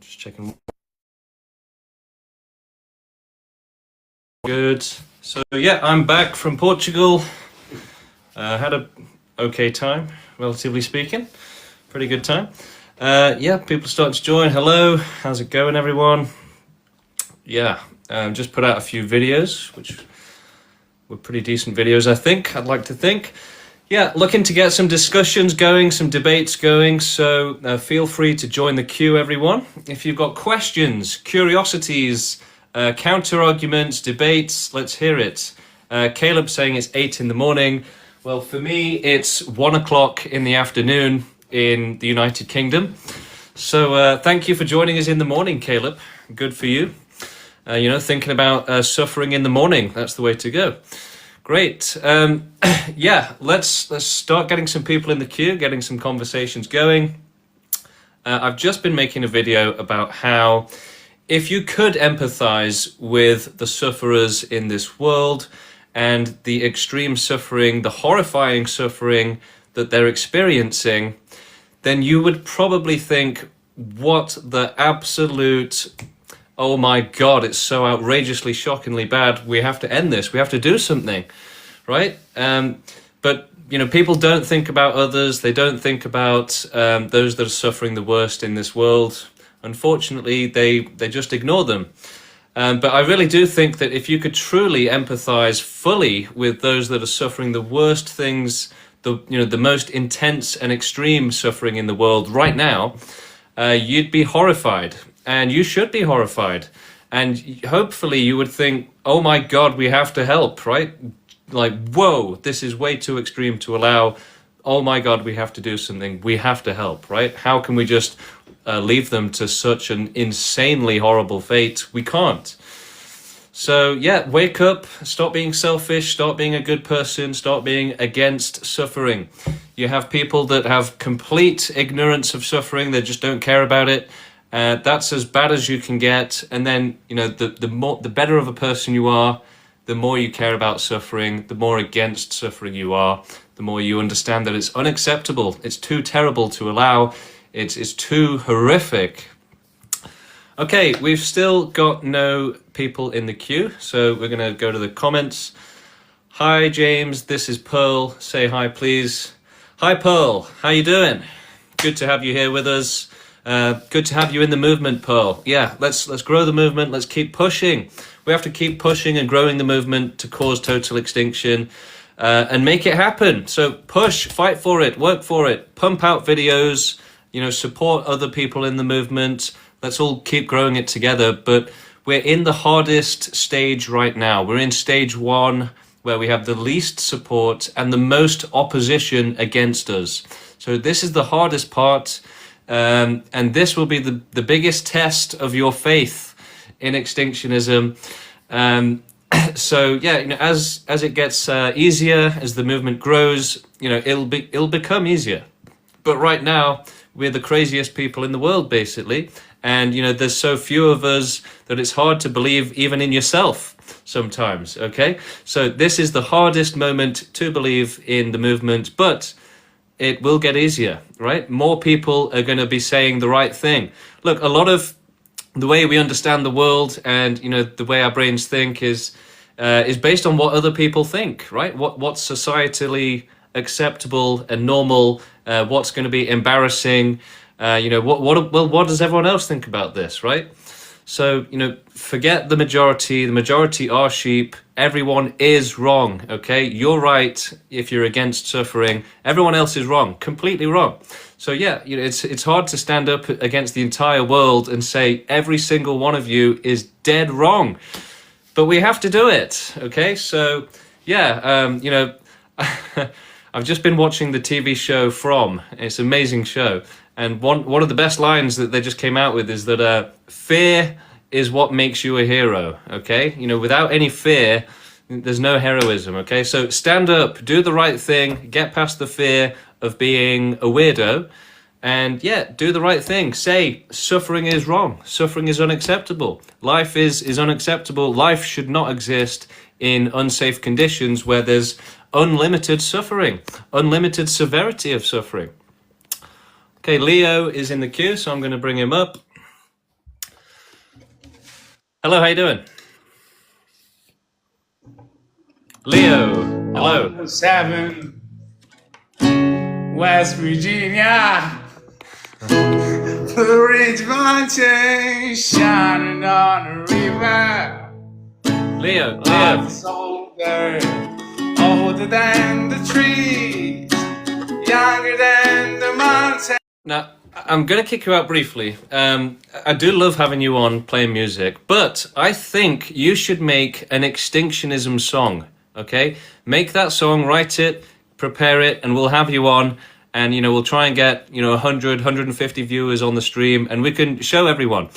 Just checking. Good. So yeah, I'm back from Portugal. Had a okay time, relatively speaking. Pretty good time. Yeah, people starting to join. Hello, how's it going, everyone? Yeah, just put out a few videos, which were pretty decent videos, I think. I'd like to think. Yeah, looking to get some discussions going, some debates going, so feel free to join the queue, everyone. If you've got questions, curiosities, counter-arguments, debates, let's hear it. Caleb saying it's 8 in the morning. Well, for me, it's 1 o'clock in the afternoon in the United Kingdom. So thank you for joining us in the morning, Caleb. Good for you. You know, thinking about suffering in the morning, that's the way to go. Great. Yeah, let's start getting some people in the queue, getting some conversations going. I've just been making a video about how if you could empathize with the sufferers in this world and the extreme suffering, the horrifying suffering that they're experiencing, then you would probably think, what the absolute... oh my God, it's so outrageously, shockingly bad. We have to end this. We have to do something, right? But, you know, people don't think about others. They don't think about those that are suffering the worst in this world. Unfortunately, they just ignore them. But I really do think that if you could truly empathize fully with those that are suffering the worst things, the most intense and extreme suffering in the world right now, you'd be horrified. And you should be horrified. And hopefully you would think, oh my God, we have to help, right? Like, whoa, this is way too extreme to allow. Oh my God, we have to do something. We have to help, right? How can we just leave them to such an insanely horrible fate? We can't. So yeah, wake up, stop being selfish, start being a good person, start being against suffering. You have people that have complete ignorance of suffering, they just don't care about it. That's as bad as you can get. And then, you know, the better of a person you are, the more you care about suffering, the more against suffering you are, the more you understand that it's unacceptable. It's too terrible to allow. It's too horrific. Okay, we've still got no people in the queue, so we're going to go to the comments. Hi, James. This is Pearl. Say hi, please. Hi, Pearl. How you doing? Good to have you here with us. Good to have you in the movement, Pearl. Yeah, let's grow the movement. Let's keep pushing. We have to keep pushing and growing the movement to cause total extinction and make it happen. So push, fight for it, work for it, pump out videos, you know, support other people in the movement. Let's all keep growing it together. But we're in the hardest stage right now. We're in stage 1 where we have the least support and the most opposition against us. So this is the hardest part. And this will be the biggest test of your faith in extinctionism. So yeah, you know, as it gets easier, as the movement grows, you know, it'll become easier. But right now, we're the craziest people in the world, basically. And you know, there's so few of us that it's hard to believe even in yourself sometimes. Okay, so this is the hardest moment to believe in the movement, but it will get easier, right? More people are going to be saying the right thing. Look, a lot of the way we understand the world and, you know, the way our brains think is based on what other people think, right? What's societally acceptable and normal, what's going to be embarrassing, you know, what does everyone else think about this, right? So, you know, forget the majority are sheep, everyone is wrong, okay? You're right if you're against suffering, everyone else is wrong, completely wrong. So yeah, you know, it's hard to stand up against the entire world and say every single one of you is dead wrong, but we have to do it, okay? So yeah, you know, I've just been watching the TV show From. It's an amazing show. And one of the best lines that they just came out with is that fear is what makes you a hero, okay? You know, without any fear, there's no heroism, okay? So stand up, do the right thing, get past the fear of being a weirdo, and yeah, do the right thing. Say, suffering is wrong, suffering is unacceptable, life is unacceptable, life should not exist in unsafe conditions where there's unlimited suffering, unlimited severity of suffering. Okay, Leo is in the queue, so I'm going to bring him up. Hello, how you doing? Leo, hello. On 7 West Virginia, Blue Ridge Mountains shining on the river. Leo. Life older, older than the trees, younger than the mountains. Now, I'm going to kick you out briefly. I do love having you on playing music, but I think you should make an Extinctionism song, okay? Make that song, write it, prepare it, and we'll have you on, and, we'll try and get, 100, 150 viewers on the stream, and we can show everyone.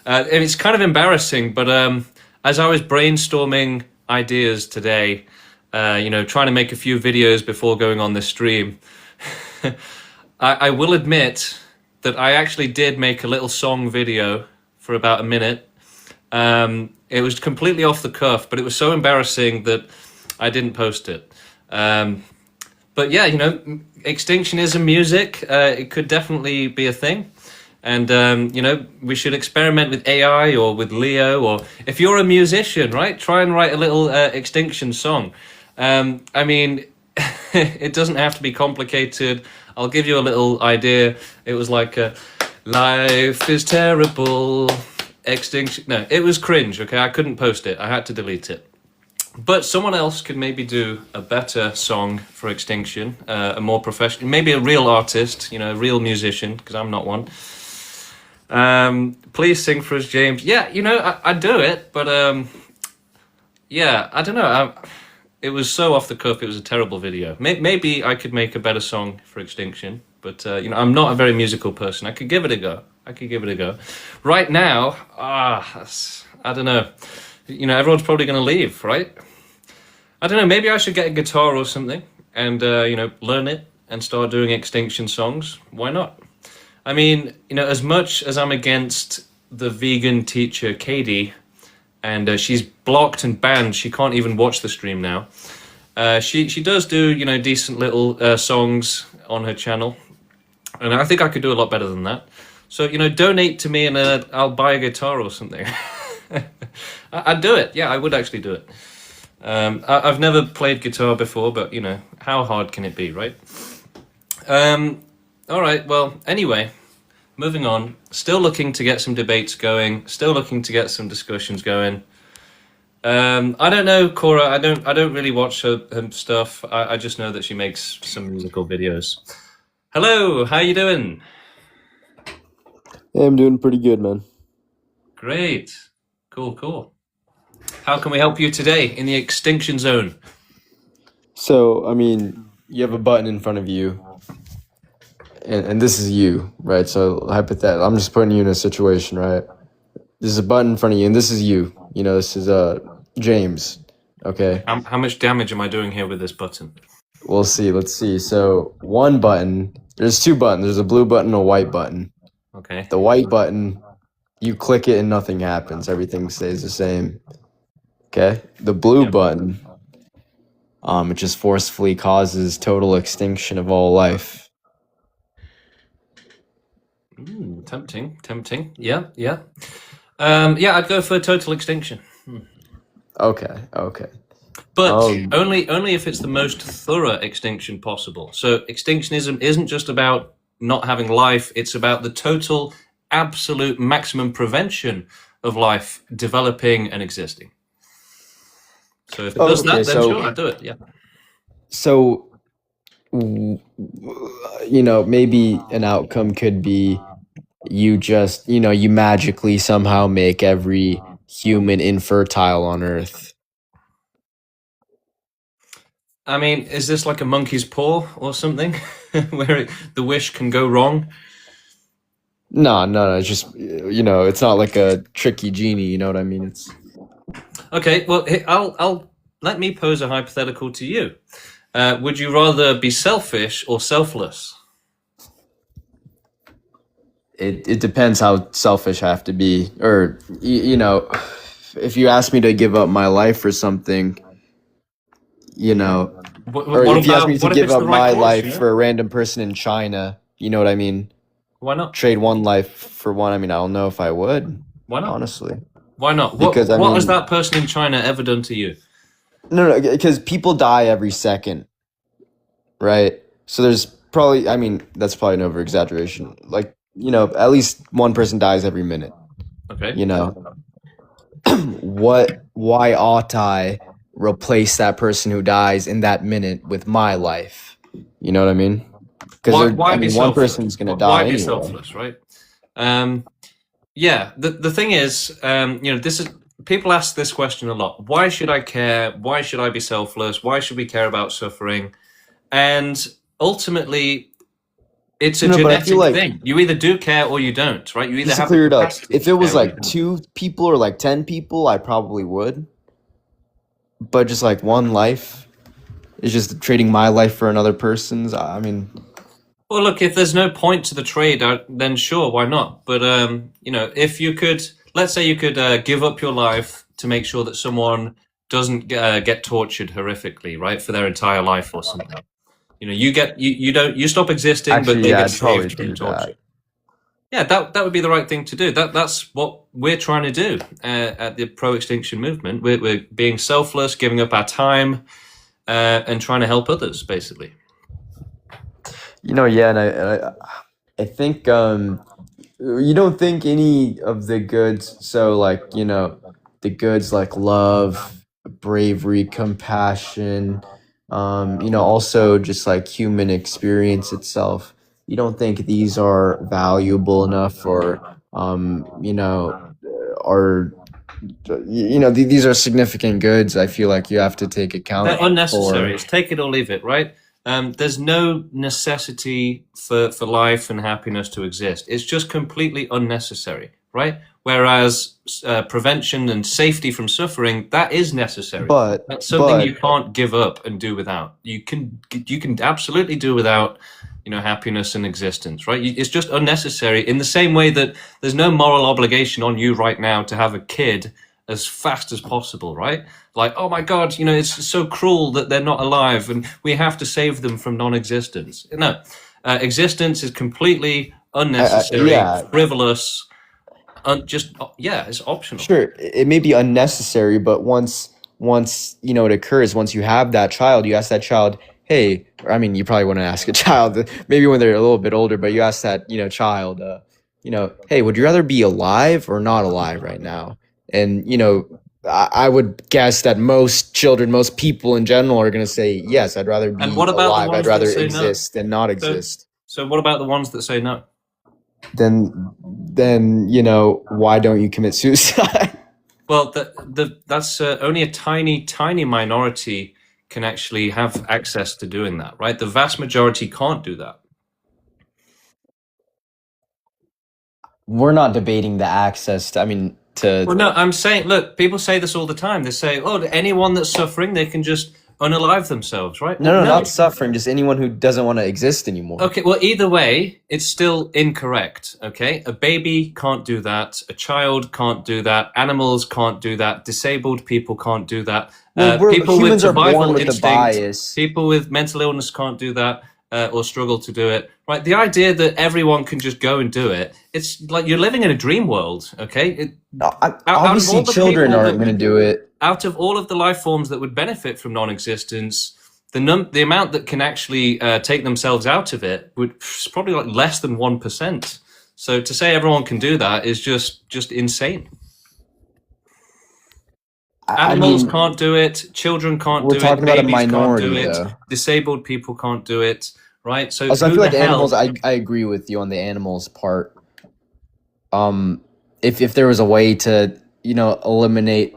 And it's kind of embarrassing, but as I was brainstorming ideas today, trying to make a few videos before going on this stream, I will admit that I actually did make a little song video for about a minute. It was completely off the cuff, but it was so embarrassing that I didn't post it. But yeah, Extinctionism music, it could definitely be a thing. And, we should experiment with AI or with Leo, or if you're a musician, right, try and write a little Extinction song. I mean, it doesn't have to be complicated. I'll give you a little idea. It was like, life is terrible, extinction. No, it was cringe, okay? I couldn't post it. I had to delete it. But someone else could maybe do a better song for Extinction, a more professional, maybe a real artist, a real musician, because I'm not one. Please sing for us, James. Yeah, I'd do it, but yeah, I don't know. It was so off the cuff. It was a terrible video. Maybe I could make a better song for Extinction, but I'm not a very musical person. I could give it a go. Right now, I don't know. Everyone's probably going to leave, right? I don't know. Maybe I should get a guitar or something and learn it and start doing Extinction songs. Why not? I mean, as much as I'm against the vegan teacher Katie, and she's blocked and banned. She can't even watch the stream now. She does do, decent little songs on her channel. And I think I could do a lot better than that. So, donate to me and I'll buy a guitar or something. I'd do it. Yeah, I would actually do it. I've never played guitar before, but, how hard can it be, right? All right, well, anyway, moving on. Still looking to get some debates going. Still looking to get some discussions going. I don't know, Cora. I don't really watch her stuff. I just know that she makes some musical videos. Hello, how you doing? Hey, I'm doing pretty good, man. Great. Cool. How can we help you today in the Extinction Zone? So, I mean, you have a button in front of you, and this is you, right? So, hypothetically, I'm just putting you in a situation, right? There's a button in front of you, and this is you. This is James, okay? How much damage am I doing here with this button? We'll see. Let's see. So, one button, there's two buttons. There's a blue button and a white button. Okay. The white button, you click it and nothing happens. Everything stays the same. Okay? The blue button, it just forcefully causes total extinction of all life. Tempting. Yeah. Yeah, I'd go for total extinction. Okay. But only if it's the most thorough extinction possible. So extinctionism isn't just about not having life, it's about the total, absolute maximum prevention of life developing and existing. So if it does that, then sure, I'd do it, yeah. So, maybe an outcome could be you just, you magically somehow make every human infertile on Earth. I mean, is this like a monkey's paw or something where the wish can go wrong? No, it's just, it's not like a tricky genie, you know what I mean? It's okay. Well, I'll let me pose a hypothetical to you. Would you rather be selfish or selfless? It depends how selfish I have to be, or if you ask me to give up my life for something, or if you ask me to give up my life for a random person in China, you know what I mean? Why not? Trade one life for one. I mean, I don't know if I would. Why not? Honestly. Why not? because I What has mean, that person in China ever done to you? no, because people die every second, right? So there's probably, I mean, that's probably an over exaggeration. Like, at least one person dies every minute. Okay. You know, why ought I replace that person who dies in that minute with my life? You know what I mean? Because Why I be mean, one selfless? person's gonna Why die be anyway. selfless, right? Um, yeah. The thing is, this is people ask this question a lot. Why should I care? Why should I be selfless? Why should we care about suffering? And ultimately, it's a No, but I feel genetic like, thing. You either do care or you don't, right? You either just to have the clear it up, capacity if to it was care or you like don't. 2 people or like 10 people, I probably would. But just like one life is just trading my life for another person's. I mean, Well, look, if there's no point to the trade, then sure, why not? But if you could, let's say you could give up your life to make sure that someone doesn't get tortured horrifically, right, for their entire life or something. You stop existing, but actually, they yeah, get I'd probably saved from do torture. that. Yeah, that would be the right thing to do. That's what we're trying to do at the pro-extinction movement. We're being selfless, giving up our time, and trying to help others, basically. Yeah, and I think you don't think any of the goods, so like, the goods like love, bravery, compassion, also just like human experience itself. You don't think these are valuable enough, or are these are significant goods. I feel like you have to take account They're unnecessary. for. It's take it or leave it, right? There's no necessity for life and happiness to exist. It's just completely unnecessary, right? Whereas prevention and safety from suffering, that is necessary. but That's something you but can't give up and do without. You can absolutely do without, happiness and existence, right? It's just unnecessary. In the same way that there's no moral obligation on you right now to have a kid as fast as possible, right? Like, oh my God, it's so cruel that they're not alive and we have to save them from non-existence. No, existence is completely unnecessary, yeah, frivolous, yeah, it's optional. sure, it may be unnecessary, but once it occurs, once you have that child, you ask that child, hey, or, I mean, you probably want to ask a child, maybe when they're a little bit older, but you ask that child, hey, would you rather be alive or not alive right now? And I would guess that most children, most people in general, are going to say yes. I'd rather And be what about the alive. I'd ones that rather say no? exist than not So, exist. so what about the ones that say no? Then why don't you commit suicide? Well, that's only a tiny, tiny minority can actually have access to doing that, right? The vast majority can't do that. We're not debating the access to, I mean, Well, to. no, I'm saying, look, people say this all the time. They say, oh, anyone that's suffering, they can just unalive themselves, right? No, Well, no, no. not suffering, just anyone who doesn't want to exist anymore. Okay, well, either way, it's still incorrect, okay? A baby can't do that. A child can't do that. Animals can't do that. Disabled people can't do that. People with Humans are born survival with a instinct, bias. people with mental illness can't do that or struggle to do it, right? The idea that everyone can just go and do it, it's like you're living in a dream world, okay? Out of Obviously, all the children people aren't going to do it. out of all of the life forms that would benefit from non-existence, the amount that can actually take themselves out of it is probably like less than 1%. So to say everyone can do that is just insane. I Animals mean, can't do it. Children can't we're do it. talking about a Babies can't do minority, it. though. Disabled people can't do it. Right? So Also, I who feel the like hell? animals. I agree with you on the animals part. Um, if there was a way to eliminate,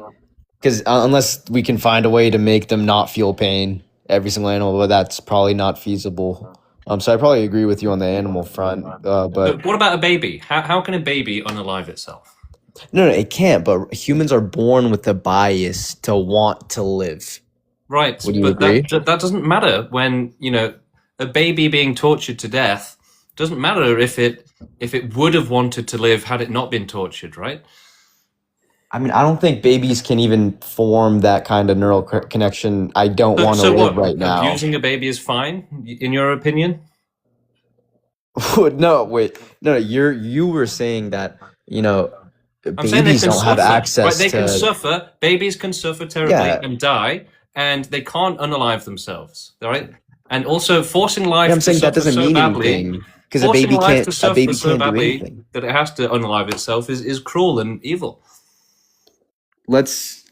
because unless we can find a way to make them not feel pain, every single animal, but that's probably not feasible. So I probably agree with you on the animal front. But But what about a baby? How can a baby unalive itself? no, it can't. But humans are born with a bias to want to live. Right, Would you but agree? that doesn't matter when a baby being tortured to death doesn't matter if it would have wanted to live had it not been tortured, right? I mean, I don't think babies can even form that kind of neural connection. I don't So, want to so live what? right now. Abusing a baby is fine, in your opinion? No, wait. No, you were saying that, you know, I'm saying they babies can don't have suffer, right? access They can to. suffer. Babies can suffer terribly Yeah, and die, and they can't unalive themselves, all right? And also forcing life I'm to saying that suffer doesn't so mean badly, anything because forcing life to a suffer baby so can't do badly anything. that it has to unalive itself is cruel and evil. Let's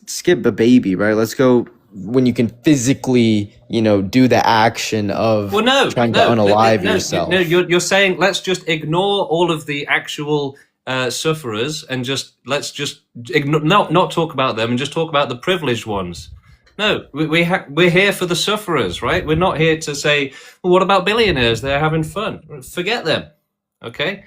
skip a baby, right? Let's go when you can physically, do the action of Well, no, trying to no, unalive no. yourself. You're saying let's just ignore all of the actual sufferers and let's just ignore, not talk about them and just talk about the privileged ones. No, we're here for the sufferers, right? We're not here to say, well, what about billionaires? They're having fun. Forget them. Okay.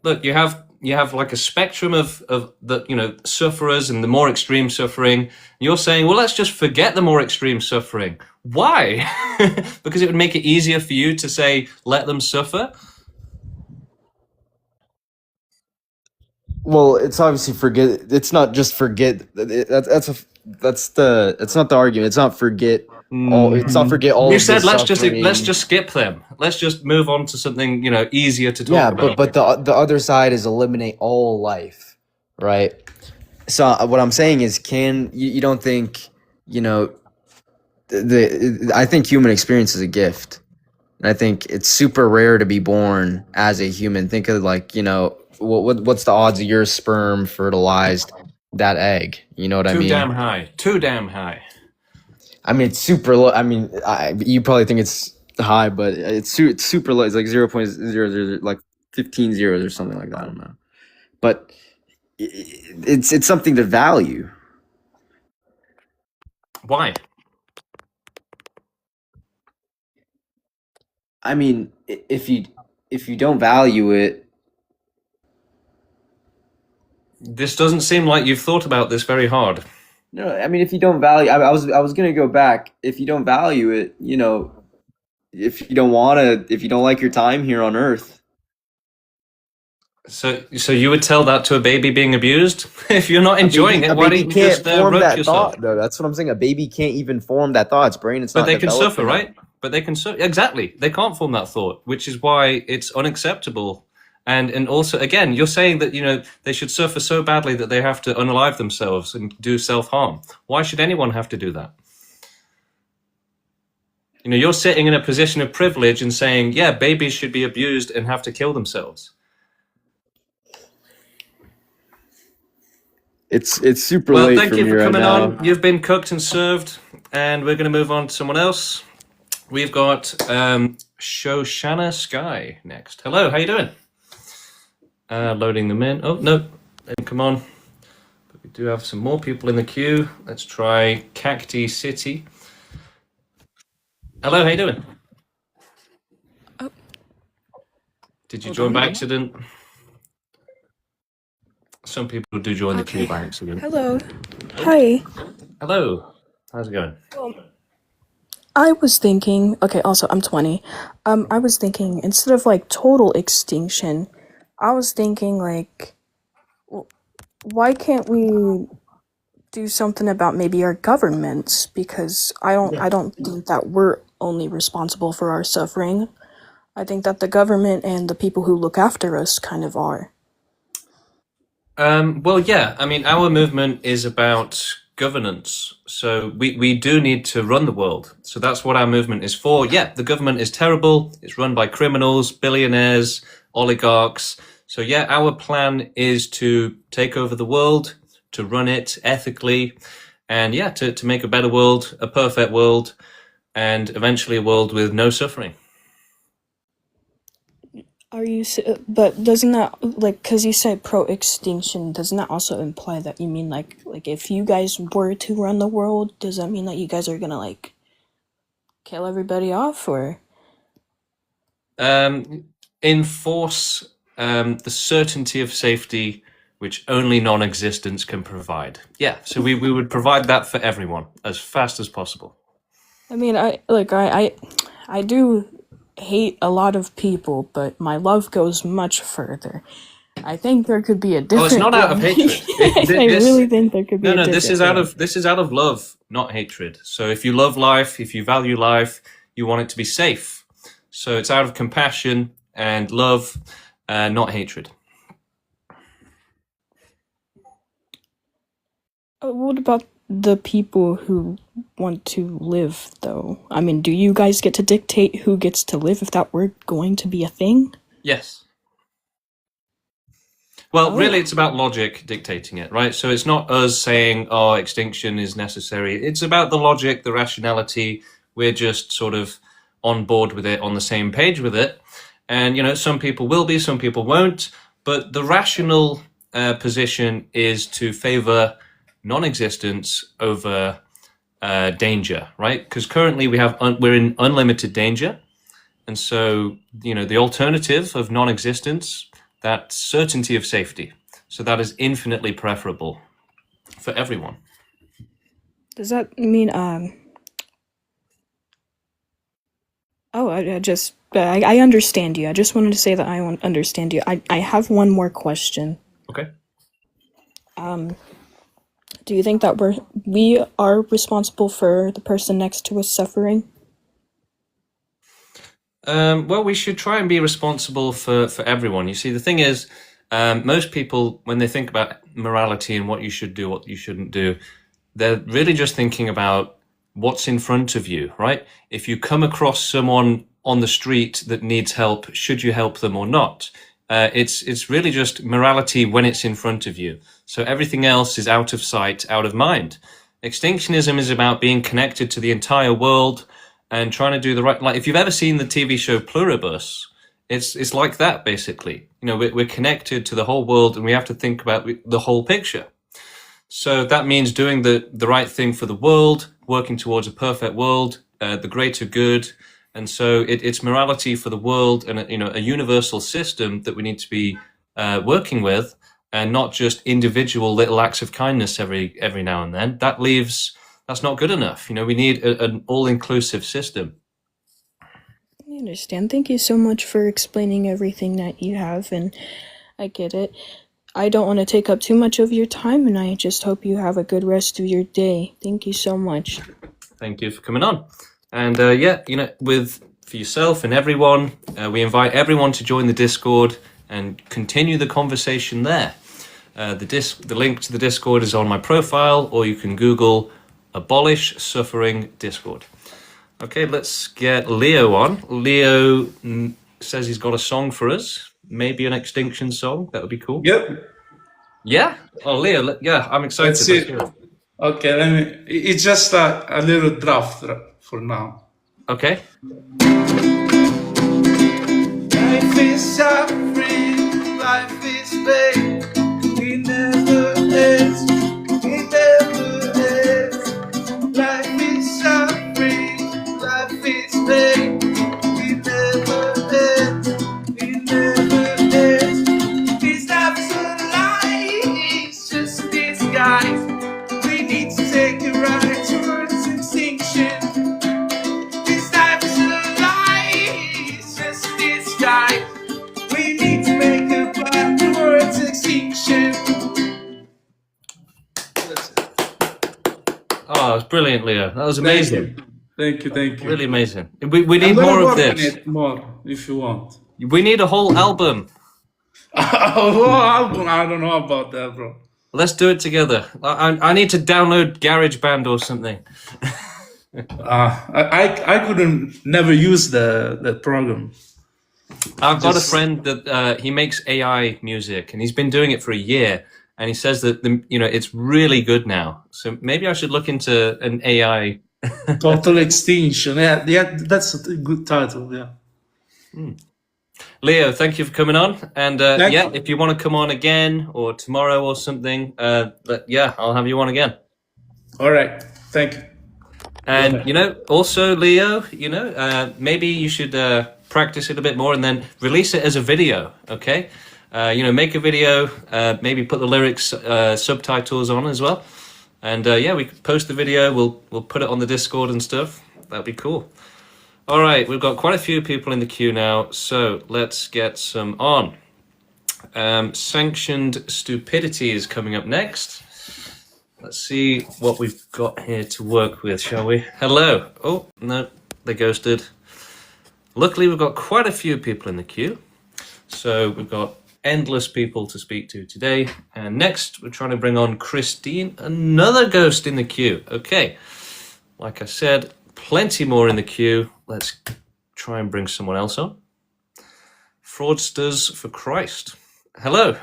Look, you have like a spectrum of the sufferers and the more extreme suffering. You're saying, well, let's just forget the more extreme suffering. Why? Because it would make it easier for you to say, let them suffer. Well, it's obviously forget. It's not just forget. It's not the argument. It's not forget all. It's not forget all You of the said let's suffering. just skip them. Let's just move on to something easier to talk Yeah, about. but the other side is eliminate all life, right? So what I'm saying is, you don't think I think human experience is a gift. And I think it's super rare to be born as a human. Think of like, what's the odds of your sperm fertilized that egg? You know what I Too mean? damn high. Too damn high. I mean, it's super low. I mean, you probably think it's high, but it's super low. It's like 0.00, like 15 zeros or something like that. I don't know. But it's something to value. Why? I mean, if you don't value it, This doesn't seem like you've thought about this very hard. no, I mean, if you don't value, I was gonna go back. If you don't value it, if you don't like your time here on Earth, So you would tell that to a baby being abused? If you're not enjoying it, a why baby don't you can't just form rope that yourself? thought, though. That's what I'm saying. A baby can't even form that thought. Its brain, it's But not they can developed suffer, enough. right? But they can suffer. Exactly. They can't form that thought, which is why it's unacceptable. And also, again, you're saying that, they should suffer so badly that they have to unalive themselves and do self-harm. Why should anyone have to do that? You're sitting in a position of privilege and saying, yeah, babies should be abused and have to kill themselves. It's super Well, late thank for you me for right coming now. on. You've been cooked and served, and we're going to move on to someone else. We've got Shoshana Sky next. Hello, how you doing? Loading them in. Oh, no, they didn't come on. But we do have some more people in the queue. Let's try Cacti City. Hello, how you doing? Oh. Did you Hold join on. by accident? Some people do join the queue by accident. Hello. Hi. Hello. How's it going? I was thinking, okay, also I'm 20. I was thinking instead of like total extinction, I was thinking like why can't we do something about maybe our governments, because I don't think that we're only responsible for our suffering. I think that the government and the people who look after us kind of are. Well, yeah. I mean, our movement is about governance. So we do need to run the world. So that's what our movement is for. Yeah, the government is terrible. It's run by criminals, billionaires, oligarchs. So yeah, our plan is to take over the world, to run it ethically, and yeah, to make a better world, a perfect world, and eventually a world with no suffering. But doesn't that, like, because you said pro-extinction, doesn't that also imply that you mean, like if you guys were to run the world, does that mean that you guys are gonna, like, kill everybody off, or? Enforce the certainty of safety which only non-existence can provide. Yeah, so we would provide that for everyone as fast as possible. I mean, I do hate a lot of people, but my love goes much further. I think there could be a different. Oh, it's not out of way. hatred. I really think there could be. No, a this is different way. this is out of love, not hatred. So if you love life, if you value life, you want it to be safe. So it's out of compassion and love, not hatred. What about the people who want to live, though? I mean, do you guys get to dictate who gets to live if that were going to be a thing? Yes. Well, Oh. really, it's about logic dictating it, right? So it's not us saying, oh, extinction is necessary. It's about the logic, the rationality. We're just sort of on board with it, on the same page with it. And, some people will be, some people won't. But the rational position is to favor non-existence over danger, right? Because currently we're in unlimited danger. And so, the alternative of non-existence, that certainty of safety. So that is infinitely preferable for everyone. Does that mean, Oh, I understand you. I just wanted to say that I understand you. I have one more question. Okay. Do you think that we are responsible for the person next to us suffering? Well, we should try and be responsible for everyone. You see, the thing is, most people, when they think about morality and what you should do, what you shouldn't do, they're really just thinking about what's in front of you, right? If you come across someone on the street that needs help, should you help them or not? It's really just morality when it's in front of you. So everything else is out of sight, out of mind. Extinctionism is about being connected to the entire world and trying to do the right. Like if you've ever seen the TV show Pluribus, it's like that basically. We're connected to the whole world, and we have to think about the whole picture. So that means doing the right thing for the world, working towards a perfect world, the greater good. And so it's morality for the world, and a universal system that we need to be working with, and not just individual little acts of kindness every now and then. That's not good enough. We need an all-inclusive system. I understand. Thank you so much for explaining everything that you have, and I get it. I don't want to take up too much of your time, and I just hope you have a good rest of your day. Thank you so much. Thank you for coming on. And for yourself and everyone, we invite everyone to join the Discord and continue the conversation there. The link to the Discord is on my profile, or you can Google Abolish Suffering Discord. Okay, let's get Leo on. Leo says he's got a song for us. Maybe an Extinction song. That would be cool. Yep. Yeah? Oh, Leo, yeah, I'm excited. Let's see. Okay, it's just a little draft for now. Okay. Life is suffering, life is pain. It never ends, it never ends. Life is suffering, life is pain. It never ends, it never ends. This life's a lie, it's just disguise. We need to take a ride towards extinction. This life's a lie, it's just disguise. We need to make a plan towards extinction. Oh, it's brilliant, Leo. That was amazing. Thank you. Really amazing. We need more of this. It more if you want. We need a whole album. album? I don't know about that, bro. Let's do it together. I need to download GarageBand or something. I couldn't never use the program. I've got a friend that he makes AI music, and he's been doing it for a year, and he says that it's really good now. So maybe I should look into an AI. Total Extinction. Yeah, that's a good title. Yeah. Leo, thank you for coming on, and if you want to come on again or tomorrow or something, I'll have you on again. All right. Thank you. And also Leo, maybe you should practice it a bit more and then release it as a video. Okay, make a video, maybe put the lyrics, subtitles on as well, and we could post the video. We'll put it on the Discord and stuff. That'd be cool. All right, we've got quite a few people in the queue now, so let's get some on. Sanctioned Stupidity is coming up next. Let's see what we've got here to work with, shall we? Hello. Oh, no, they ghosted. Luckily, we've got quite a few people in the queue. So we've got endless people to speak to today. And next, we're trying to bring on Christine, another ghost in the queue. Okay, like I said, plenty more in the queue. Let's try and bring someone else on. Fraudsters for Christ. Hello.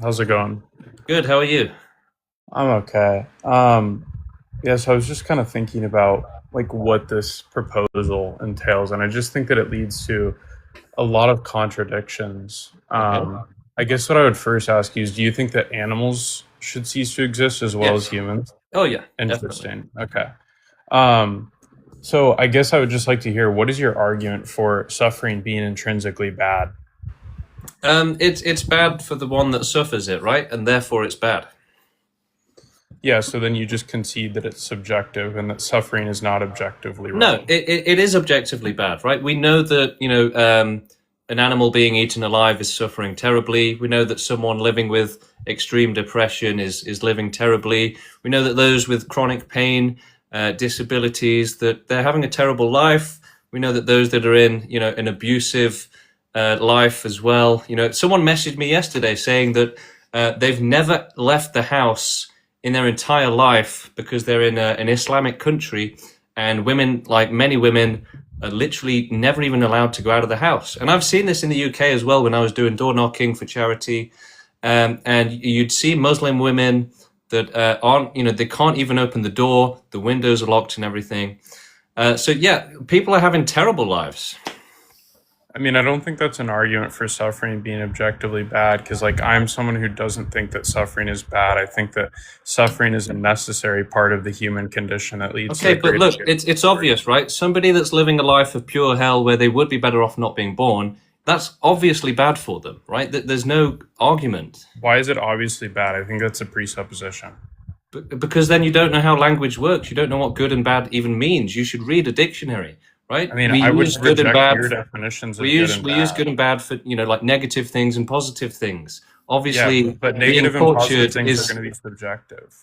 How's it going? Good, how are you? I'm okay. Yes, I was just kind of thinking about like what this proposal entails, and I just think that it leads to a lot of contradictions. I guess what I would first ask you is, do you think that animals should cease to exist as well Yes. as humans? Oh, yeah. Interesting. Okay. So I guess I would just like to hear, what is your argument for suffering being intrinsically bad? It's bad for the one that suffers it, right? And therefore it's bad. Yeah, so then you just concede that it's subjective and that suffering is not objectively wrong. No, it is objectively bad, right? We know that, an animal being eaten alive is suffering terribly. We know that someone living with extreme depression is living terribly. We know that those with chronic pain, disabilities, that they're having a terrible life. We know that those that are in, an abusive life as well. Someone messaged me yesterday saying that they've never left the house in their entire life because they're in an Islamic country, and women, like many women, are literally never even allowed to go out of the house. And I've seen this in the UK as well when I was doing door knocking for charity. And you'd see Muslim women that aren't, they can't even open the door, the windows are locked and everything. So yeah, people are having terrible lives. I mean, I don't think that's an argument for suffering being objectively bad, because I'm someone who doesn't think that suffering is bad. I think that suffering is a necessary part of the human condition that leads to Okay, but look, it's obvious, right? Somebody that's living a life of pure hell where they would be better off not being born, that's obviously bad for them, right? There's no argument. Why is it obviously bad? I think that's a presupposition. Because then you don't know how language works. You don't know what good and bad even means. You should read a dictionary. Right? I mean, I would reject your definitions of good and bad. We use good and bad for, like negative things and positive things. Obviously, yeah, but negative and positive things are going to be subjective.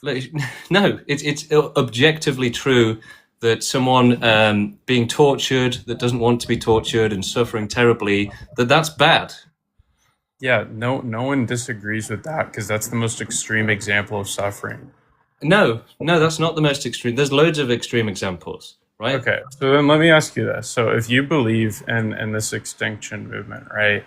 No, it's objectively true that someone being tortured that doesn't want to be tortured and suffering terribly, that's bad. Yeah, no one disagrees with that, because that's the most extreme example of suffering. No, that's not the most extreme. There's loads of extreme examples. Right. Okay, so then let me ask you this. So if you believe in this extinction movement, right,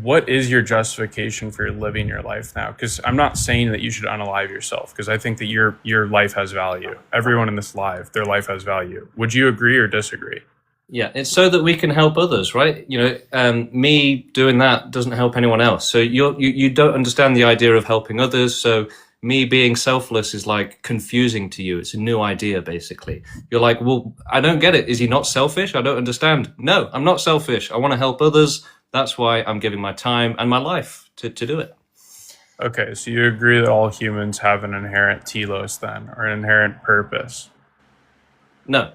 what is your justification for living your life now? Because I'm not saying that you should unalive yourself, because I think that your life has value. Everyone in this life, their life has value. Would you agree or disagree? Yeah, it's so that we can help others, right? Me doing that doesn't help anyone else. So you don't understand the idea of helping others. So me being selfless is like confusing to you. It's a new idea, basically. You're like, well, I don't get it. Is he not selfish? I don't understand. No, I'm not selfish. I want to help others. That's why I'm giving my time and my life to do it. Okay, so you agree that all humans have an inherent telos then, or an inherent purpose? No.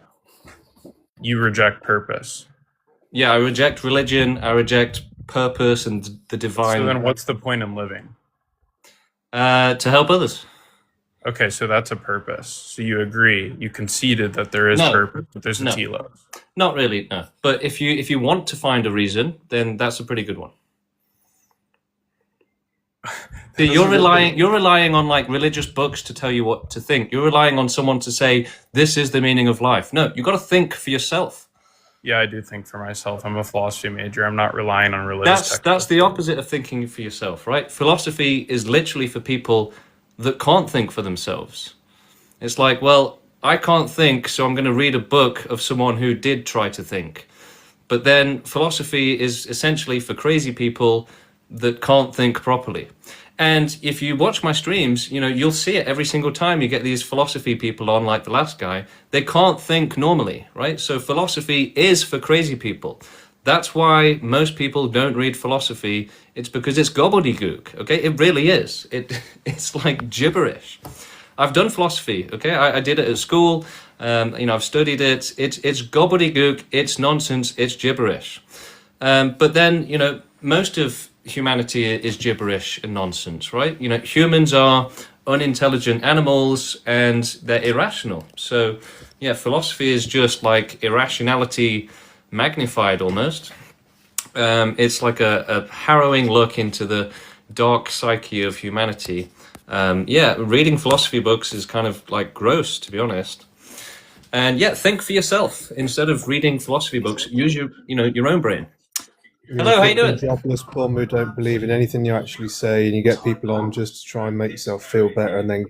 You reject purpose? Yeah, I reject religion. I reject purpose and the divine. So then what's the point in living? To help others. Okay, so that's a purpose. So you agree, you conceded that there is purpose, but there's a telos. Not really, no. But if you want to find a reason, then that's a pretty good one. So you're relying on like religious books to tell you what to think. You're relying on someone to say this is the meaning of life. No, you got to think for yourself. Yeah, I do think for myself. I'm a philosophy major. I'm not relying on religious. That's the opposite of thinking for yourself, right? Philosophy is literally for people that can't think for themselves. It's like, well, I can't think, so I'm going to read a book of someone who did try to think. But then philosophy is essentially for crazy people that can't think properly. And if you watch my streams, you'll see it every single time you get these philosophy people on, like the last guy. They can't think normally, right? So philosophy is for crazy people. That's why most people don't read philosophy. It's because it's gobbledygook, okay? It really is. It's like gibberish. I've done philosophy, okay? I did it at school. I've studied it. It's gobbledygook. It's nonsense. It's gibberish. But then, most of humanity is gibberish and nonsense, right? Humans are unintelligent animals and they're irrational. So, yeah, philosophy is just like irrationality magnified almost. It's like a harrowing look into the dark psyche of humanity. Yeah, reading philosophy books is kind of like gross, to be honest. And yeah, think for yourself instead of reading philosophy books. Use your own brain. You're Hello, a how you fucking doing? jobless bum who don't believe in anything you actually say, and you get people on just to try and make yourself feel better, and then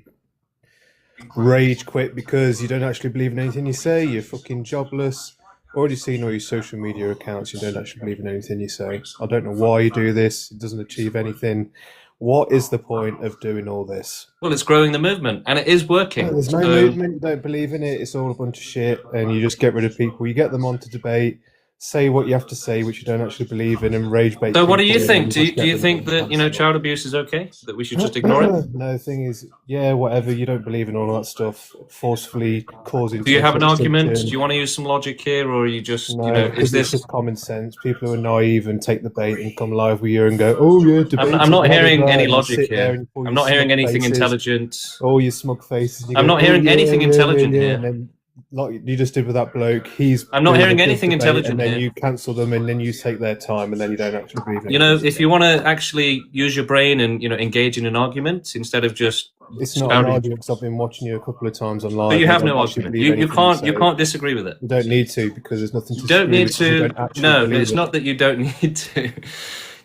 rage quit because you don't actually believe in anything you say. You're fucking jobless. Already seen all your social media accounts. You don't actually believe in anything you say. I don't know why you do this. It doesn't achieve anything. What is the point of doing all this? Well, it's growing the movement, and it is working. There's no So, movement. You don't believe in it. It's all a bunch of shit, and you just get rid of people. You get them on to debate, say what you have to say, which you don't actually believe in, and rage bait. so what do you people, think? and Do just do get you them think that cancelled. child abuse is okay? That we should just ignore it? No, the thing is, yeah, whatever. You don't believe in all that stuff. Forcefully causing. Do you have an social argument? Do extinction. you want to use some logic here, or are you just No, is because it's this? just common sense. People who are naive and take the bait and come live with you and go, "Oh yeah, debate." I'm not hearing any and you logic sit there here. and pull I'm your not hearing smug anything faces, intelligent. all your smug faces. And you I'm go, not "Oh, hearing yeah, anything yeah, intelligent yeah, yeah," here. and then like you just did with that bloke, he's I'm not doing hearing a good anything debate, intelligent and then here. you cancel them, and then you take their time, and then you don't actually believe in You know, anything. if you want to actually use your brain and engage in an argument instead of just It's not an spouting. argument because I've been watching you a couple of times on live. But you and have don't no actually argument. believe You anything you say. can't disagree with it. You don't need to because there's nothing to You don't disagree need with. 'Cause you to. don't actually No, believe it's it. not that you don't need to.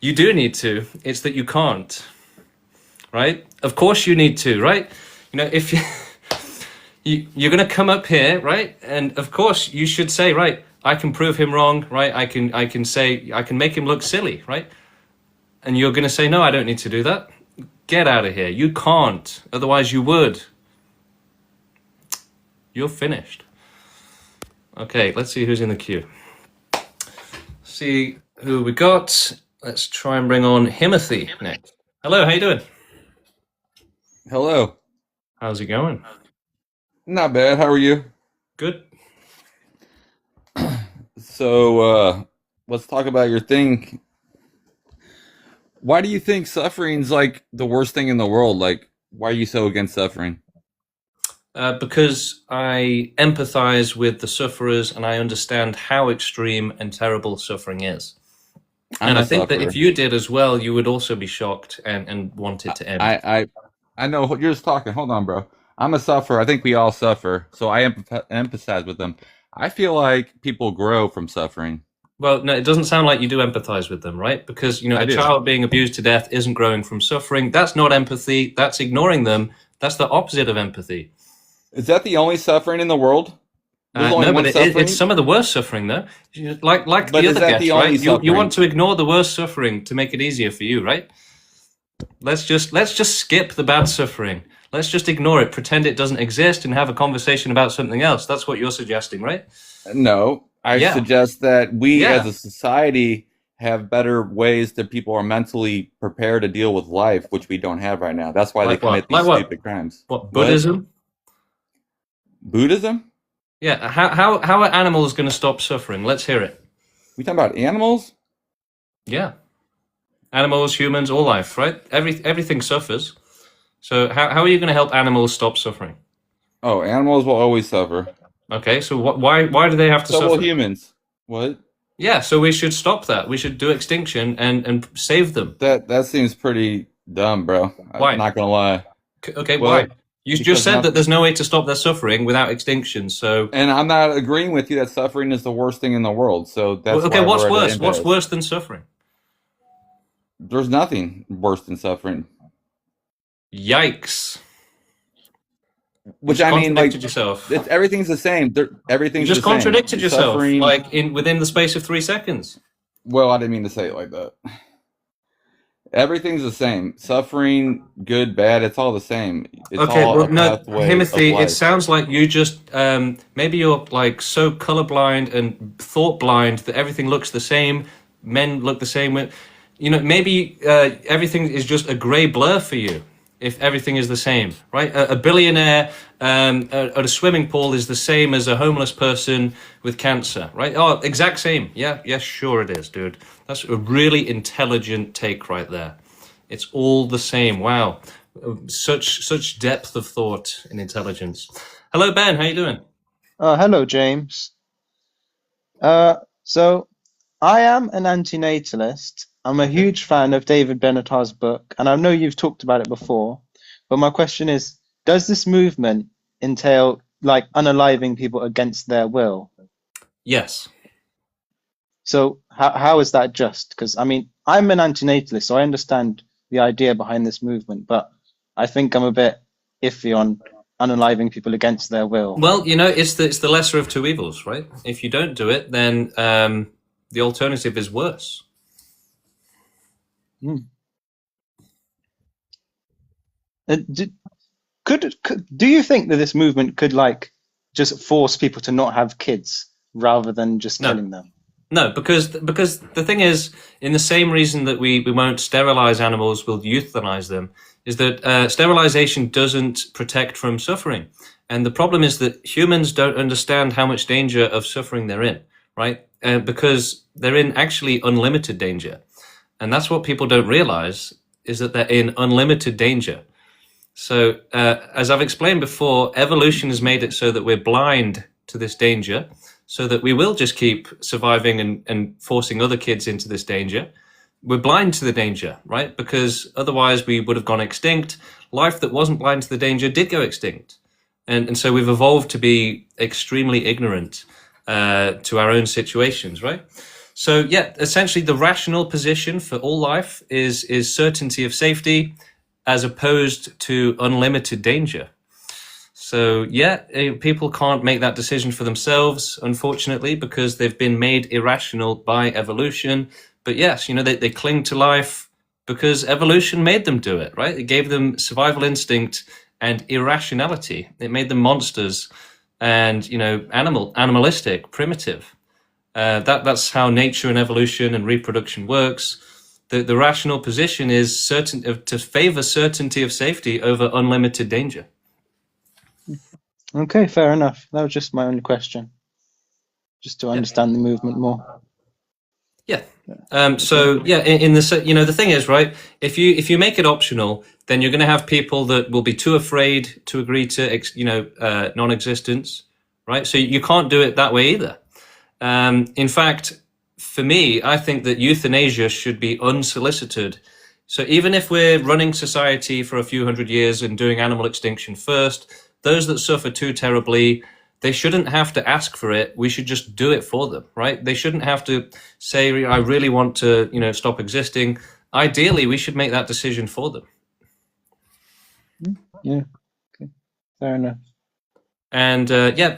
You do need to. It's that you can't. Right? Of course you need to. Right? You know, if you're going to come up here, right? And of course you should say, right, I can prove him wrong, right? I can say I can make him look silly, right? And you're going to say, no, I don't need to do that. Get out of here. You can't. Otherwise you would. You're finished. Okay, let's see who's in the queue. See who we got. Let's try and bring on Himothy next. Hello, how you doing? Hello. How's it going? Not bad. How are you? Good. So, let's talk about your thing. Why do you think suffering's like the worst thing in the world? Like, why are you so against suffering? Because I empathize with the sufferers and I understand how extreme and terrible suffering is. I'm I a think that if sufferer. you did as well, you would also be shocked and want it to end. I know you're just talking. Hold on, bro. I'm a sufferer. I think we all suffer. So I empathize with them. I feel like people grow from suffering. Well, no, it doesn't sound like you do empathize with them, right? Because, I a do. child being abused to death isn't growing from suffering. That's not empathy. That's ignoring them. That's the opposite of empathy. Is that the only suffering in the world? There's only No, one but suffering? it's some of the worst suffering, though. Like But the is other that guest, the only right? You suffering? want to ignore the worst suffering to make it easier for you, right? Let's just skip the bad suffering. Let's just ignore it, pretend it doesn't exist, and have a conversation about something else. That's what you're suggesting, right? No. I Yeah. suggest that we Yeah. as a society have better ways that people are mentally prepared to deal with life, which we don't have right now. That's why Like they commit what? these Like what? stupid crimes. What, Buddhism? Buddhism? Yeah. How are animals going to stop suffering? Let's hear it. We talking about animals? Yeah. Animals, humans, all life, right? Everything suffers. So how are you going to help animals stop suffering? Oh, animals will always suffer. Okay, so why do they have to So will suffer? humans. What? Yeah, so we should stop that. We should do extinction and save them. That seems pretty dumb, bro. Why? I'm not gonna lie. Okay, Well, why? You because just said not- that there's no way to stop their suffering without extinction. So And I'm not agreeing with you that suffering is the worst thing in the world. So that's okay, why what's we're at an worse? What's impasse. worse than suffering? There's nothing worse than suffering. Yikes! Which You I mean, like, contradicted yourself. everything's the same. You Everything's just the same. contradicted yourself, Suffering. like within the space of 3 seconds. Well, I didn't mean to say it like that. Everything's the same. Suffering, good, bad, it's all the same. It's Okay, all well, a no, pathway Timothy, of it life. sounds like you just maybe you're like so colorblind and thought blind that everything looks the same. Men look the same. Maybe everything is just a gray blur for you. If everything is the same, right? A billionaire at a swimming pool is the same as a homeless person with cancer, right? Oh, exact same. Yeah, yes, sure it is, dude. That's a really intelligent take right there. It's all the same. Wow, such depth of thought and intelligence. Hello, Ben. How you doing? Hello, James. So I am an antinatalist. I'm a huge fan of David Benatar's book, and I know you've talked about it before. But my question is, does this movement entail like unaliving people against their will? Yes. So how is that just? Because I mean, I'm an antinatalist, so I understand the idea behind this movement, but I think I'm a bit iffy on unaliving people against their will. Well, it's the lesser of two evils, right? If you don't do it, then the alternative is worse. Do you think that this movement could like just force people to not have kids rather than just No. killing them? No, because the thing is, in the same reason that we won't sterilize animals, we'll euthanize them, is that sterilization doesn't protect from suffering. And the problem is that humans don't understand how much danger of suffering they're in, right? Because they're in actually unlimited danger. And that's what people don't realize, is that they're in unlimited danger. So, as I've explained before, evolution has made it so that we're blind to this danger, so that we will just keep surviving and forcing other kids into this danger. We're blind to the danger, right? Because otherwise we would have gone extinct. Life that wasn't blind to the danger did go extinct. And so we've evolved to be extremely ignorant to our own situations, right? So yeah, essentially the rational position for all life is certainty of safety as opposed to unlimited danger. So yeah, people can't make that decision for themselves, unfortunately, because they've been made irrational by evolution. But yes, they cling to life because evolution made them do it, right? It gave them survival instinct and irrationality. It made them monsters and, animalistic, primitive. That's how nature and evolution and reproduction works. The rational position is to favor certainty of safety over unlimited danger. Okay, fair enough. That was just my only question, just to understand the movement more. Yeah. So yeah, in the the thing is, right, if you make it optional, then you're going to have people that will be too afraid to agree to non-existence, right? So you can't do it that way either. In fact, for me, I think that euthanasia should be unsolicited. So even if we're running society for a few hundred years and doing animal extinction first, those that suffer too terribly, they shouldn't have to ask for it. We should just do it for them, right? They shouldn't have to say, I really want to, stop existing. Ideally, we should make that decision for them. Yeah, okay. Fair enough. And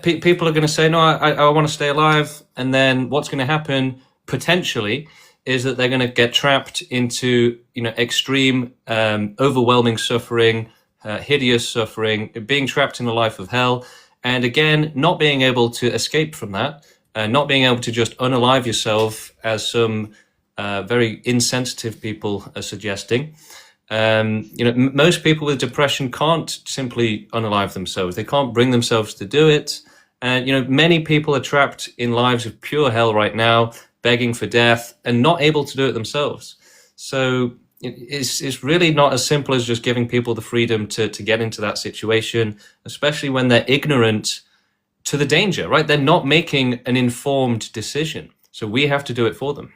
people are going to say, no, I want to stay alive. And then what's going to happen potentially is that they're going to get trapped into, extreme, overwhelming suffering, hideous suffering, being trapped in a life of hell. And again, not being able to escape from that, not being able to just unalive yourself, as some very insensitive people are suggesting. Most people with depression can't simply unalive themselves. They can't bring themselves to do it. And, many people are trapped in lives of pure hell right now, begging for death and not able to do it themselves. So it's really not as simple as just giving people the freedom to get into that situation, especially when they're ignorant to the danger, right? They're not making an informed decision. So we have to do it for them.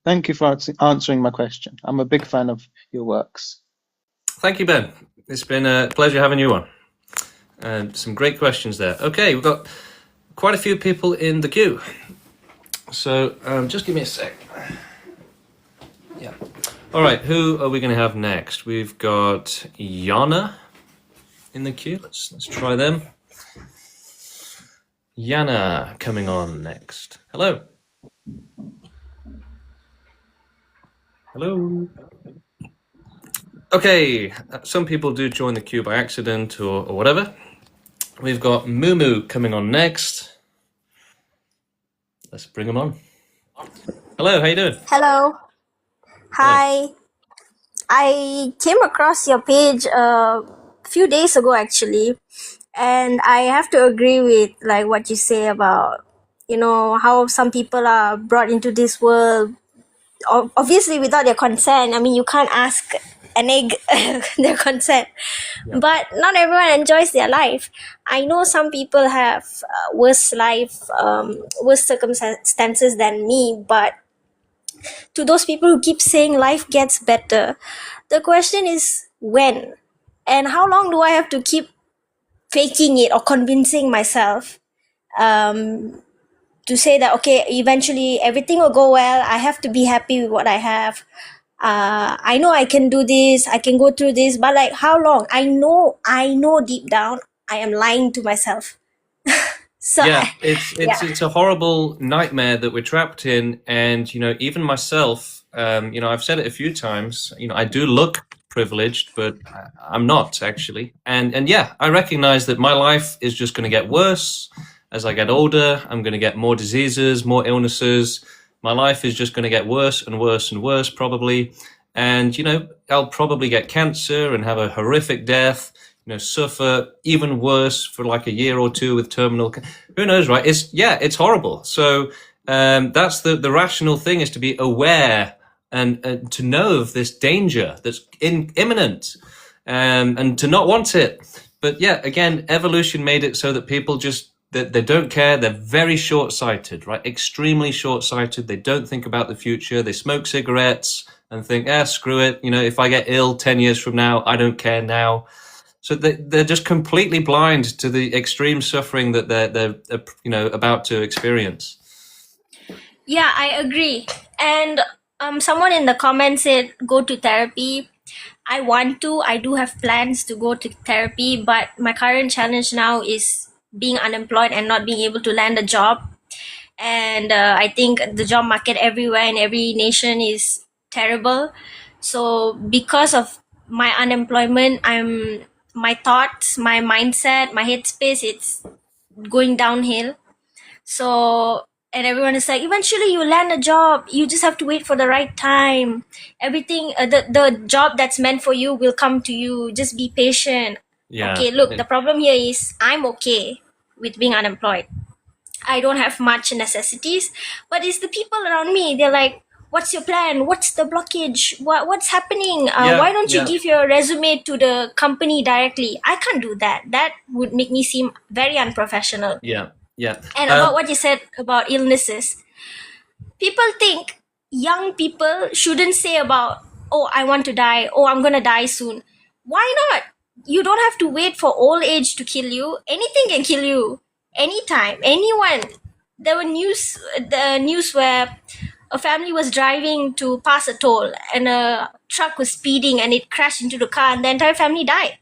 Thank you for answering my question. I'm a big fan of your works. Thank you, Ben. It's been a pleasure having you on. Some great questions there. Okay, we've got quite a few people in the queue. So just give me a sec. Yeah. All right, who are we going to have next? We've got Yana in the queue. Let's try them. Yana coming on next. Hello. Hello. Okay, some people do join the queue by accident or whatever. We've got Mumu coming on next. Let's bring him on. Hello, how you doing? Hello. Hi. I came across your page a few days ago actually, and I have to agree with like what you say about how some people are brought into this world obviously without their consent. I mean, you can't ask renege their consent. But not everyone enjoys their life. I know some people have worse circumstances than me, but to those people who keep saying life gets better, the question is when, and how long do I have to keep faking it or convincing myself to say that okay, eventually everything will go well. I have to be happy with what I have. I know I can do this, I can go through this, but like how long? I know deep down I am lying to myself. So Yeah, it's a horrible nightmare that we're trapped in, and even myself, I've said it a few times. I do look privileged, but I'm not actually, and yeah, I recognize that my life is just going to get worse as I get older. I'm going to get more diseases, more illnesses. My life is just going to get worse and worse and worse, probably, and I'll probably get cancer and have a horrific death. Suffer even worse for like a year or two with terminal. Who knows, right? It's horrible. So that's the rational thing, is to be aware and to know of this danger that's imminent, and to not want it. But yeah, again, evolution made it so that people just they don't care. They're very short-sighted, right? Extremely short-sighted. They don't think about the future. They smoke cigarettes and think, screw it. If I get ill 10 years from now, I don't care now. So they're just completely blind to the extreme suffering that they're about to experience. yeah, I agree. And someone in the comments said go to therapy. I do have plans to go to therapy, but my current challenge now is being unemployed and not being able to land a job. And I think the job market everywhere in every nation is terrible. So because of my unemployment, my thoughts, my mindset, my headspace, it's going downhill. So, and everyone is like, eventually you land a job. You just have to wait for the right time. Everything, the job that's meant for you will come to you. Just be patient. Yeah. Okay, look, the problem here is I'm okay with being unemployed. I don't have much necessities, but it's the people around me. They're like, what's your plan? What's the blockage? What's happening? Why don't you give your resume to the company directly? I can't do that. That would make me seem very unprofessional. Yeah. And about what you said about illnesses, people think young people shouldn't say about, oh, I want to die, oh, I'm going to die soon. Why not? You don't have to wait for old age to kill you. Anything can kill you anytime, anyone. There were news where a family was driving to pass a toll and a truck was speeding and it crashed into the car and the entire family died.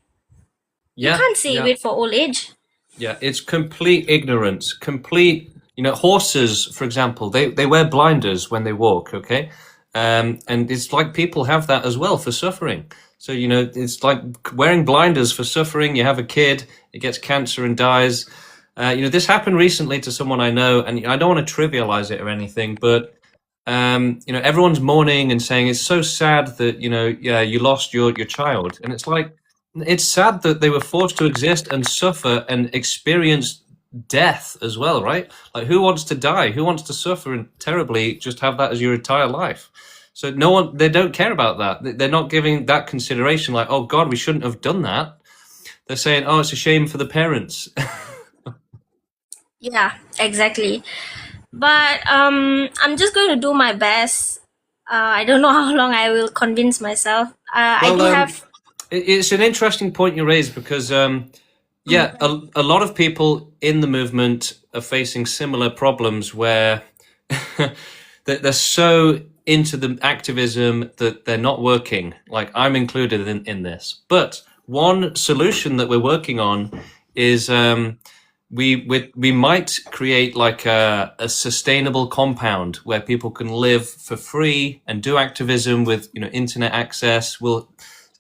Yeah, you can't say wait for old age. Yeah, it's complete ignorance. Complete, horses, for example, they wear blinders when they walk, okay? And it's like people have that as well for suffering. So, it's like wearing blinders for suffering. You have a kid, it gets cancer and dies. This happened recently to someone I know, and I don't want to trivialize it or anything, but everyone's mourning and saying it's so sad that you lost your child, and it's like it's sad that they were forced to exist and suffer and experience death as well, right? Like, who wants to die? Who wants to suffer and terribly just have that as your entire life? So they don't care about that. They're not giving that consideration. Like, oh God, we shouldn't have done that. They're saying, oh, it's a shame for the parents. Yeah, exactly. But I'm just going to do my best. I don't know how long I will convince myself. It's an interesting point you raised because, a lot of people in the movement are facing similar problems where they're so into the activism that they're not working. Like, I'm included in this. But one solution that we're working on is we might create like a sustainable compound where people can live for free and do activism with internet access.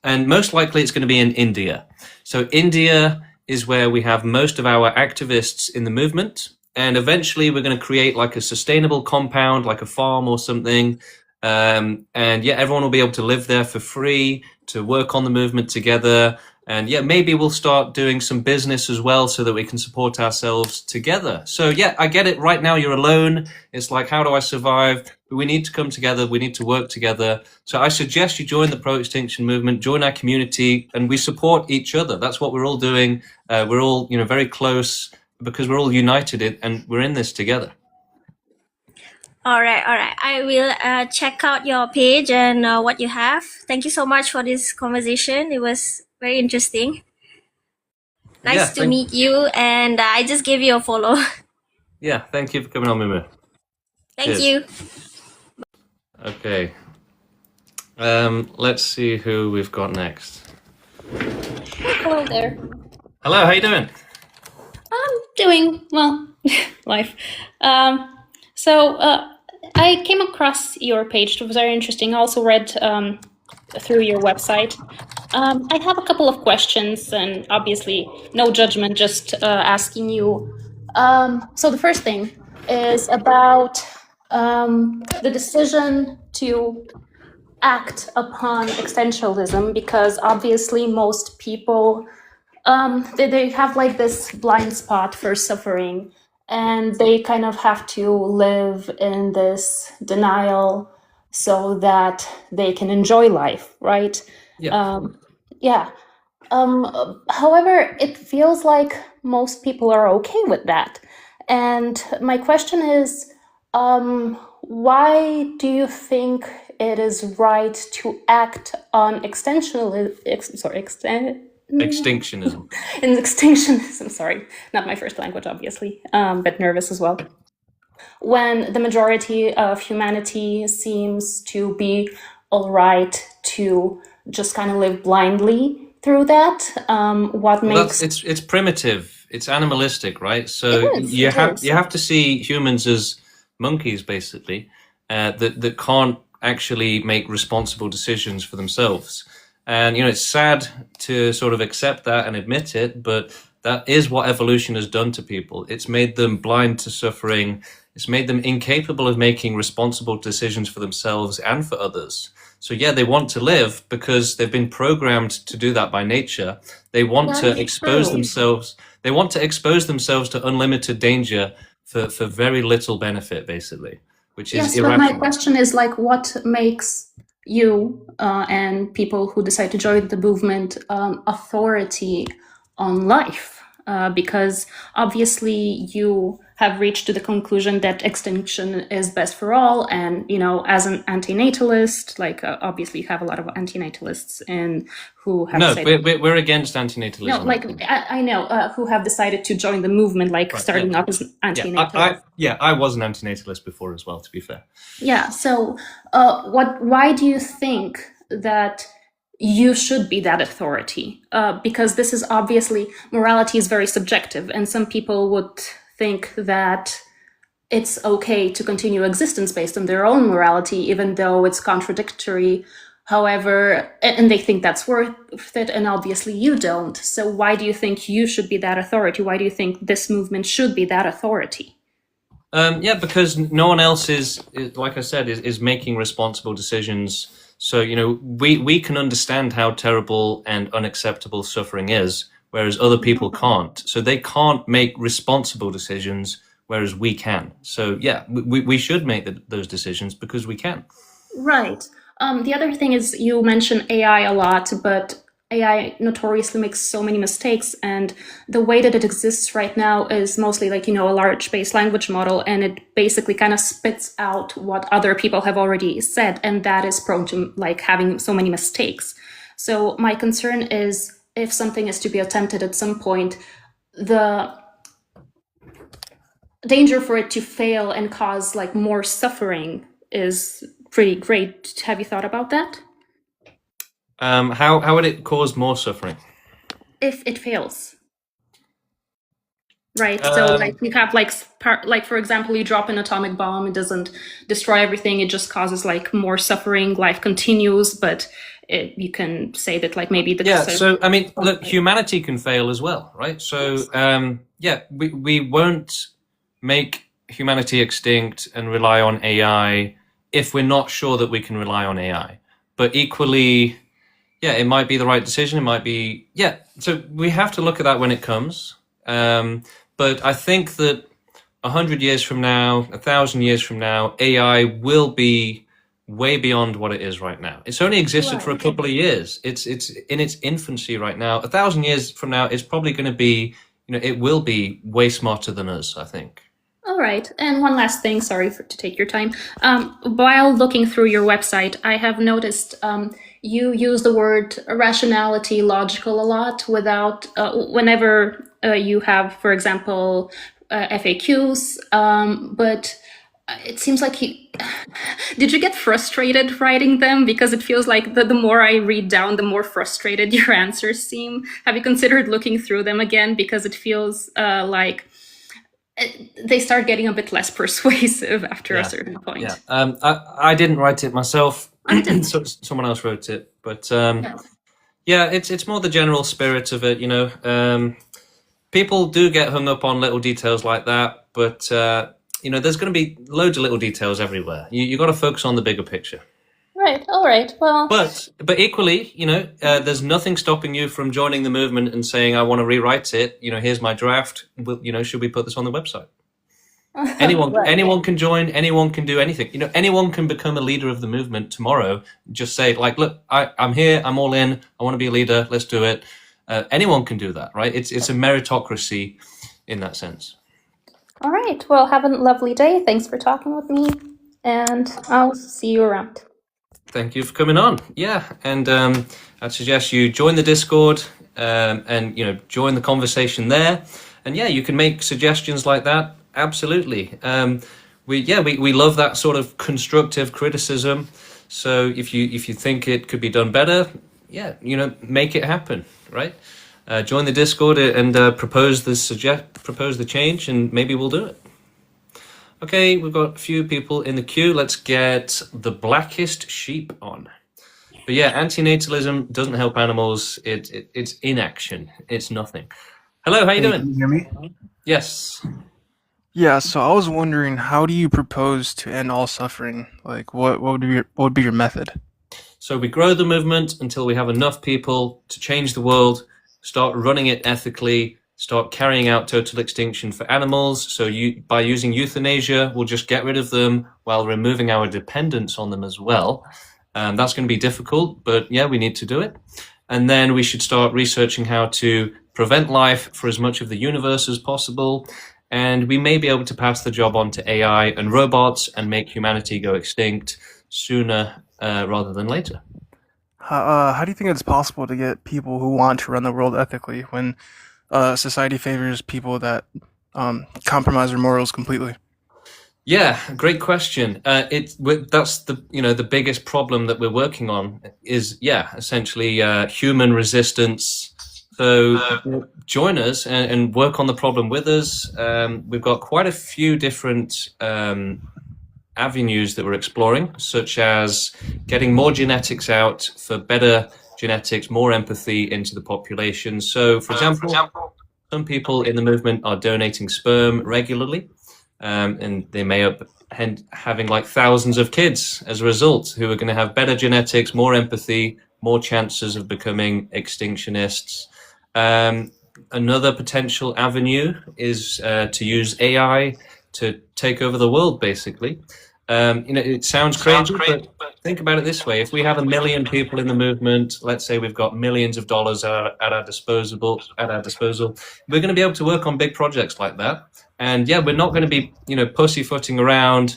And most likely it's going to be in India. So India is where we have most of our activists in the movement. And eventually we're going to create like a sustainable compound, like a farm or something. Everyone will be able to live there for free, to work on the movement together. And maybe we'll start doing some business as well so that we can support ourselves together. So I get it. Right now you're alone. It's like, how do I survive? we need to come together. We need to work together. So I suggest you join the pro-extinction movement, join our community, and we support each other. That's what we're all doing. We're all, very close because we're all united and we're in this together. All right. I will check out your page and what you have. Thank you so much for this conversation. It was very interesting. Nice to meet you, and I just gave you a follow. Yeah, thank you for coming on, Mimu. Thank you. Okay. Let's see who we've got next. Hello there. Hello, how you doing? I'm doing well. Life. So I came across your page. It was very interesting. I also read through your website. I have a couple of questions, and obviously no judgment, just asking you. So the first thing is about the decision to act upon existentialism, because obviously most people they have like this blind spot for suffering, and they kind of have to live in this denial so that they can enjoy life, right? Yeah. However, it feels like most people are okay with that. And my question is, why do you think it is right to act on Extinctionism. in extinctionism, sorry, not my first language, obviously, but nervous as well. When the majority of humanity seems to be all right to just kind of live blindly through that, what makes it's primitive, it's animalistic, right? So you have to see humans as monkeys, basically, that can't actually make responsible decisions for themselves. And it's sad to sort of accept that and admit it, but that is what evolution has done to people. It's made them blind to suffering. It's made them incapable of making responsible decisions for themselves and for others. So yeah, they want to live because they've been programmed to do that by nature. They want to expose themselves. They want to expose themselves to unlimited danger for very little benefit, basically, which is irrational. But my question is like, what makes you and people who decide to join the movement authority on life? Because obviously you have reached to the conclusion that extinction is best for all, and as an antinatalist, like obviously you have a lot of antinatalists and who have we're against antinatalism. No, like I know who have decided to join the movement, like starting off as antinatalist. I was an antinatalist before as well, to be fair. Yeah. So, why do you think that you should be that authority? Because this is obviously, morality is very subjective, and some people would think that it's okay to continue existence based on their own morality, even though it's contradictory. However, and they think that's worth it, and obviously you don't. So why do you think you should be that authority? Why do you think this movement should be that authority? Because no one else is like I said, is making responsible decisions. So, we can understand how terrible and unacceptable suffering is, whereas other people can't. So they can't make responsible decisions, whereas we can. So, yeah, we should make those decisions because we can. Right. The other thing is, you mention AI a lot, but AI notoriously makes so many mistakes, and the way that it exists right now is mostly like, a large base language model, and it basically kind of spits out what other people have already said, and that is prone to like having so many mistakes. So my concern is, if something is to be attempted at some point, the danger for it to fail and cause like more suffering is pretty great. Have you thought about that? How would it cause more suffering? If it fails. Right, so like you have like for example, you drop an atomic bomb, it doesn't destroy everything, it just causes like more suffering, life continues, but you can say that like maybe so I mean, look, humanity can fail as well, right? So we won't make humanity extinct and rely on AI if we're not sure that we can rely on AI. But equally, it might be the right decision. It might be, so we have to look at that when it comes. But I think that 100 years from now, 1,000 years from now, AI will be way beyond what it is right now. It's only existed for a couple of years. It's in its infancy right now. 1,000 years from now, it's probably going to be, it will be way smarter than us, I think. All right. And one last thing, sorry to take your time. While looking through your website, I have noticed you use the word rationality, logical a lot without, whenever you have, for example, FAQs, but it seems like did you get frustrated writing them? Because it feels like the more I read down, the more frustrated your answers seem. Have you considered looking through them again? Because it feels like they start getting a bit less persuasive after a certain point. Yeah. I didn't write it myself. So someone else wrote it. But yeah, it's more the general spirit of it, people do get hung up on little details like that, but there's going to be loads of little details everywhere. You got to focus on the bigger picture. Right. All right. Well, but equally, there's nothing stopping you from joining the movement and saying, I want to rewrite it. Here's my draft. Should we put this on the website? Anyone can join. Anyone can do anything. Anyone can become a leader of the movement tomorrow. Just say, like, look, I'm here. I'm all in. I want to be a leader. Let's do it. Anyone can do that, right? It's a meritocracy in that sense. All right. Well, have a lovely day. Thanks for talking with me, and I'll see you around. Thank you for coming on. Yeah, and I'd suggest you join the Discord and join the conversation there. And yeah, you can make suggestions like that. Absolutely. We love that sort of constructive criticism. So if you think it could be done better, make it happen, right? Join the Discord and propose the change, and maybe we'll do it. Okay, we've got a few people in the queue. Let's get the blackest sheep on. But yeah, antinatalism doesn't help animals. It's inaction. It's nothing. Hello, how you doing? Can you hear me? Yes. Yeah, so I was wondering, how do you propose to end all suffering? Like, what would be your method? So we grow the movement until we have enough people to change the world, start running it ethically, start carrying out total extinction for animals. So by using euthanasia, we'll just get rid of them while removing our dependence on them as well. That's going to be difficult, but yeah, we need to do it. And then we should start researching how to prevent life for as much of the universe as possible. And we may be able to pass the job on to AI and robots and make humanity go extinct sooner rather than later. How do you think it's possible to get people who want to run the world ethically when society favors people that compromise their morals completely? Yeah, great question. That's the biggest problem that we're working on is essentially human resistance. So join us and work on the problem with us. We've got quite a few different avenues that we're exploring, such as getting more genetics out for better genetics, more empathy into the population. So, for example, some people in the movement are donating sperm regularly, and they may end having like thousands of kids as a result who are going to have better genetics, more empathy, more chances of becoming extinctionists. Another potential avenue is to use AI to take over the world, basically. It sounds crazy, but think about it this way. If we have 1 million people in the movement, let's say we've got millions of dollars at our disposal, we're going to be able to work on big projects like that. And yeah, we're not going to be, pussyfooting around,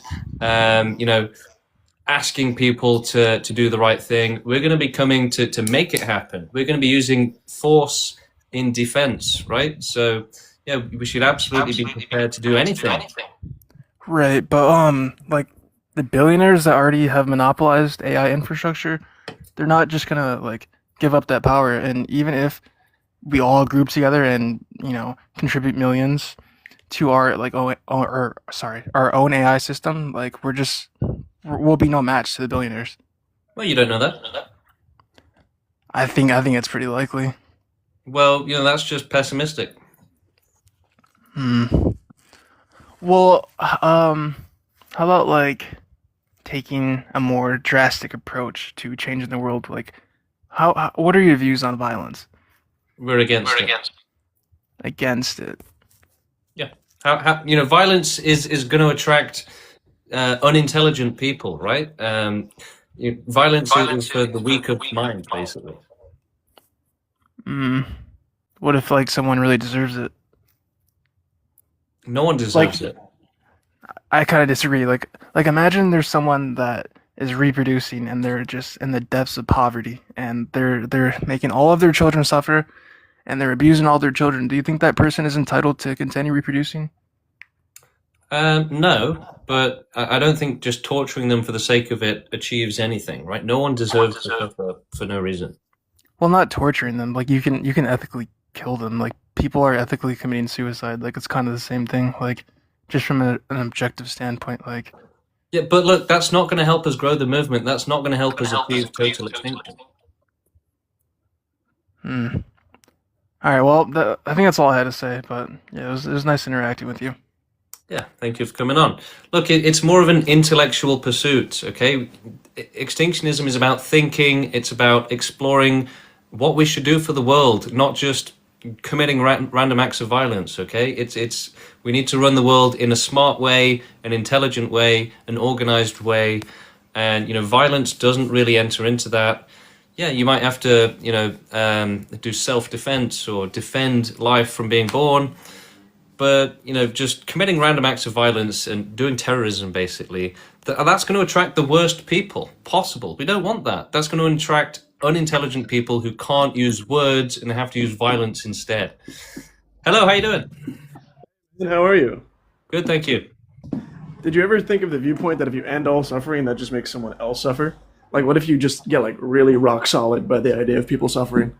asking people to do the right thing. We're going to be coming to make it happen. We're going to be using force in defense, right? So yeah, we should absolutely be prepared to do anything. Right, but like the billionaires that already have monopolized AI infrastructure, they're not just gonna like give up that power. And even if we all group together and contribute millions to our our own AI system, like we'll be no match to the billionaires. Well, you don't know that. I think it's pretty likely. Well, that's just pessimistic. Well, how about like taking a more drastic approach to changing the world? Like, what are your views on violence? We're against it. Against it. Yeah. Violence is going to attract unintelligent people, right? Violence is for the weak of mind, basically. What if like someone really deserves it? No one deserves it. I kind of disagree. Like imagine there's someone that is reproducing and they're just in the depths of poverty and they're making all of their children suffer and they're abusing all their children. Do you think that person is entitled to continue reproducing? No, but I don't think just torturing them for the sake of it achieves anything, right? No one deserves to suffer for no reason. Well, not torturing them. Like you can ethically kill them. Like people are ethically committing suicide. Like it's kind of the same thing. Like just from an objective standpoint. Like yeah, but look, that's not going to help us grow the movement. That's not going to help us achieve total extinction. All right. Well, I think that's all I had to say. But yeah, it was nice interacting with you. Yeah, thank you for coming on. Look, it's more of an intellectual pursuit, okay? Extinctionism is about thinking, it's about exploring what we should do for the world, not just committing random acts of violence, okay? We need to run the world in a smart way, an intelligent way, an organized way, and, violence doesn't really enter into that. Yeah, you might have to, do self-defense or defend life from being born. But, just committing random acts of violence and doing terrorism, basically, that's going to attract the worst people possible. We don't want that. That's going to attract unintelligent people who can't use words and have to use violence instead. Hello, how you doing? How are you? Good, thank you. Did you ever think of the viewpoint that if you end all suffering, that just makes someone else suffer? Like, what if you just get, really rock solid by the idea of people suffering?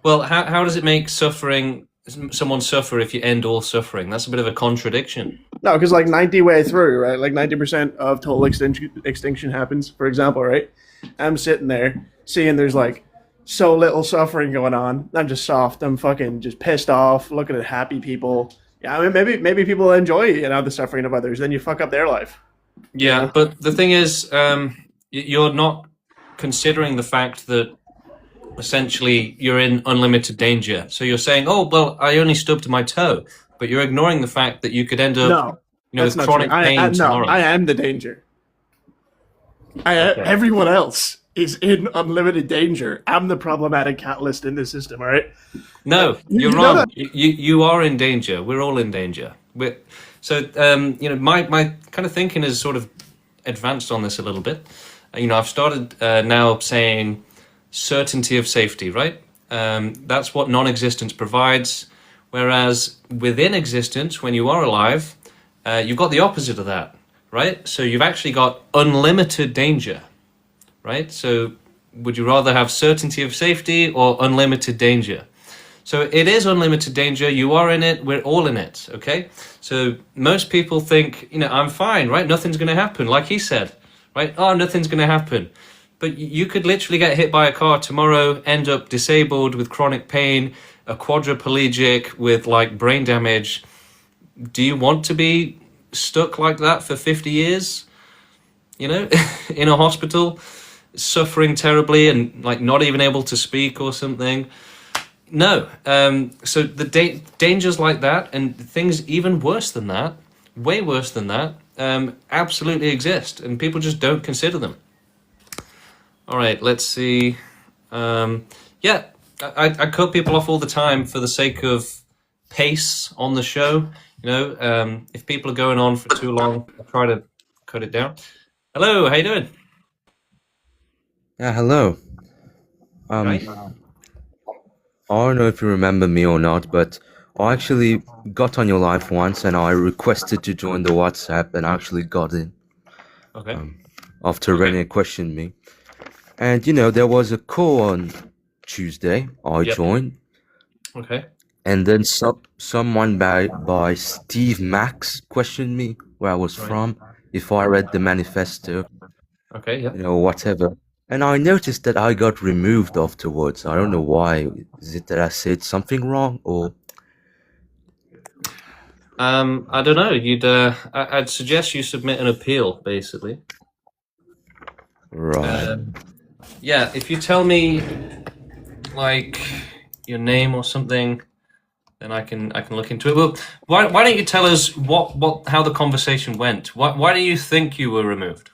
Well, how does it make someone suffer if you end all suffering? That's a bit of a contradiction. No, because 90 way through, right? 90% of total extinction happens, for example, right? I'm sitting there seeing there's so little suffering going on. I'm just soft. I'm fucking just pissed off, looking at happy people. Yeah, I mean, maybe people enjoy the suffering of others. Then you fuck up their life. Yeah, but the thing is, you're not considering the fact that essentially you're in unlimited danger. So you're saying, oh, well, I only stubbed my toe. But you're ignoring the fact that you could end up with chronic pain tomorrow. No, I am the danger. Everyone else is in unlimited danger. I'm the problematic catalyst in this system, all right? No, you're wrong. You are in danger. We're all in danger. My kind of thinking is sort of advanced on this a little bit. I've started now saying certainty of safety, right? That's what non-existence provides. Whereas within existence, when you are alive, you've got the opposite of that, right? So you've actually got unlimited danger, right? So would you rather have certainty of safety or unlimited danger? So it is unlimited danger. You are in it. We're all in it, okay? So most people think, I'm fine, right? Nothing's going to happen, like he said, right? Oh, nothing's going to happen. But you could literally get hit by a car tomorrow, end up disabled with chronic pain, a quadriplegic with brain damage. Do you want to be stuck like that for 50 years? In a hospital, suffering terribly and not even able to speak or something? No. So the dangers like that and things even worse than that, way worse than that, absolutely exist, and people just don't consider them. All right, let's see. I cut people off all the time for the sake of pace on the show. If people are going on for too long, I try to cut it down. Hello, how you doing? Yeah, hello. Right. I don't know if you remember me or not, but I actually got on your live once and I requested to join the WhatsApp and actually got in. Okay. After Rene questioned me. And, there was a call on Tuesday. I joined. Okay. And then someone by Steve Max questioned me where I was from, if I read the manifesto. Okay, yeah. Whatever. And I noticed that I got removed afterwards. I don't know why. Is it that I said something wrong or? I don't know. I'd suggest you submit an appeal, basically. Right. If you tell me, your name or something, then I can look into it. Well, why don't you tell us how the conversation went? Why do you think you were removed?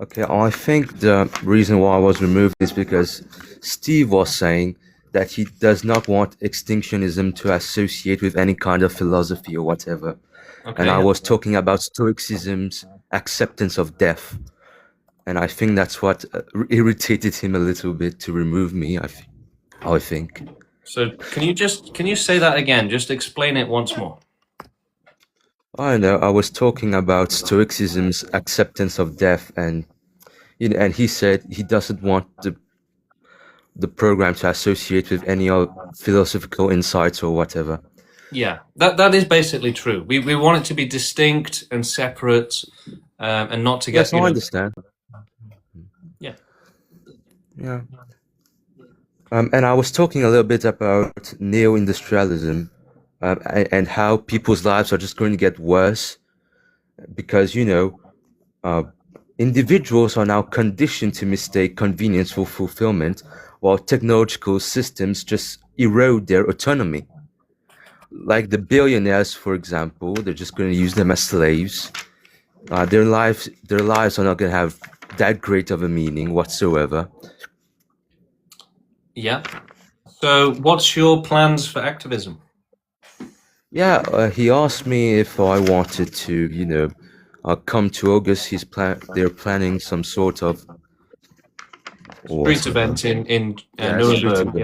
Okay, I think the reason why I was removed is because Steve was saying that he does not want extinctionism to associate with any kind of philosophy or whatever. Okay. And I was talking about Stoicism's acceptance of death. And I think that's what irritated him a little bit to remove me, I think. So can you say that again? Just explain it once more. I know, I was talking about Stoicism's acceptance of death, and and he said he doesn't want the program to associate with any philosophical insights or whatever. Yeah, that is basically true. We want it to be distinct and separate, and not to get. Yes, I understand. Yeah. Yeah. And I was talking a little bit about neo-industrialism, and how people's lives are just going to get worse because individuals are now conditioned to mistake convenience for fulfillment, while technological systems just erode their autonomy. Like the billionaires, for example, they're just going to use them as slaves. Their lives are not going to have that great of a meaning whatsoever. Yeah. So, what's your plans for activism? Yeah, he asked me if I wanted to, come to August. They're planning some sort of street event in Nuremberg.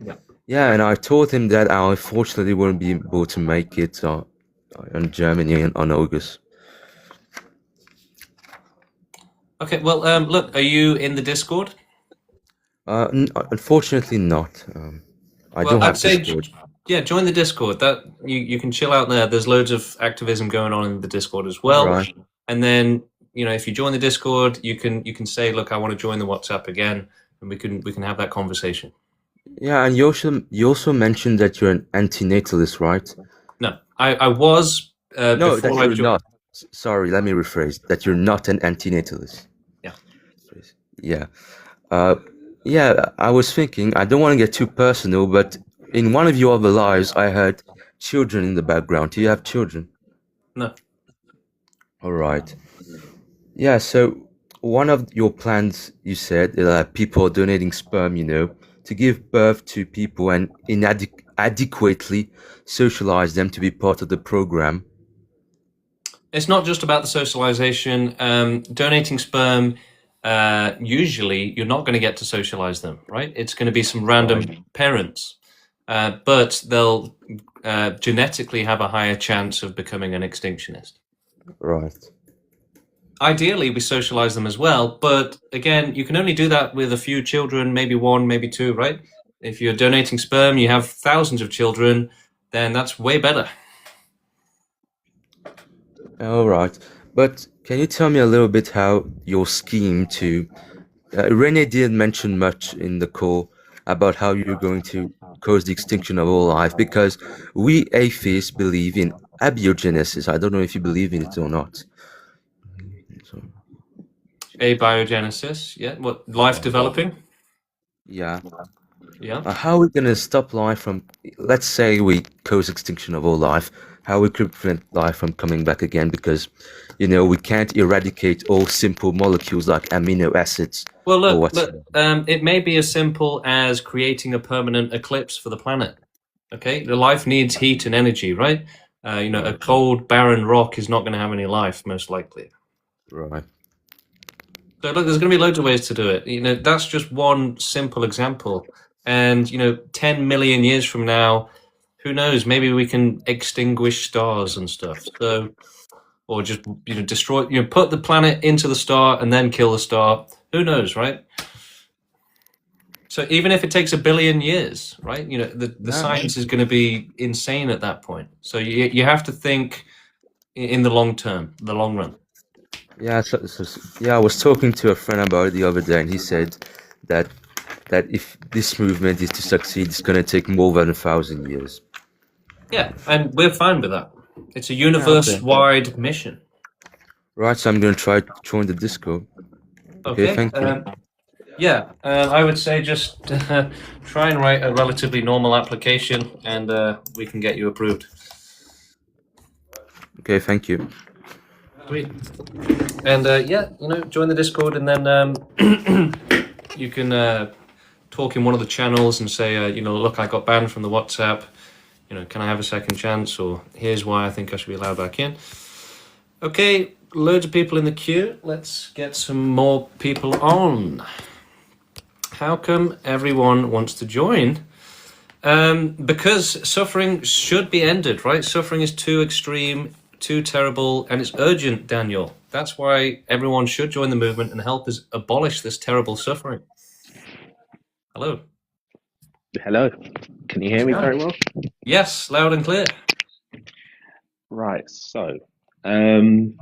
Yeah. Yeah, and I told him that I unfortunately wouldn't be able to make it in Germany on August. Okay. Well, look, are you in the Discord? Unfortunately not. I don't have Discord. Yeah, join the Discord. That you can chill out there. There's loads of activism going on in the Discord as well. Right. And then if you join the Discord, you can say, look, I want to join the WhatsApp again, and we can have that conversation. Yeah, and you also mentioned that you're an antinatalist, right? No, I was. No, that you're not. Sorry, let me rephrase. That you're not an antinatalist. Yeah. Yeah. Yeah, I was thinking, I don't want to get too personal, but in one of your other lives, I heard children in the background. Do you have children? No. All right. Yeah, so one of your plans, you said, people are donating sperm, to give birth to people and inadequately socialize them to be part of the program. It's not just about the socialization. Donating sperm, usually you're not going to get to socialize them, right? It's going to be some random parents, but they'll genetically have a higher chance of becoming an extinctionist. Right. Ideally, we socialize them as well, but again, you can only do that with a few children, maybe one, maybe two, right? If you're donating sperm, you have thousands of children, then that's way better. All right. But can you tell me a little bit how your scheme to... Rene didn't mention much in the call about how you're going to cause the extinction of all life, because we atheists believe in abiogenesis. I don't know if you believe in it or not. Abiogenesis, yeah. What, life developing? Yeah. Yeah. How are we going to stop life from... Let's say we cause extinction of all life. How we could prevent life from coming back again, because, we can't eradicate all simple molecules like amino acids. Well, look, it may be as simple as creating a permanent eclipse for the planet. Okay, the life needs heat and energy, right? A cold, barren rock is not going to have any life, most likely. Right. So look, there's going to be loads of ways to do it. That's just one simple example. And 10 million years from now, who knows? Maybe we can extinguish stars and stuff. So, or just destroy. Put the planet into the star and then kill the star. Who knows, right? So even if it takes 1 billion years, right? The science is going to be insane at that point. So you have to think in the long term, the long run. Yeah, I was talking to a friend about it the other day, and he said that if this movement is to succeed, it's going to take more than 1,000 years. Yeah, and we're fine with that. It's a universe-wide mission. Right, so I'm going to try to join the Discord. Okay, thank you. Yeah, I would say just try and write a relatively normal application, and we can get you approved. Okay, thank you. Sweet. And yeah, join the Discord, and then you can talk in one of the channels and say, look, I got banned from the WhatsApp. Can I have a second chance? Or here's why I think I should be allowed back in. Okay, loads of people in the queue. Let's get some more people on. How come everyone wants to join? Because suffering should be ended, right? Suffering is too extreme, too terrible, and it's urgent, Daniel. That's why everyone should join the movement and help us abolish this terrible suffering. Hello. Hello. Can you hear me very well? Yes, loud and clear. Right. So, I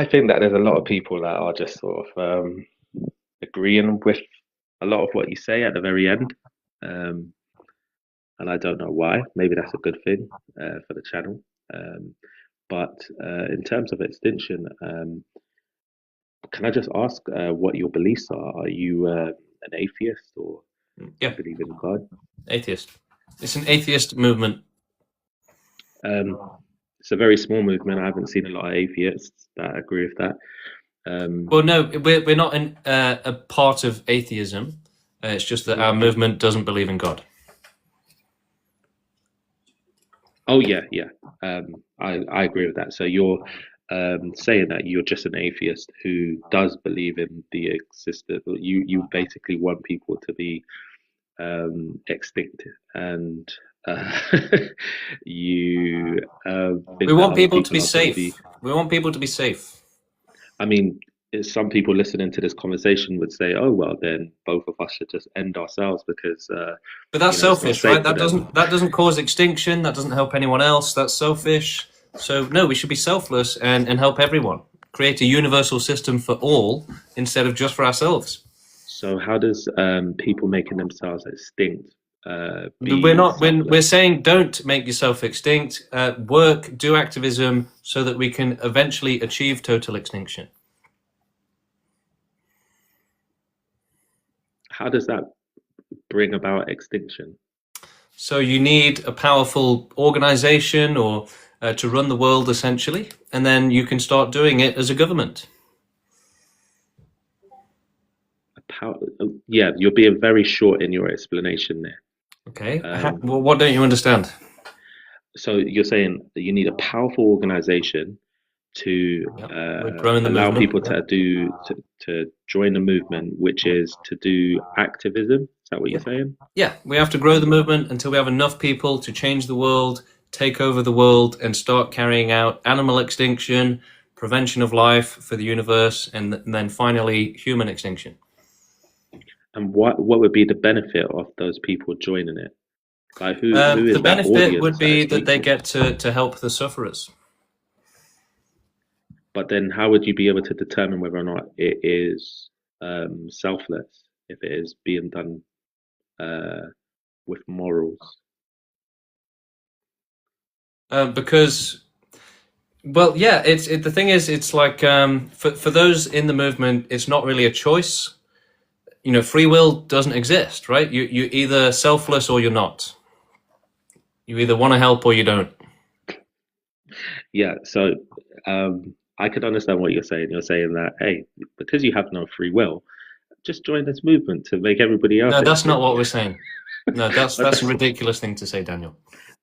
think that there's a lot of people that are just sort of agreeing with a lot of what you say at the very end. And I don't know why. Maybe that's a good thing for the channel. But in terms of extinction, can I just ask what your beliefs are? Are you an atheist or Yeah. believe in God? Atheist. It's an atheist movement. It's a very small movement. I haven't seen a lot of atheists that agree with that. Well, no, we're not a part of atheism. It's just that our movement doesn't believe in God. Oh yeah. I agree with that. So you're saying that you're just an atheist who does believe in the existence. You basically want people to be extinct, and you think We want that other people to be are gonna safe. We want people to be safe. I mean, some people listening to this conversation would say, "Oh well, then both of us should just end ourselves because." But that's it's not selfish, safe right? for That doesn't cause extinction. That doesn't help anyone else. That's selfish. So no, we should be selfless and help everyone. Create a universal system for all instead of just for ourselves. So how does people making themselves extinct? We're saying don't make yourself extinct. Work, do activism, so that we can eventually achieve total extinction. How does that bring about extinction? So you need a powerful organization or to run the world, essentially, and then you can start doing it as a government. Yeah, you're being very short in your explanation there. Okay. Well, what don't you understand? So you're saying that you need a powerful organization to allow people to join the movement, which is to do activism. Is that what you're saying? Yeah, we have to grow the movement until we have enough people to change the world, take over the world, and start carrying out animal extinction, prevention of life for the universe, and then finally human extinction. And what would be the benefit of those people joining it? Like who is the that benefit would be that that they get to help the sufferers. But then how would you be able to determine whether or not it is selfless, if it is being done with morals? Because, well, yeah, the thing is, it's like for those in the movement, it's not really a choice. Free will doesn't exist, right? You're either selfless or you're not. You either want to help or you don't. Yeah, so I could understand what you're saying. You're saying that, hey, because you have no free will, just join this movement to make everybody else. No, that's not what we're saying. No, that's a ridiculous thing to say, Daniel.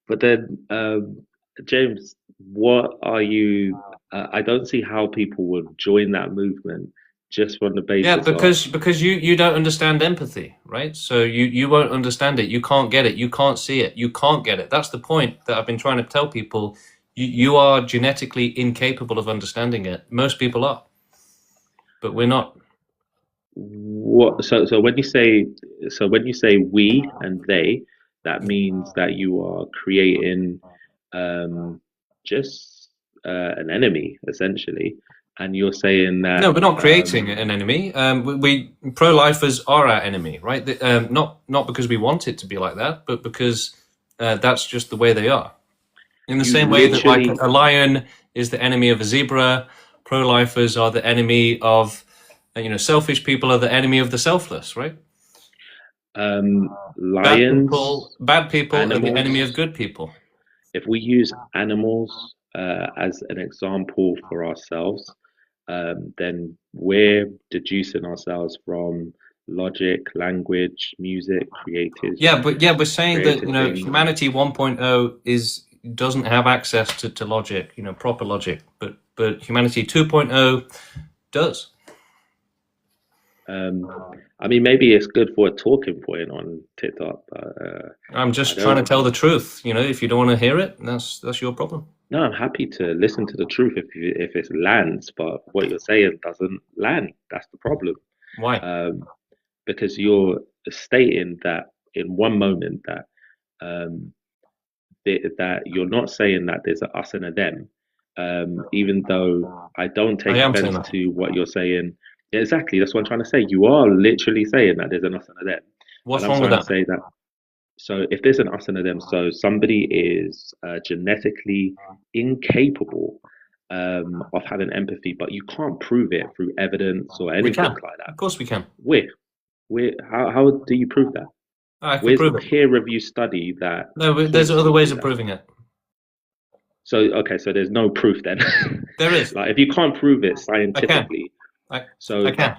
But then, James, what are you? I don't see how people would join that movement just on the basis. Yeah, because you don't understand empathy, right? So you won't understand it. You can't get it. You can't see it. You can't get it. That's the point that I've been trying to tell people. You are genetically incapable of understanding it. Most people are, but we're not. What? So when you say we and they, that means that you are creating just an enemy essentially, and you're saying that no, we're not creating an enemy. We pro-lifers are our enemy, right? Not because we want it to be like that, but because that's just the way they are. In the same way that like a lion is the enemy of a zebra, pro-lifers are the enemy of And selfish people are the enemy of the selfless, right? Lions, Bad people are the enemy animals. of good people. If we use animals as an example for ourselves, then we're deducing ourselves from logic, language, music, Yeah, but we're saying that creative things. humanity 1.0 doesn't have access to logic, proper logic, but humanity 2.0 does. I mean, maybe it's good for a talking point on TikTok, but I'm just trying to tell the truth. If you don't want to hear it, that's your problem. No, I'm happy to listen to the truth if it lands, but what you're saying doesn't land. That's the problem. Why? Because you're stating that in one moment um, that you're not saying that there's a us and a them, even though I don't take I am saying offense that. to what you're saying. Yeah, exactly, that's what I'm trying to say. You are literally saying that there's an us and a them, What's but I'm wrong with trying to that? say that. So if there's an us and a them, so somebody is genetically incapable of having empathy, but you can't prove it through evidence or We anything can. like that. Of course we can. How do you prove that? I can Where's the prove it. peer review study that No, but there's points other you ways to of that? proving it. So okay, so there's no proof then. There is. Like if you can't prove it I can. scientifically, I so can.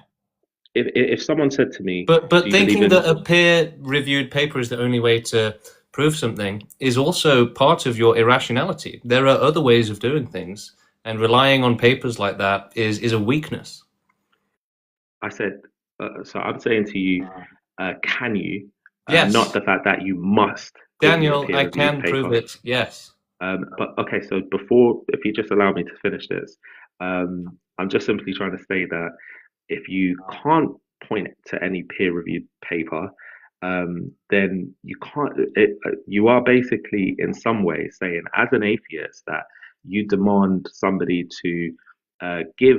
if someone said to me, But "Do you believe thinking in?" that a peer-reviewed paper is the only way to prove something is also part of your irrationality. There are other ways of doing things, and relying on papers like that is a weakness. I said, so I'm saying to you, can you? Not Yes, the fact that you must give me a Daniel, I peer-reviewed can prove paper. it. Yes. But okay, so before, if you just allow me to finish this, I'm just simply trying to say that if you can't point to any peer-reviewed paper, then you can't. You are basically, in some way, saying as an atheist that you demand somebody to give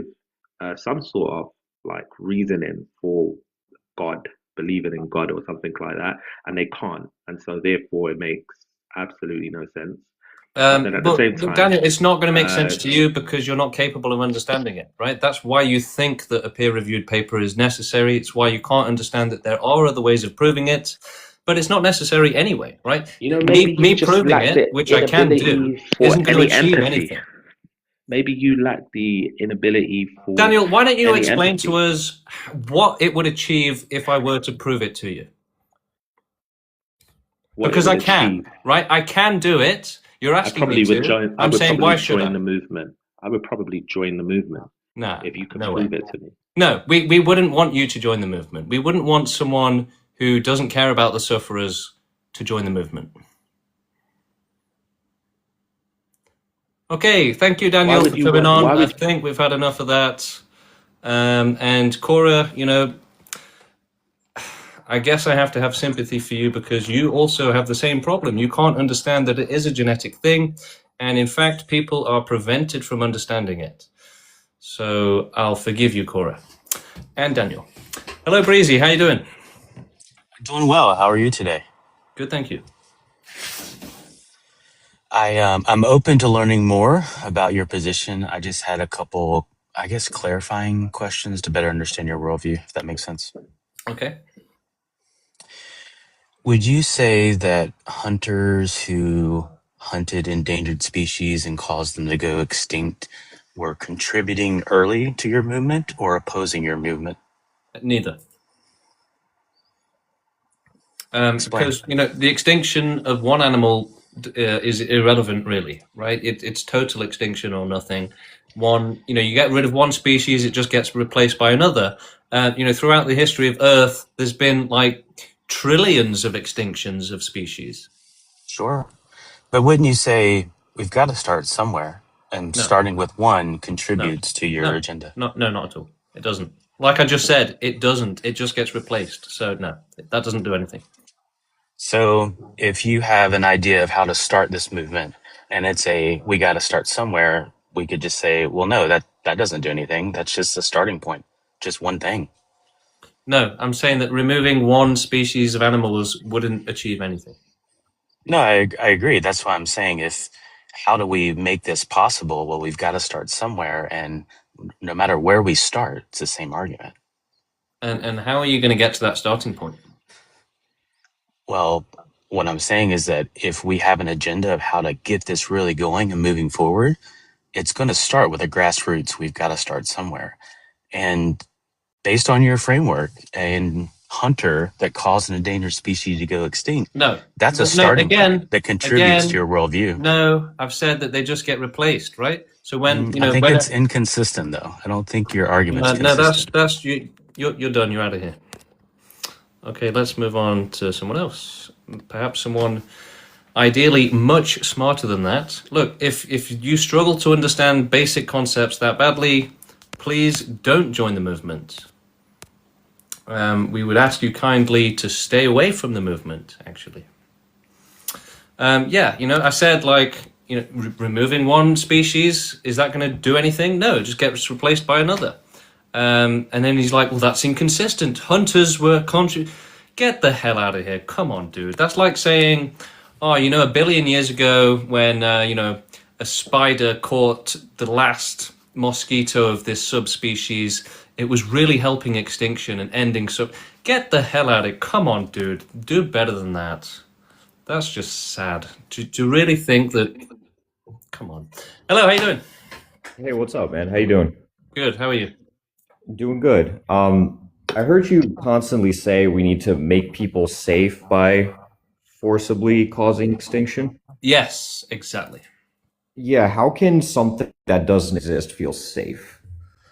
some sort of like reasoning for God, believing in God or something like that, and they can't, and so therefore it makes absolutely no sense. But then at the same But time, Daniel, it's not going to make uh, sense to you because you're not capable of understanding it, right? That's why you think that a peer-reviewed paper is necessary. It's why you can't understand that there are other ways of proving it, but it's not necessary anyway, right? maybe you Me just proving lack it, the which I can do, inability for isn't going to any achieve empathy. anything. Maybe you lack the inability for Daniel, why don't you any explain to empathy. us what it would achieve if I were to prove it to you? What it Because would I can, achieve. right? I can do it. You're I asking me probably would to. join. I I'm would saying, probably why should join I? the movement. I would probably join the movement No, if you could no way. prove it to me. No, we wouldn't want you to join the movement. We wouldn't want someone who doesn't care about the sufferers to join the movement. Okay, thank you, Daniel, for coming on. Why I would think we've had enough of that. And Cora, I guess I have to have sympathy for you because you also have the same problem. You can't understand that it is a genetic thing, and in fact, people are prevented from understanding it. So I'll forgive you, Cora. And Daniel. Hello, Breezy. How you doing? Doing well. How are you today? Good, thank you. I'm open to learning more about your position. I just had a couple, I guess, clarifying questions to better understand your worldview, if that makes sense. Okay. Would you say that hunters who hunted endangered species and caused them to go extinct were contributing early to your movement or opposing your movement? Neither. Explain. Because the extinction of one animal is irrelevant, really, right? It's total extinction or nothing. You get rid of one species, it just gets replaced by another. Throughout the history of Earth, there's been like trillions of extinctions of species. Sure. But wouldn't you say we've got to start somewhere, and No, starting with one no, contributes to your no, agenda? no, not at all. It doesn't. Like I just said, it doesn't. It just gets replaced. So no, that doesn't do anything. So if you have an idea of how to start this movement and we got to start somewhere, we could just say, well, no, that doesn't do anything. That's just a starting point, just one thing. No, I'm saying that removing one species of animals wouldn't achieve anything. No, I agree. That's why I'm saying how do we make this possible? Well, we've got to start somewhere. And no matter where we start, it's the same argument. And how are you going to get to that starting point? Well, what I'm saying is that if we have an agenda of how to get this really going and moving forward, it's going to start with the grassroots. We've got to start somewhere. And based on your framework, a hunter that caused an endangered species to go extinct, that's a starting point that contributes to your worldview. No, I've said that they just get replaced, right? So when I think it's inconsistent, though. I don't think your argument's consistent. No, that's you're done. You're out of here. Okay, let's move on to someone else. Perhaps someone ideally much smarter than that. Look, if you struggle to understand basic concepts that badly, please don't join the movement. We would ask you kindly to stay away from the movement, actually. Yeah, I said, removing one species, is that going to do anything? No, it just gets replaced by another. And then he's like, well, that's inconsistent. Hunters were Get the hell out of here. Come on, dude. That's like saying, oh, a billion years ago when, a spider caught the last mosquito of this subspecies, it was really helping extinction and ending. So get the hell out of it. Come on, dude. Do better than that. That's just sad. To really think that... Come on. Hello, how you doing? Hey, what's up, man? How you doing? Good. How are you? Doing good. I heard you constantly say we need to make people safe by forcibly causing extinction. Yes, exactly. Yeah, how can something that doesn't exist feel safe?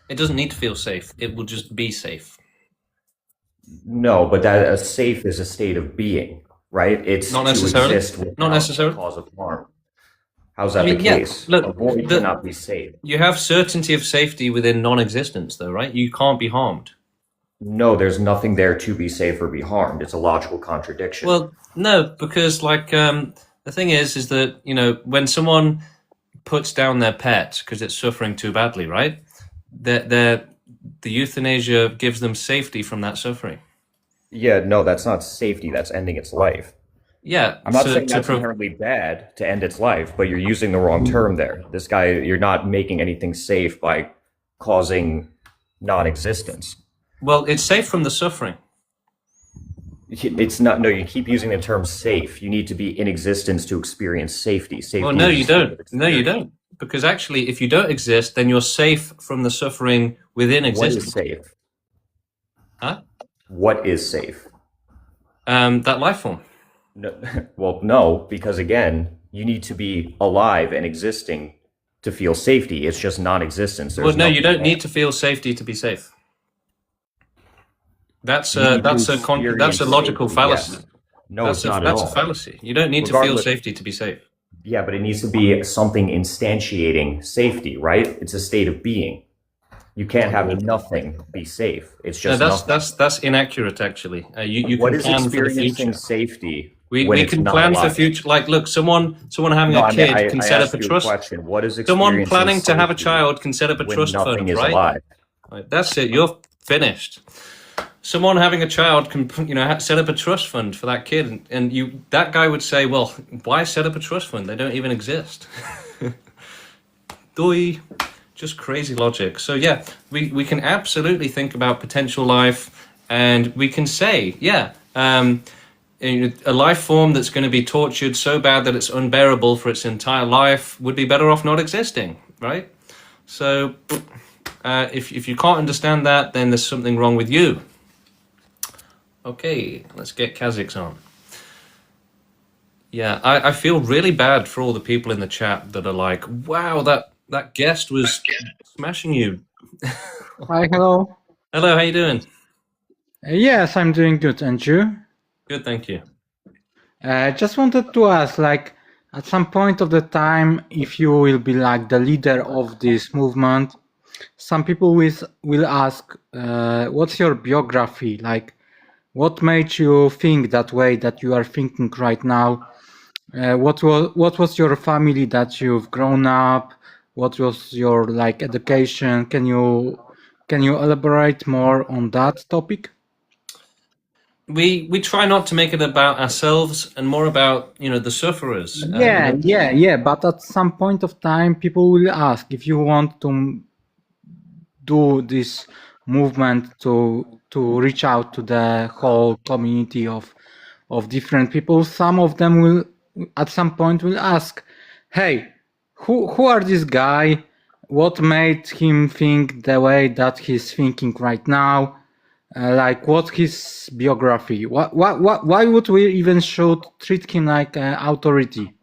It doesn't need to feel safe. It will just be safe. No, but that a safe is a state of being, right? It's not necessarily. To exist without not necessarily. Cause of harm. How's that the case? Look, a boy cannot be safe. You have certainty of safety within non-existence, though, right? You can't be harmed. No, there's nothing there to be safe or be harmed. It's a logical contradiction. Well, no, because the thing is that when someone puts down their pet because it's suffering too badly, right? The euthanasia gives them safety from that suffering. Yeah, no, that's not safety. That's ending its life. Yeah, I'm not saying that's inherently bad to end its life, but you're using the wrong term there. This guy, you're not making anything safe by causing non-existence. Well, it's safe from the suffering. It's not. No, you keep using the term safe. You need to be in existence to experience safety. Safety. Well, no, you don't. No, you don't. Because actually, if you don't exist, then you're safe from the suffering within existence. What is safe? Huh? What is safe? That life form. No, well, no, because again, you need to be alive and existing to feel safety. It's just non-existence. Well, no, you don't need to feel safety to be safe. That's a logical fallacy. Yes. No, it's not at all. That's a fallacy. You don't need to feel safety to be safe. Yeah, but it needs to be something instantiating safety, right? It's a state of being. You can't have nothing be safe. It's just that's inaccurate, actually. You what can is plan experiencing for the future. safety? We can plan for future. Like, look, someone having a kid can set up a trust. What is someone planning to have a child can set up a trust fund, right? Alive. Right? That's it. You're finished. Someone having a child can, set up a trust fund for that kid, and that guy would say, well, why set up a trust fund? They don't even exist. Doi. Just crazy logic. So yeah, we can absolutely think about potential life, and we can say, a life form that's going to be tortured so bad that it's unbearable for its entire life would be better off not existing, right? So if you can't understand that, then there's something wrong with you. Okay, let's get Kazakhs on. Yeah, I feel really bad for all the people in the chat that are like, wow, that guest was smashing you. Hi, hello. Hello, how you doing? Yes, I'm doing good. And you? Good, thank you. Just wanted to ask, at some point of the time, if you will be the leader of this movement, some people will ask, what's your biography? What made you think that way that you are thinking right now? What was your family that you've grown up? What was your education? Can you elaborate more on that topic? We try not to make it about ourselves and more about the sufferers. Yeah. But at some point of time, people will ask if you want to do this movement to to reach out to the whole community of different people. Some of them will at some point will ask, hey, who are this guy? What made him think the way that he's thinking right now? Like, what's his biography? Why would we even should treat him like an authority?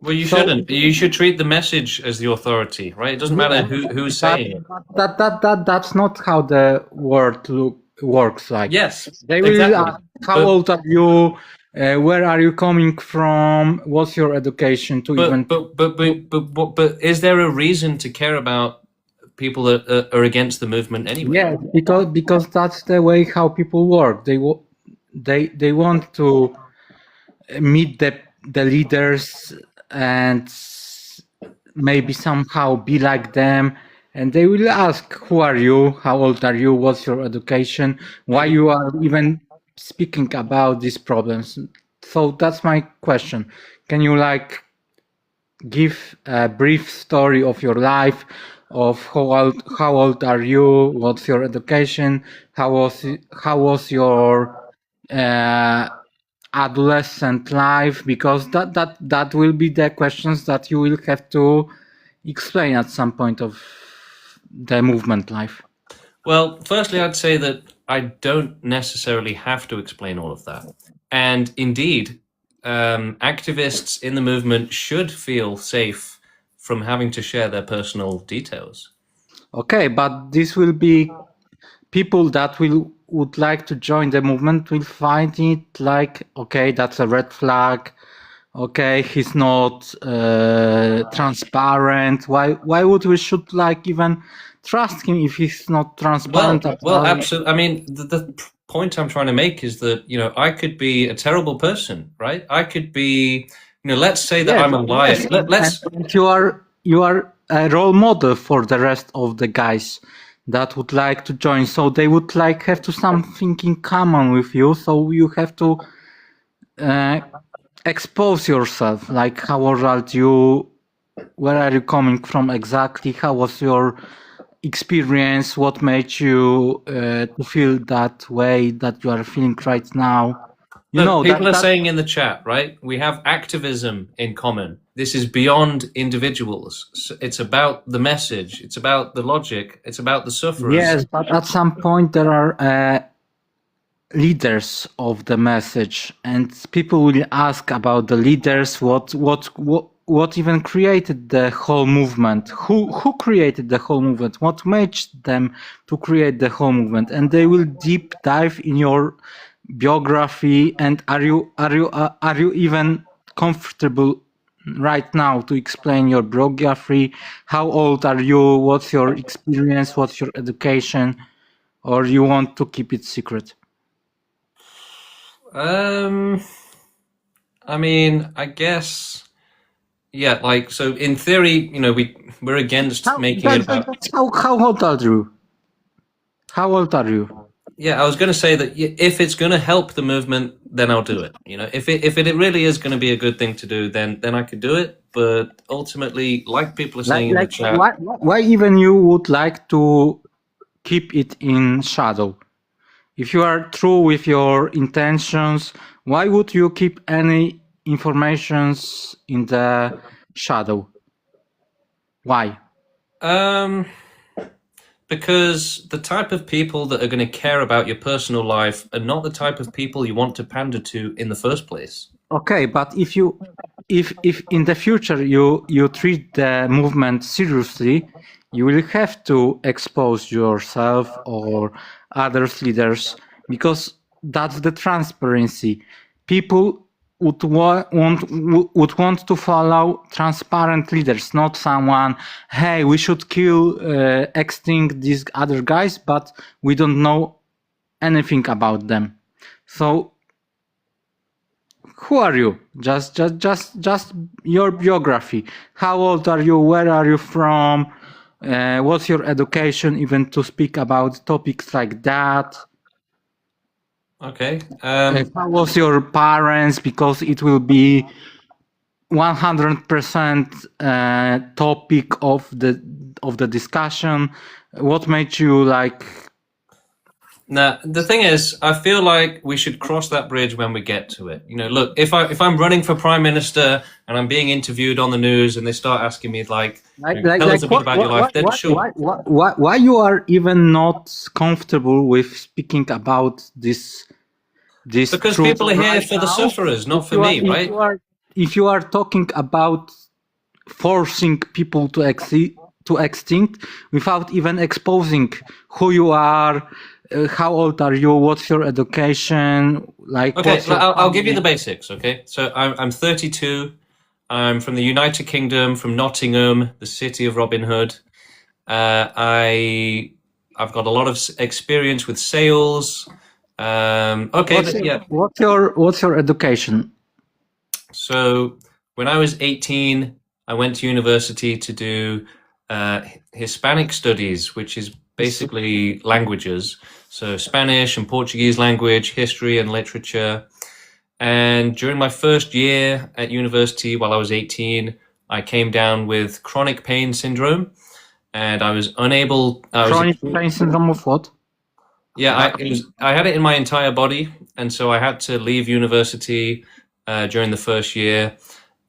Well, you shouldn't. You should treat the message as the authority, right? It doesn't matter who's saying it. That's not how the world works. Like, yes, they will exactly. ask, how old are you? Where are you coming from? What's your education? But is there a reason to care about people that are against the movement anyway? Yeah, because that's the way how people work. They want to meet the leaders and maybe somehow be like them, and they will ask, who are you? How old are you? What's your education? Why you are even speaking about these problems? So that's my question. Can you like give a brief story of your life, of how old are you? What's your education? How was your adolescent life? Because that will be the questions that you will have to explain at some point of the movement life. Well, firstly, I'd say that I don't necessarily have to explain all of that. And indeed, activists in the movement should feel safe from having to share their personal details. Okay, but this will be people that would like to join the movement will find it like, okay, that's a red flag. Okay, he's not transparent. Why would we should like even trust him if he's not transparent? Well, absolutely. I mean, the point I'm trying to make is that, you know, I could be a terrible person, right? I could be, you know, let's say that I'm a liar. And you are a role model for the rest of the guys that would like to join. So they would like have to something in common with you. So you have to expose yourself. Like, how old are you? Where are you coming from exactly? How was your experience? What made you to feel that way that you are feeling right now? People are saying in the chat, right? We have activism in common. This is beyond individuals. It's about the message. It's about the logic. It's about the sufferers. Yes, but at some point there are leaders of the message, and people will ask about the leaders. What even created the whole movement? Who created the whole movement? What made them to create the whole movement? And they will deep dive in your biography. And are you even comfortable right now to explain your biography? How old are you? What's your experience? What's your education? Or you want to keep it secret? I mean, I guess, yeah. Like, so in theory, you know, we're against making it about. How old are you? How old are you? Yeah, I was going to say that if it's going to help the movement, then I'll do it. You know, if it really is going to be a good thing to do, then I could do it. But ultimately, like people are saying in the chat, why even you would like to keep it in shadow? If you are true with your intentions, why would you keep any informations in the shadow? Why? Because the type of people that are going to care about your personal life are not the type of people you want to pander to in the first place. Okay, but if in the future you treat the movement seriously, you will have to expose yourself or others leaders, because that's the transparency. People would want to follow transparent leaders, not someone, hey, we should kill, extinct these other guys, but we don't know anything about them. So who are you? Just your biography. How old are you? Where are you from? What's your education? Even to speak about topics like that. Okay. How was your parents? Because it will be 100% topic of the discussion. What made you like Now, the thing is, I feel like we should cross that bridge when we get to it. You know, look, if I'm running for prime minister and I'm being interviewed on the news and they start asking me tell us a bit about your life, then sure. Why you are even not comfortable with speaking about this Because truth people are here right for the now? sufferers, not for me, right? If you are talking about forcing people to extinct without even exposing who you are, how old are you, what's your education, like Okay, what's your I'll give you the family? basics. Okay, so I'm 32. I'm from the United Kingdom, from Nottingham, the city of Robin Hood. I've got a lot of experience with sales. What's your education? So when I was 18, I went to university to do Hispanic studies, which is basically languages. So Spanish and Portuguese language, history and literature. And during my first year at university, while I was 18, I came down with chronic pain syndrome, and I was unable. Chronic pain syndrome of what? Yeah, I had it in my entire body, and so I had to leave university during the first year.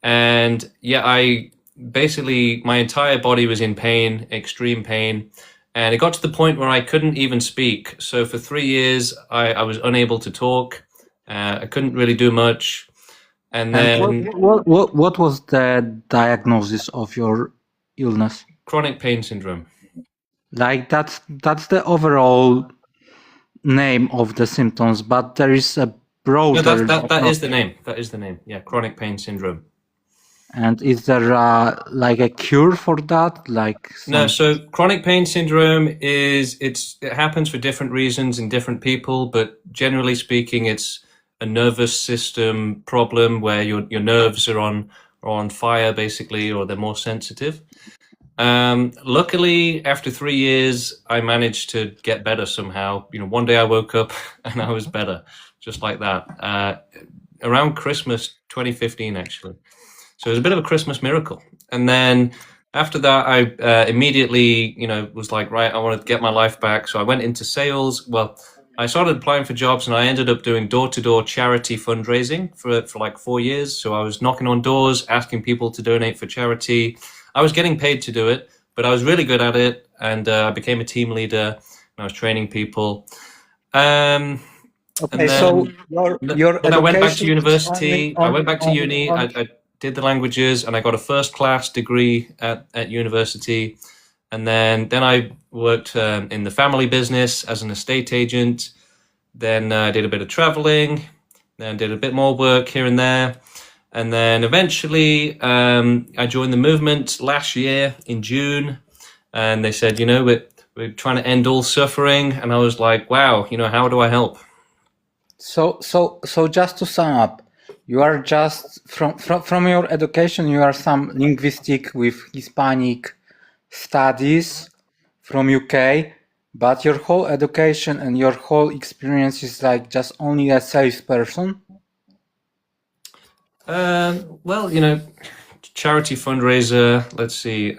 And yeah, I basically my entire body was in pain, extreme pain, and it got to the point where I couldn't even speak. So for 3 years, I was unable to talk. I couldn't really do much, and then what was the diagnosis of your illness? chronic pain syndrome. Like that's the overall name of the symptoms, but there is a broader. No, that is the name. That is the name. Yeah, chronic pain syndrome. And is there like a cure for that? Like No, so chronic pain syndrome it happens for different reasons in different people, but generally speaking, it's a nervous system problem where your nerves are on fire basically, or they're more sensitive. Luckily, after 3 years, I managed to get better somehow. You know, one day I woke up and I was better, just like that. Around Christmas 2015, actually. So it was a bit of a Christmas miracle. And then after that, I immediately, was like, right, I want to get my life back. So I went into sales. Well, I started applying for jobs, and I ended up doing door-to-door charity fundraising for like 4 years. So I was knocking on doors, asking people to donate for charity. I was getting paid to do it, but I was really good at it, and I became a team leader, and I was training people. Okay, so your then I went back to education is university. I went back to uni. on- I did the languages, and I got a first class degree at university. And then I worked in the family business as an estate agent. Then I did a bit of traveling. Then did a bit more work here and there. And then eventually I joined the movement last year in June. And they said, we're trying to end all suffering. And I was like, wow, how do I help? So just to sum up, you are just from your education, you are some linguistic with Hispanic studies from UK, but your whole education and your whole experience is like just only a salesperson. Well, charity fundraiser. Let's see.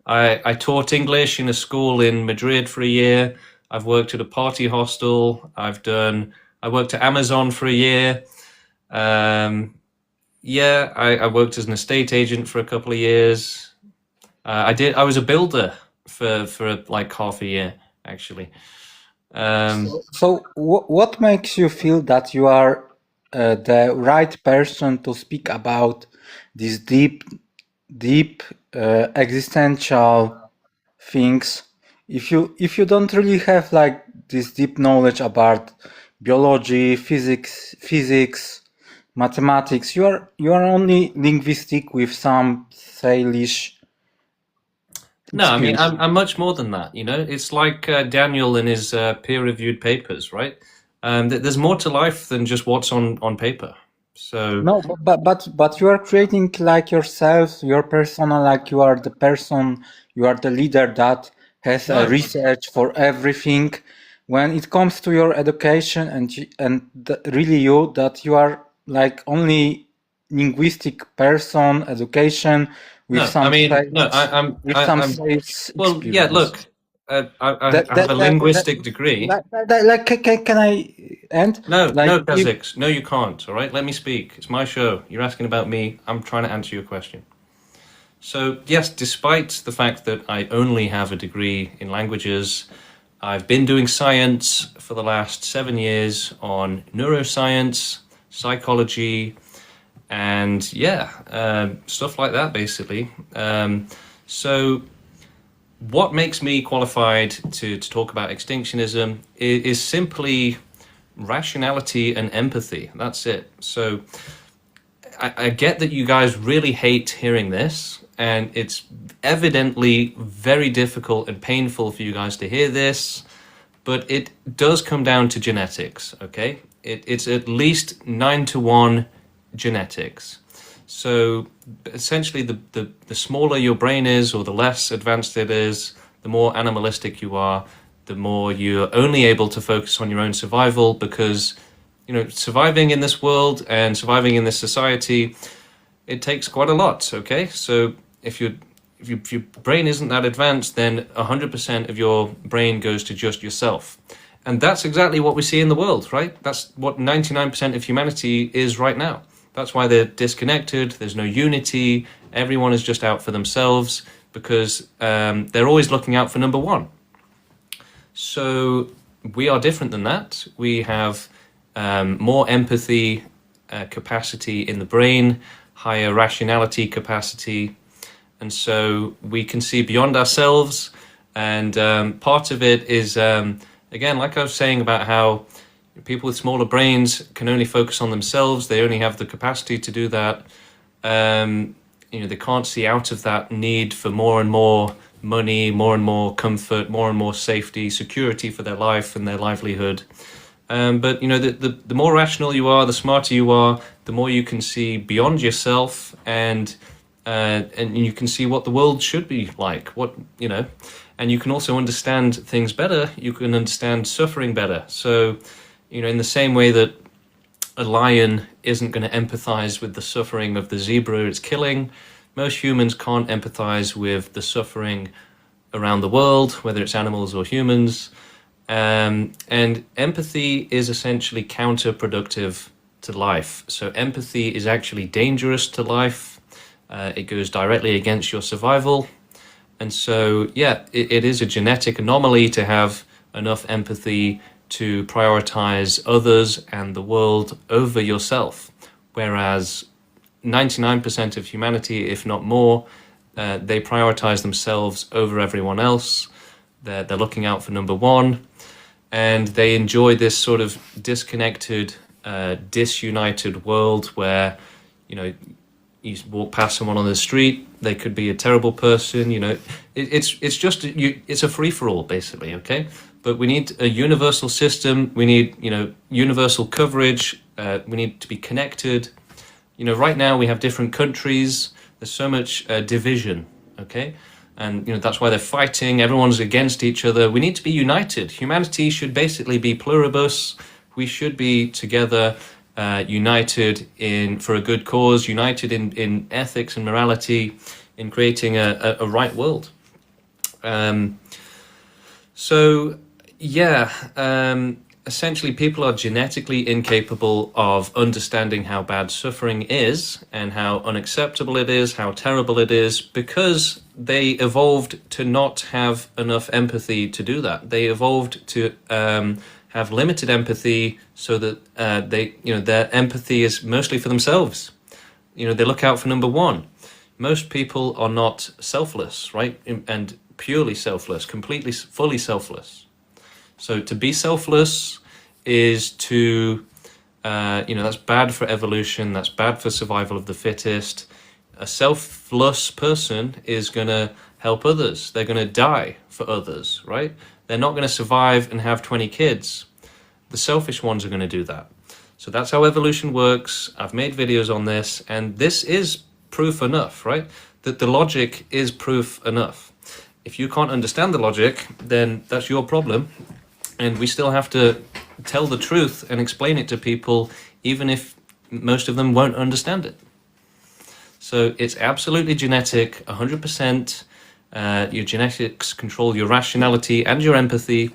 I taught English in a school in Madrid for a year. I've worked at a party hostel. I worked at Amazon for a year. I worked as an estate agent for a couple of years. I was a builder for like half a year, actually. So what makes you feel that you are the right person to speak about these deep existential things if you don't really have like this deep knowledge about biology, physics, mathematics? You are only linguistic with some Salish. No, I mean I'm much more than that. It's like Daniel in his peer-reviewed papers, right? There's more to life than just what's on paper. So no, but you are creating like yourself, your persona, like you are the person, you are the leader that has a research for everything. When it comes to your education really you that you are like only linguistic person, education with I'm sales well, yeah, look, I have a linguistic degree. Can I end? No, Like, no, if, Kazix. No, you can't. All right, let me speak. It's my show. You're asking about me. I'm trying to answer your question. So, yes, despite the fact that I only have a degree in languages, I've been doing science for the last 7 years on neuroscience, psychology, and stuff like that, basically. So, what makes me qualified to talk about extinctionism is simply rationality and empathy. That's it. So I get that you guys really hate hearing this, and it's evidently very difficult and painful for you guys to hear this, but it does come down to genetics, okay? It's at least 9-to-1 genetics. So essentially, the smaller your brain is, or the less advanced it is, the more animalistic you are, the more you're only able to focus on your own survival, because, you know, surviving in this world and surviving in this society, it takes quite a lot, okay? So if your brain isn't that advanced, then 100% of your brain goes to just yourself. And that's exactly what we see in the world, right? That's what 99% of humanity is right now. That's why they're disconnected, there's no unity, everyone is just out for themselves, because they're always looking out for number one. So we are different than that. We have more empathy capacity in the brain, higher rationality capacity, and so we can see beyond ourselves. And part of it is, again, like I was saying about how people with smaller brains can only focus on themselves. They only have the capacity to do that. You know, they can't see out of that need for more and more money, more and more comfort, more and more safety, security for their life and their livelihood. But you know, the more rational you are, the smarter you are, the more you can see beyond yourself, and you can see what the world should be like. What, you know, and you can also understand things better. You can understand suffering better. So, you know, in the same way that a lion isn't going to empathize with the suffering of the zebra it's killing, most humans can't empathize with the suffering around the world, whether it's animals or humans. And empathy is essentially counterproductive to life. So empathy is actually dangerous to life. It goes directly against your survival. And so, yeah, it is a genetic anomaly to have enough empathy to prioritize others and the world over yourself. Whereas 99% of humanity, if not more, they prioritize themselves over everyone else. They're looking out for number one, and they enjoy this sort of disconnected, disunited world where, you know, you walk past someone on the street, they could be a terrible person, you know. It's a free-for-all, basically, okay? But we need a universal system. We need, you know, universal coverage. We need to be connected. You know, right now we have different countries. There's so much division, okay? And, you know, that's why they're fighting. Everyone's against each other. We need to be united. Humanity should basically be pluribus. We should be together, united for a good cause, united in ethics and morality, in creating a right world. Essentially, people are genetically incapable of understanding how bad suffering is and how unacceptable it is, how terrible it is, because they evolved to not have enough empathy to do that. They evolved to have limited empathy, so that their empathy is mostly for themselves. You know, they look out for number one. Most people are not selfless, right? And purely selfless, completely, fully selfless. So to be selfless is to, that's bad for evolution, that's bad for survival of the fittest. A selfless person is going to help others. They're going to die for others, right? They're not going to survive and have 20 kids. The selfish ones are going to do that. So that's how evolution works. I've made videos on this, and this is proof enough, right? That the logic is proof enough. If you can't understand the logic, then that's your problem. And we still have to tell the truth and explain it to people, even if most of them won't understand it. So it's absolutely genetic, 100%. Your genetics control your rationality and your empathy.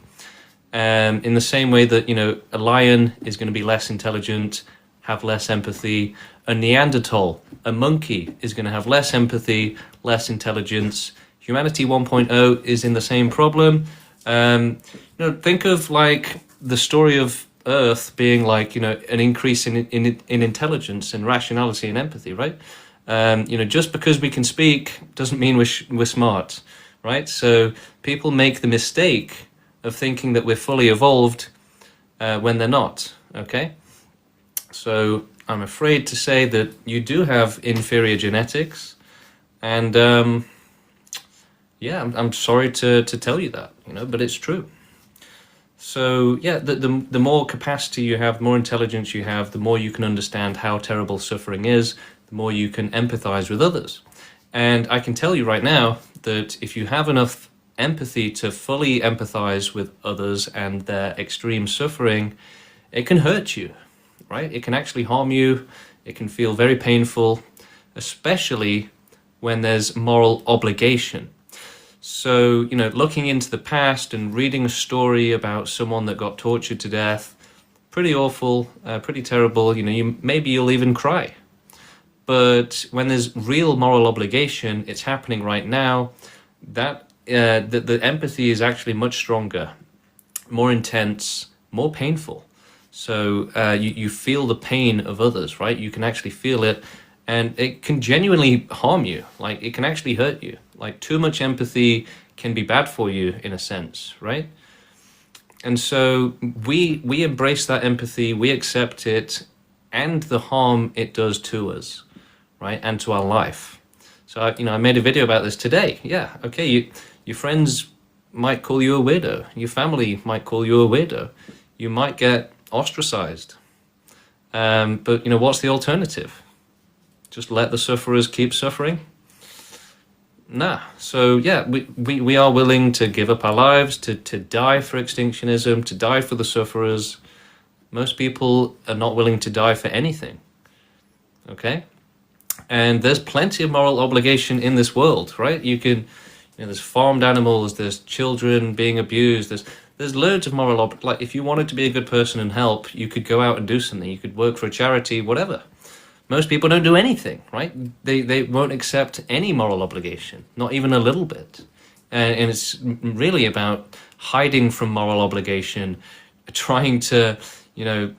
In the same way that, a lion is going to be less intelligent, have less empathy. A Neanderthal, a monkey, is going to have less empathy, less intelligence. Humanity 1.0 is in the same problem. Think of like the story of Earth being like, an increase in intelligence and rationality and empathy, right? Just because we can speak doesn't mean we're smart, right? So people make the mistake of thinking that we're fully evolved when they're not, okay? So I'm afraid to say that you do have inferior genetics, and I'm sorry to tell you that, but it's true. So yeah, the more capacity you have, the more intelligence you have, the more you can understand how terrible suffering is, the more you can empathize with others. And I can tell you right now that if you have enough empathy to fully empathize with others and their extreme suffering, it can hurt you, right? It can actually harm you. It can feel very painful, especially when there's moral obligation. So, looking into the past and reading a story about someone that got tortured to death, pretty awful, pretty terrible, maybe you'll even cry. But when there's real moral obligation, it's happening right now, that the empathy is actually much stronger, more intense, more painful. So you feel the pain of others, right? You can actually feel it, and it can genuinely harm you. Like, it can actually hurt you. Like, too much empathy can be bad for you in a sense, right? And so we embrace that empathy, we accept it, and the harm it does to us, right? And to our life. So, I made a video about this today. Yeah, okay, your friends might call you a weirdo. Your family might call you a weirdo. You might get ostracized. But, what's the alternative? Just let the sufferers keep suffering? Nah. So, yeah, we are willing to give up our lives, to die for extinctionism, to die for the sufferers. Most people are not willing to die for anything. Okay? And there's plenty of moral obligation in this world, right? There's farmed animals, there's children being abused, there's loads of moral like, if you wanted to be a good person and help, you could go out and do something. You could work for a charity, whatever. Most people don't do anything, right? They won't accept any moral obligation, not even a little bit. And it's really about hiding from moral obligation, trying to,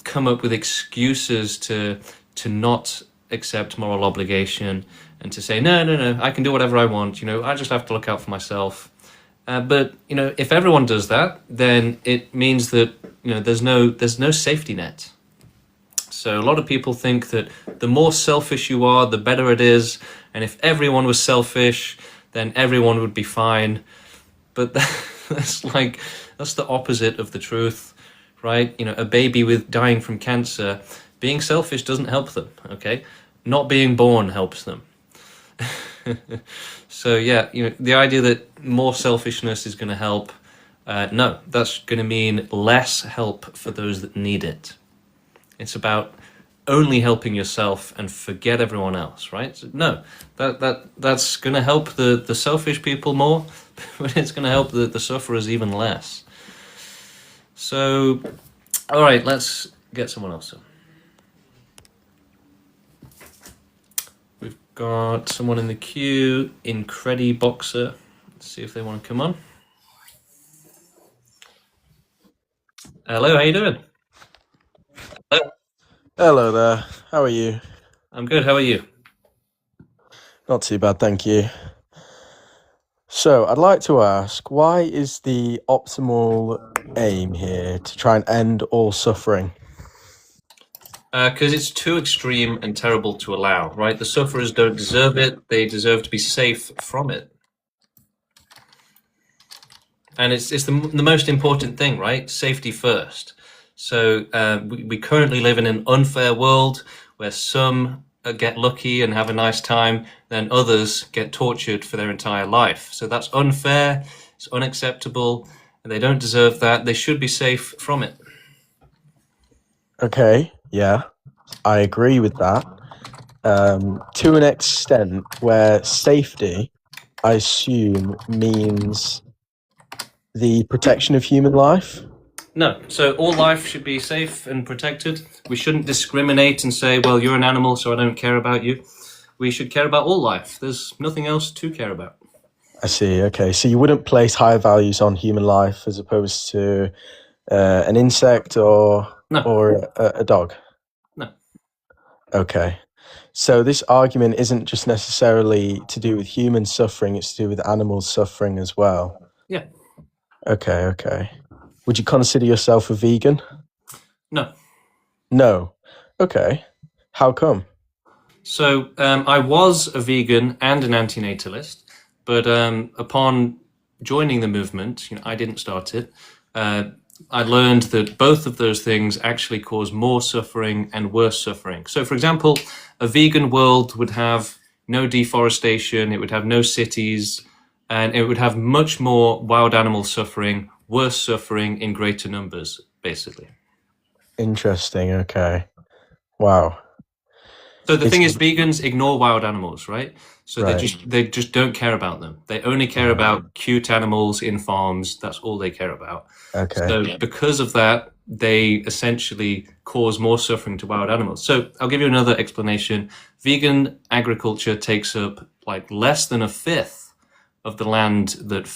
come up with excuses to not accept moral obligation and to say, no, I can do whatever I want. I just have to look out for myself. But if everyone does that, then it means that there's no safety net. So a lot of people think that the more selfish you are, the better it is, and if everyone was selfish, then everyone would be fine. But that's the opposite of the truth, right? A baby dying from cancer, being selfish doesn't help them. Okay, not being born helps them. So yeah, the idea that more selfishness is going to help, no, that's going to mean less help for those that need it. It's about only helping yourself and forget everyone else, right? So no, that's going to help the selfish people more, but it's going to help the sufferers even less. So, all right, let's get someone else in. We've got someone in the queue, Incredi Boxer. Let's see if they want to come on. Hello, how you doing? Hello. Hello there. How are you? I'm good. How are you? Not too bad, thank you. So, I'd like to ask, why is the optimal aim here to try and end all suffering? Because it's too extreme and terrible to allow, right? The sufferers don't deserve it. They deserve to be safe from it. And it's the most important thing, right? Safety first. So we currently live in an unfair world where some get lucky and have a nice time, then others get tortured for their entire life. So that's unfair, it's unacceptable, and they don't deserve that. They should be safe from it. Okay, yeah, I agree with that. To an extent where safety I assume, means the protection of human life? No. So all life should be safe and protected. We shouldn't discriminate and say, well, you're an animal, so I don't care about you. We should care about all life. There's nothing else to care about. I see. Okay. So you wouldn't place higher values on human life as opposed to an insect or a dog? No. Okay. So this argument isn't just necessarily to do with human suffering, it's to do with animals suffering as well. Yeah. Okay. Would you consider yourself a vegan? No. No. Okay. How come? So I was a vegan and an antinatalist, but upon joining the movement, I didn't start it. I learned that both of those things actually cause more suffering and worse suffering. So, for example, a vegan world would have no deforestation, it would have no cities, and it would have much more wild animal suffering, worse suffering in greater numbers, basically. Interesting. Okay. Wow. So the thing is, vegans ignore wild animals, right? So they just don't care about them. They only care about cute animals in farms. That's all they care about. Okay. So because of that, they essentially cause more suffering to wild animals. So I'll give you another explanation. Vegan agriculture takes up like less than a fifth of the land that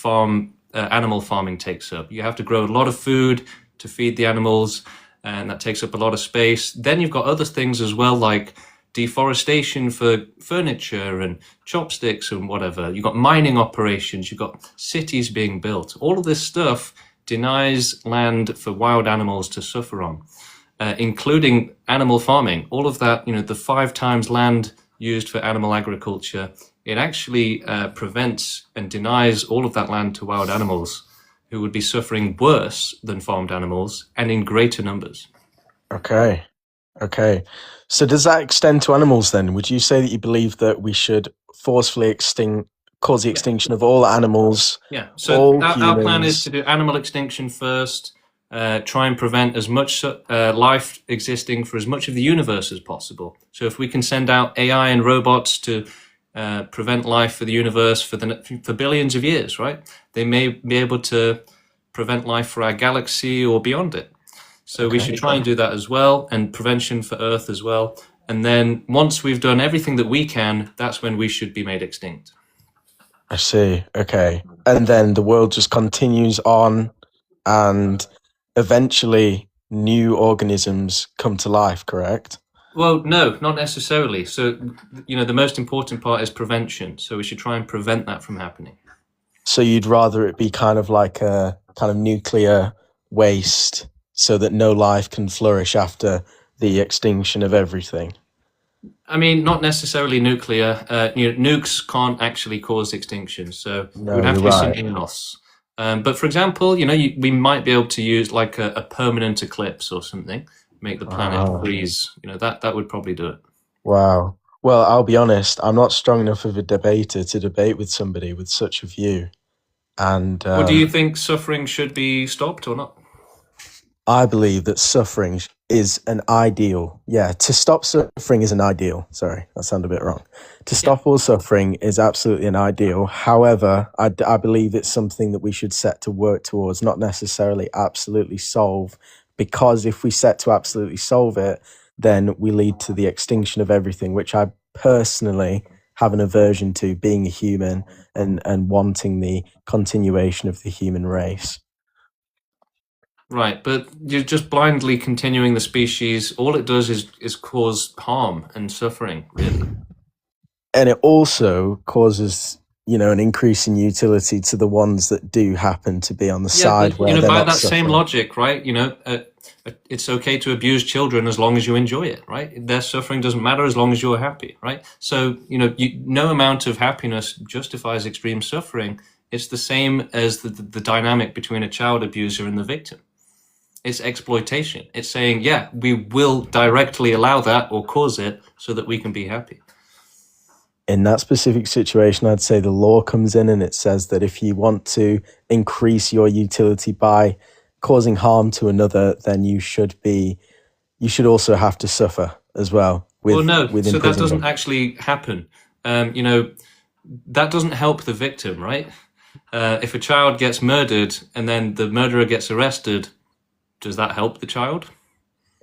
animal farming takes up. You have to grow a lot of food to feed the animals, and that takes up a lot of space. Then you've got other things as well, like deforestation for furniture and chopsticks and whatever. You've got mining operations, you've got cities being built. All of this stuff denies land for wild animals to suffer on, including animal farming. All of that, the 5 times land used for animal agriculture, it actually prevents and denies all of that land to wild animals who would be suffering worse than farmed animals and in greater numbers. Okay. So does that extend to animals then? Would you say that you believe that we should forcefully cause the extinction of all animals? Yeah. So our plan is to do animal extinction first, try and prevent as much life existing for as much of the universe as possible. So if we can send out AI and robots to prevent life for the universe for billions of years, right? They may be able to prevent life for our galaxy or beyond it. So we should try and do that as well, and prevention for Earth as well. And then once we've done everything that we can, that's when we should be made extinct. I see. Okay. And then the world just continues on, and eventually new organisms come to life, correct? Well, no, not necessarily. So, the most important part is prevention. So we should try and prevent that from happening. So you'd rather it be kind of like a kind of nuclear waste so that no life can flourish after the extinction of everything? I mean, not necessarily nuclear. Nukes can't actually cause extinction, so it would have to be something else. But for example, we might be able to use like a permanent eclipse or something, make the planet freeze. That would probably do it. Wow. Well, I'll be honest, I'm not strong enough of a debater to debate with somebody with such a view. And well, do you think suffering should be stopped or not? I believe that suffering is an ideal. Yeah, to stop suffering is an ideal. Sorry, that sounded a bit wrong. To stop all suffering is absolutely an ideal. However, I believe it's something that we should set to work towards, not necessarily absolutely solve, because if we set to absolutely solve it, then we lead to the extinction of everything, which I personally have an aversion to, being a human and wanting the continuation of the human race. Right, but you're just blindly continuing the species. All it does is cause harm and suffering, really. And it also causes, an increase in utility to the ones that do happen to be on the side but, where they're by not that suffering. same logic, right? It's okay to abuse children as long as you enjoy it, right? Their suffering doesn't matter as long as you're happy, right? So, no amount of happiness justifies extreme suffering. It's the same as the dynamic between a child abuser and the victim. It's exploitation. It's saying, we will directly allow that or cause it so that we can be happy. In that specific situation, I'd say the law comes in and it says that if you want to increase your utility by causing harm to another, then you should also have to suffer as well. So that doesn't actually happen. that doesn't help the victim, right? If a child gets murdered and then the murderer gets arrested, does that help the child?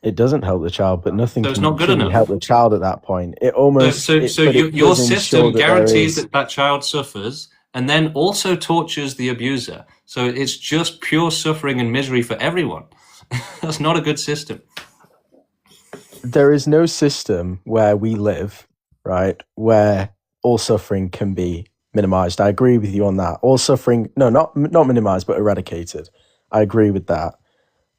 It doesn't help the child, but nothing So it's can not good truly enough. help the child at that point. It almost but it Your does ensure system that there guarantees is. that child suffers and then also tortures the abuser. So it's just pure suffering and misery for everyone. That's not a good system. There is no system where we live, right, where all suffering can be minimized. I agree with you on that. All suffering, no, not minimized, but eradicated. I agree with that.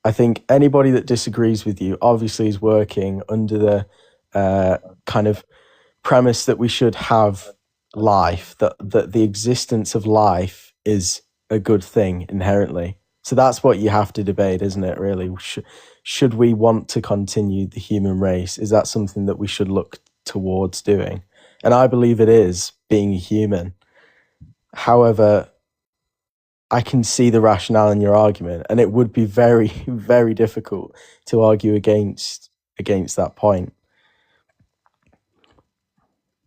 I think anybody that disagrees with you obviously is working under the kind of premise that we should have life, that the existence of life is a good thing inherently. So that's what you have to debate, isn't it, really? Should we want to continue the human race? Is that something that we should look towards doing? And I believe it is, being a human. However, I can see the rationale in your argument, and it would be very, very difficult to argue against that point.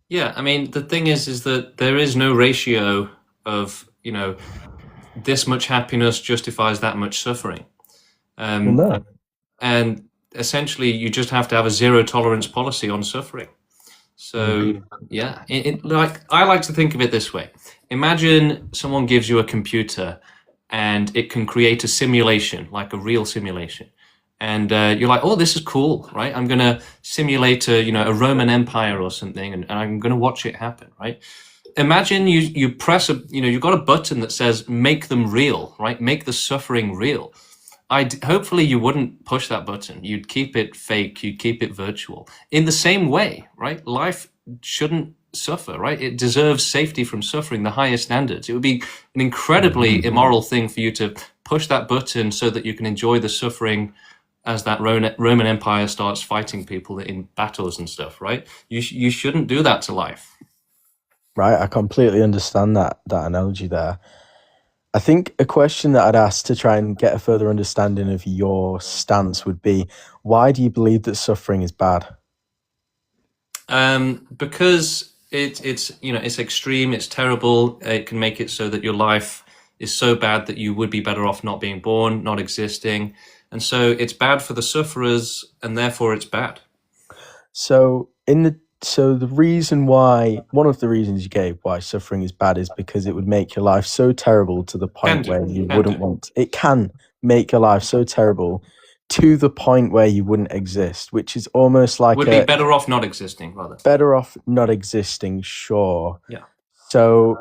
Yeah, I mean, the thing is that there is no ratio of, this much happiness justifies that much suffering. No. And essentially, you just have to have a zero tolerance policy on suffering. So, yeah, I like to think of it this way. Imagine someone gives you a computer and it can create a simulation, like a real simulation. And you're like, oh, this is cool, right? I'm going to simulate a Roman Empire or something, and I'm going to watch it happen, right? Imagine you press you've got a button that says, make them real, right? Make the suffering real. Hopefully you wouldn't push that button. You'd keep it fake. You'd keep it virtual. In the same way, right? Life shouldn't suffer, right? It deserves safety from suffering, the highest standards. It would be an incredibly immoral thing for you to push that button so that you can enjoy the suffering as that Roman Empire starts fighting people in battles and stuff, right? You shouldn't do that to life. Right, I completely understand that analogy there. I think a question that I'd ask to try and get a further understanding of your stance would be, why do you believe that suffering is bad? Because it's extreme, it's terrible. It can make it so that your life is so bad that you would be better off not being born, not existing. And so it's bad for the sufferers, and therefore it's bad. So the reason why, one of the reasons you gave why suffering is bad is because it would make your life so terrible to the point where you wouldn't want. It can make your life so terrible to the point where you wouldn't exist, which is almost like would be better off not existing, rather. Better off not existing, sure. Yeah. So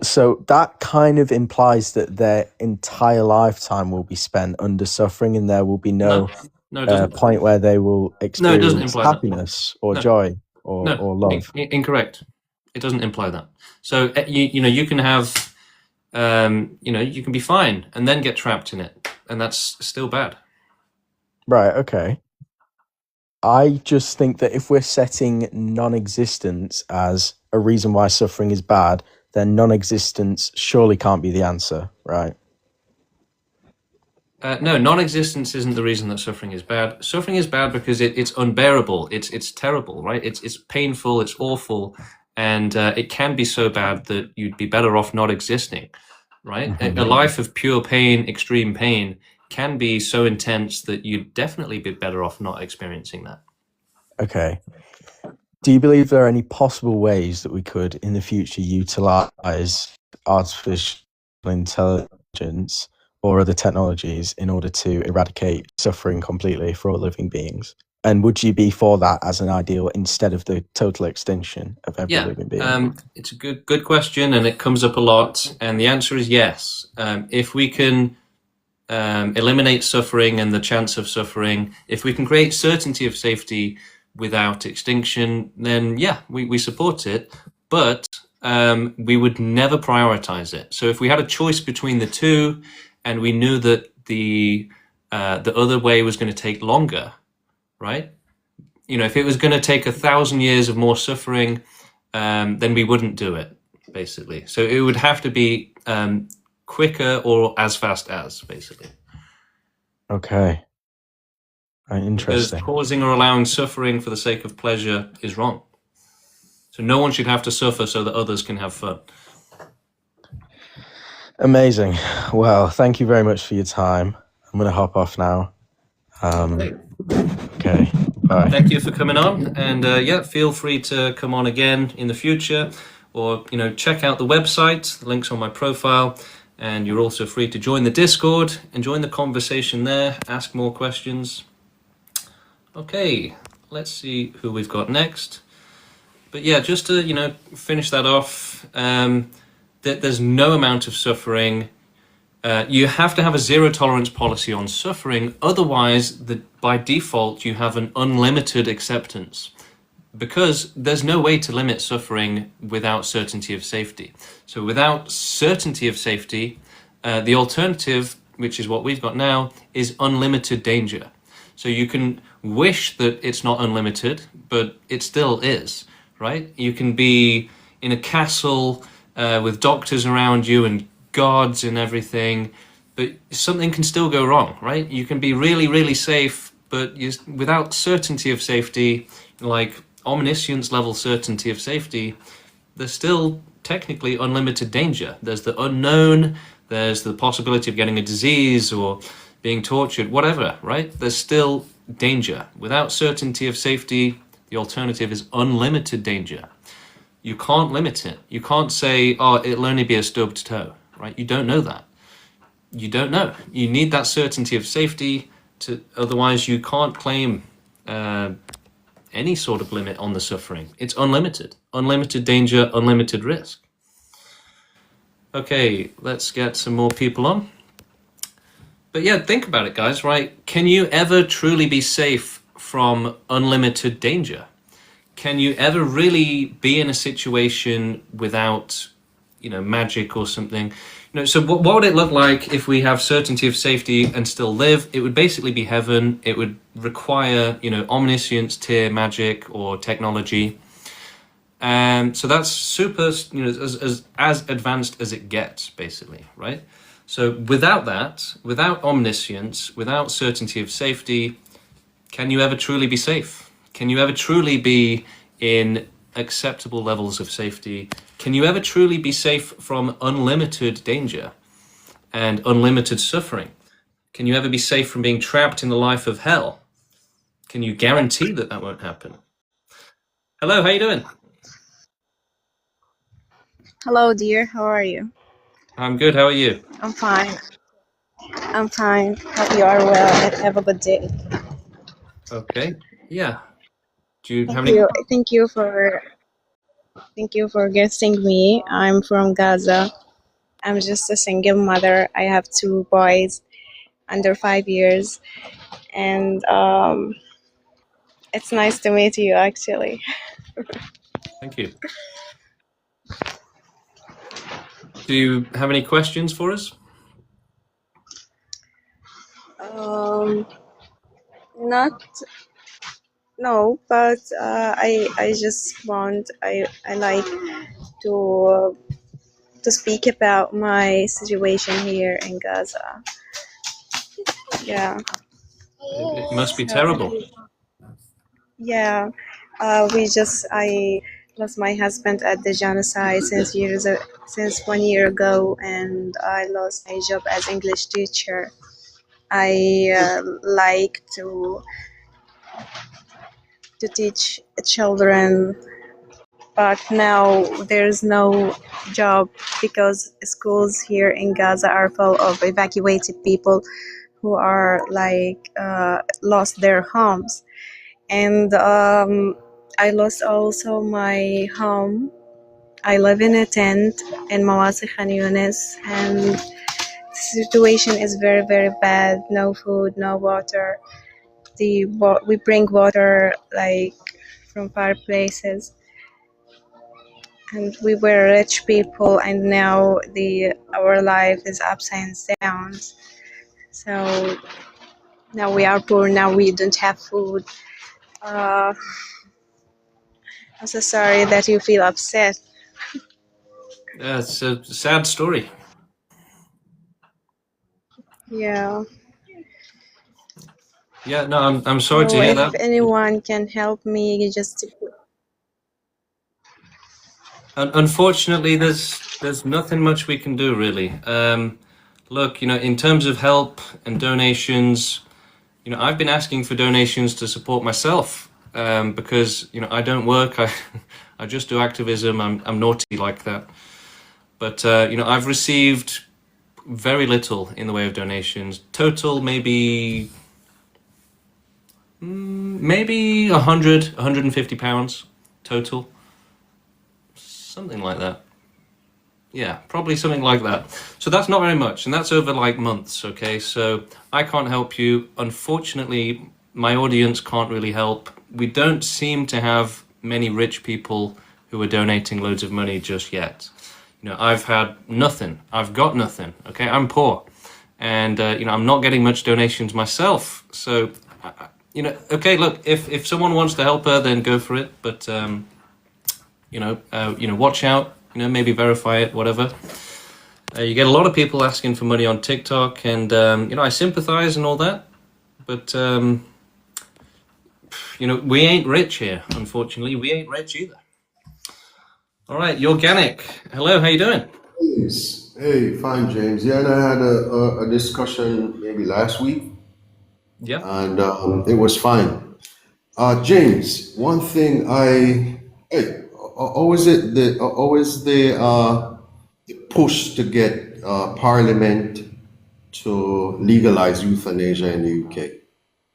so that kind of implies that their entire lifetime will be spent under suffering, and there will be no point where they will experience happiness or joy or love. Incorrect. It doesn't imply that. So you can have you can be fine and then get trapped in it, and that's still bad. Right. Okay. I just think that if we're setting non-existence as a reason why suffering is bad, then non-existence surely can't be the answer, right? No, non-existence isn't the reason that suffering is bad. Suffering is bad because it's unbearable. It's terrible, right? It's painful. It's awful, and it can be so bad that you'd be better off not existing, right? A life of pure pain, extreme pain, can be so intense that you'd definitely be better off not experiencing that. Okay. Do you believe there are any possible ways that we could, in the future, utilize artificial intelligence or other technologies in order to eradicate suffering completely for all living beings? And would you be for that as an ideal instead of the total extinction of every living being? It's a good question, and it comes up a lot. And the answer is yes. If we can eliminate suffering and the chance of suffering, if we can create certainty of safety without extinction, then yeah, we support it. But we would never prioritize it. So if we had a choice between the two, and we knew that the other way was going to take longer, right? If it was going to take 1,000 years of more suffering, then we wouldn't do it, basically. So it would have to be quicker or as fast as, basically. Okay. Interesting. Because causing or allowing suffering for the sake of pleasure is wrong. So no one should have to suffer so that others can have fun. Amazing. Well, thank you very much for your time. I'm going to hop off now. Okay. Bye. Thank you for coming on, and yeah, feel free to come on again in the future, or check out the website. The link's on my profile, and you're also free to join the Discord and join the conversation there. Ask more questions. Okay, let's see who we've got next. But yeah, just to finish that off, that there's no amount of suffering. You have to have a zero tolerance policy on suffering. Otherwise, by default, you have an unlimited acceptance, because there's no way to limit suffering without certainty of safety. So without certainty of safety, the alternative, which is what we've got now, is unlimited danger. So you can wish that it's not unlimited, but it still is, right? You can be in a castle with doctors around you and gods and everything, but something can still go wrong, right? You can be really, really safe, but without certainty of safety, like omniscience level certainty of safety, there's still technically unlimited danger. There's the unknown, there's the possibility of getting a disease or being tortured, whatever, right? There's still danger. Without certainty of safety, the alternative is unlimited danger. You can't limit it. You can't say, oh, it'll only be a stubbed toe, right? You don't know that. You don't know. You need that certainty of safety, otherwise you can't claim any sort of limit on the suffering. It's unlimited. Unlimited danger, unlimited risk. Okay, let's get some more people on. But yeah, think about it, guys, right? Can you ever truly be safe from unlimited danger? Can you ever really be in a situation without, magic or something? So what would it look like if we have certainty of safety and still live? It would basically be heaven. It would require, omniscience, tier magic or technology. So that's super, as advanced as it gets, basically, right? So without that, without omniscience, without certainty of safety, can you ever truly be safe? Can you ever truly be in acceptable levels of safety? Can you ever truly be safe from unlimited danger and unlimited suffering? Can you ever be safe from being trapped in the life of hell? Can you guarantee that that won't happen? Hello, how you doing? Hello, dear. How are you? I'm good. How are you? I'm fine. I'm fine. Hope you are well and have a good day. Okay. Yeah. Do you have Thank any? you. Thank you for guesting me. I'm from Gaza. I'm just a single mother. I have two boys under 5 years, and it's nice to meet you. Actually, Thank you. Do you have any questions for us? not no, but I just want I like to speak about my situation here in Gaza. Yeah. It must be So, terrible. yeah, I lost my husband at the genocide since 1 year ago, and I lost my job as English teacher. I like to teach children, but now there's no job because schools here in Gaza are full of evacuated people who are lost their homes. And I lost also my home. I live in a tent in Mawasi Khan Yunis, and the situation is very, very bad. No food, no water. We bring water from far places, and we were rich people, and now our life is upside down. So now we are poor. Now we don't have food. I'm so sorry that you feel upset. Yeah, it's a sad story. Yeah. Yeah, no, I'm sorry So to hear if that. anyone can help me, just Unfortunately, there's nothing much we can do really. Look, in terms of help and donations, I've been asking for donations to support myself because I don't work. I just do activism. I'm naughty like that. But I've received very little in the way of donations. Total maybe 150 pounds total, something like that. Yeah, probably something like that. So that's not very much, and that's over like months. Okay, so I can't help you. Unfortunately, my audience can't really help. We don't seem to have many rich people who are donating loads of money just yet. I've had nothing. I've got nothing. Okay, I'm poor, and I'm not getting much donations myself. So, okay, look, if someone wants to help her, then go for it. But watch out. Maybe verify it, whatever. You get a lot of people asking for money on TikTok, and I sympathize and all that. But we ain't rich here. Unfortunately, we ain't rich either. All right, Organic. Hello, how you doing? Yes. Hey, fine, James. Yeah, and I had a discussion maybe last week, Yeah. and it was fine. James, one thing always the push to get Parliament to legalize euthanasia in the UK.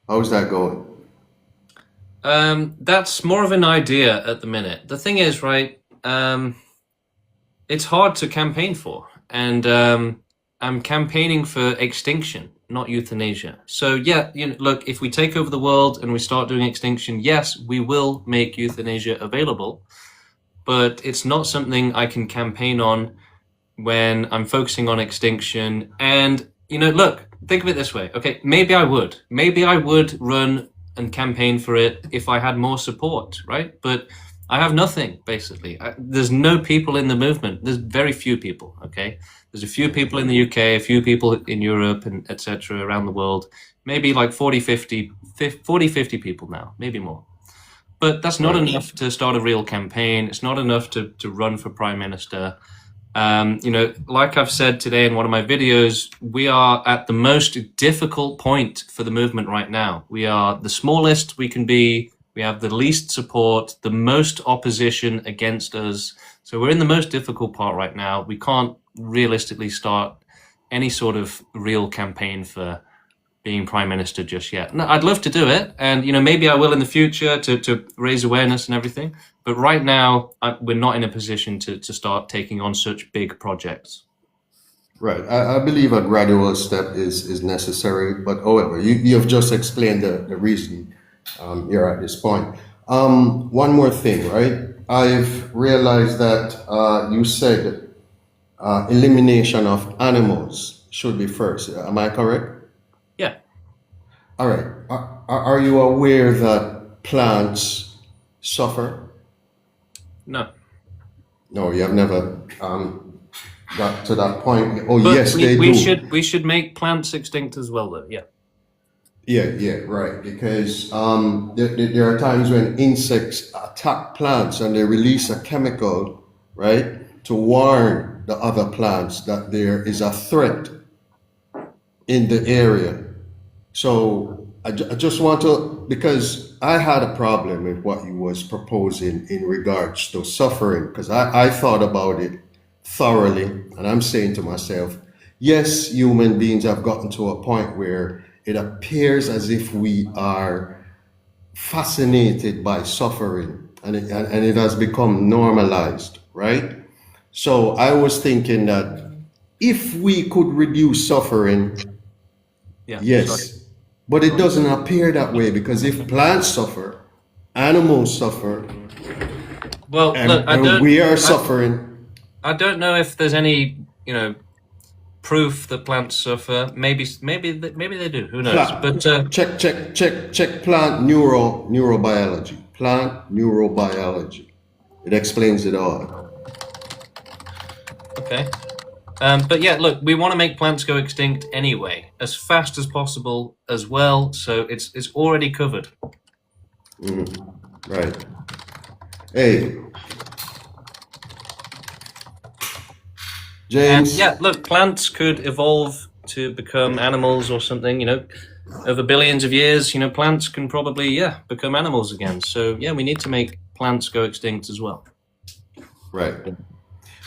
How's that going? That's more of an idea at the minute. The thing is, right, it's hard to campaign for, and I'm campaigning for extinction, not euthanasia. So yeah, look, if we take over the world and we start doing extinction, yes, we will make euthanasia available, but it's not something I can campaign on when I'm focusing on extinction. And look, think of it this way. Okay, maybe I would run and campaign for it if I had more support, right? But I have nothing, basically. There's no people in the movement. There's very few people, okay? There's a few people in the UK, a few people in Europe, and etc. around the world. Maybe like 40, 50 people now, maybe more. But that's not enough to start a real campaign. It's not enough to run for Prime Minister. Like I've said today in one of my videos, we are at the most difficult point for the movement right now. We are the smallest we can be. We have the least support, the most opposition against us. So we're in the most difficult part right now. We can't realistically start any sort of real campaign for being Prime Minister just yet. No, I'd love to do it. And, maybe I will in the future to raise awareness and everything. But right now, we're not in a position to start taking on such big projects. Right. I believe a gradual step is necessary. But however, you have just explained the reason you're at this point. One more thing, right? I've realized that you said elimination of animals should be first. Am I correct? Yeah. All right. Are you aware that plants suffer? No. No, you have never got to that point. Oh, But yes, they do. We should make plants extinct as well, though. Yeah. Yeah, right. Because there are times when insects attack plants and they release a chemical, right, to warn the other plants that there is a threat in the area. So I just want to, because I had a problem with what you was proposing in regards to suffering, because I thought about it thoroughly, and I'm saying to myself, yes, human beings have gotten to a point where it appears as if we are fascinated by suffering, and it has become normalized, right? So I was thinking that if we could reduce suffering, yes, but it doesn't appear that way, because if plants suffer, animals suffer, well, and we are suffering. I don't know if there's any, proof that plants suffer. Maybe they do. Who knows? But check plant neurobiology. Plant neurobiology. It explains it all. Okay. But yeah, look, we want to make plants go extinct anyway, as fast as possible as well. So it's already covered. Right. Hey, And James. yeah, look, plants could evolve to become animals or something, you know, over billions of years, you know, plants can probably, yeah, become animals again. So yeah, we need to make plants go extinct as well. Right.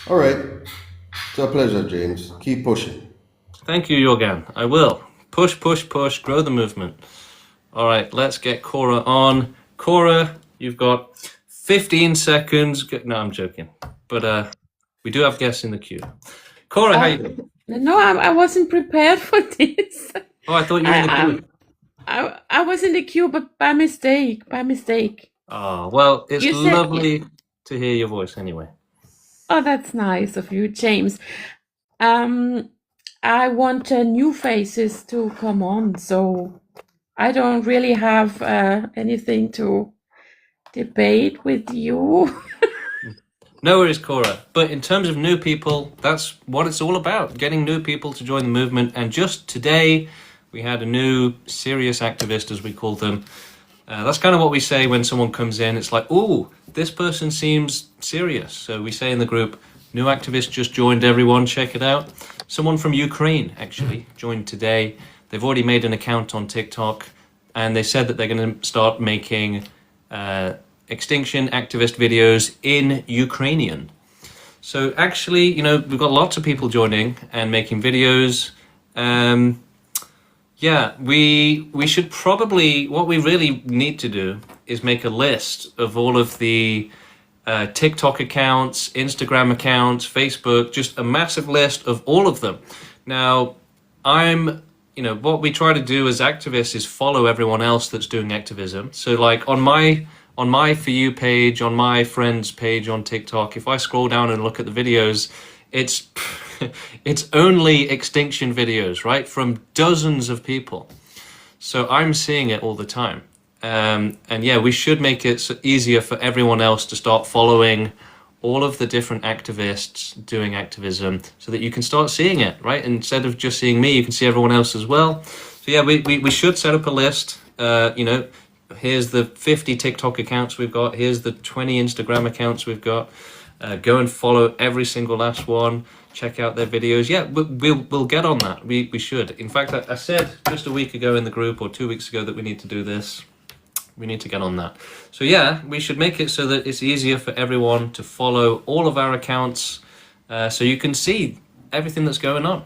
All right. It's a pleasure, James. Keep pushing. Thank you, Jorgen. I will. Push, push, push, grow the movement. All right, let's get Cora on. Cora, you've got 15 seconds. No, I'm joking. But we do have guests in the queue. Cora, how you doing? No, I wasn't prepared for this. Oh, I thought you were in the queue. I was in the queue, but by mistake. By mistake. Oh, well, it's You said- lovely to hear your voice anyway. Oh, that's nice of you, James. I want new faces to come on, so I don't really have anything to debate with you. No worries, Cora. But in terms of new people, that's what it's all about, getting new people to join the movement. And just today, we had a new serious activist, as we call them. That's kind of what we say when someone comes in. It's like, ooh, this person seems serious. So we say in the group, new activist just joined, everyone, check it out. Someone from Ukraine, actually, joined today. They've already made an account on TikTok, and they said that they're going to start making Extinction activist videos in Ukrainian. So actually, you know, we've got lots of people joining and making videos. Yeah, we should probably, what we really need to do is make a list of all of the TikTok accounts, Instagram accounts, Facebook, just a massive list of all of them. Now, you know, what we try to do as activists is follow everyone else that's doing activism. So like on my For You page, on my friend's page on TikTok, if I scroll down and look at the videos, it's it's only Extinction videos, right? From dozens of people. So I'm seeing it all the time. And yeah, we should make it easier for everyone else to start following all of the different activists doing activism so that you can start seeing it, right? Instead of just seeing me, you can see everyone else as well. So yeah, we should set up a list, you know, here's the 50 TikTok accounts we've got. Here's the 20 Instagram accounts we've got. Go and follow every single last one. Check out their videos. Yeah, we'll get on that. We should. In fact, I said just a week ago in the group or 2 weeks ago that we need to do this. We need to get on that. So yeah, we should make it so that it's easier for everyone to follow all of our accounts so you can see everything that's going on.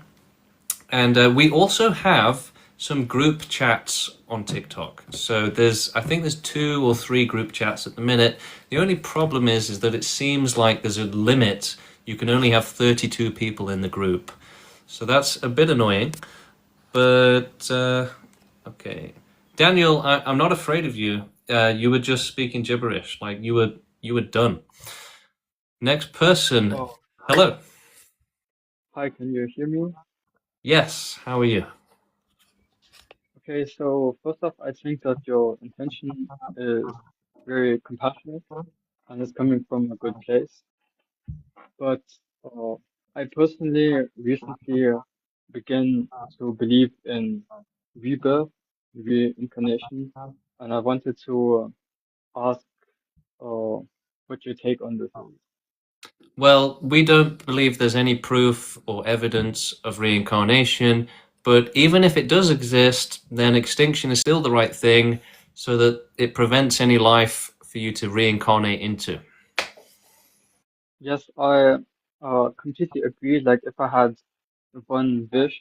And we also have some group chats on TikTok. So I think there's 2 or 3 group chats at the minute. The only problem is that it seems like there's a limit. You can only have 32 people in the group. So that's a bit annoying. But, okay. Daniel, I'm not afraid of you. You were just speaking gibberish. Like, you were done. Next person. Oh. Hello. Hi, can you hear me? Yes, how are you? Okay, so first off, I think that your intention is very compassionate and is coming from a good place. But I personally recently began to believe in rebirth, reincarnation, and I wanted to ask what your take on this is. Well, we don't believe there's any proof or evidence of reincarnation, but even if it does exist, then extinction is still the right thing so that it prevents any life for you to reincarnate into. Yes, I completely agree. Like, if I had one wish,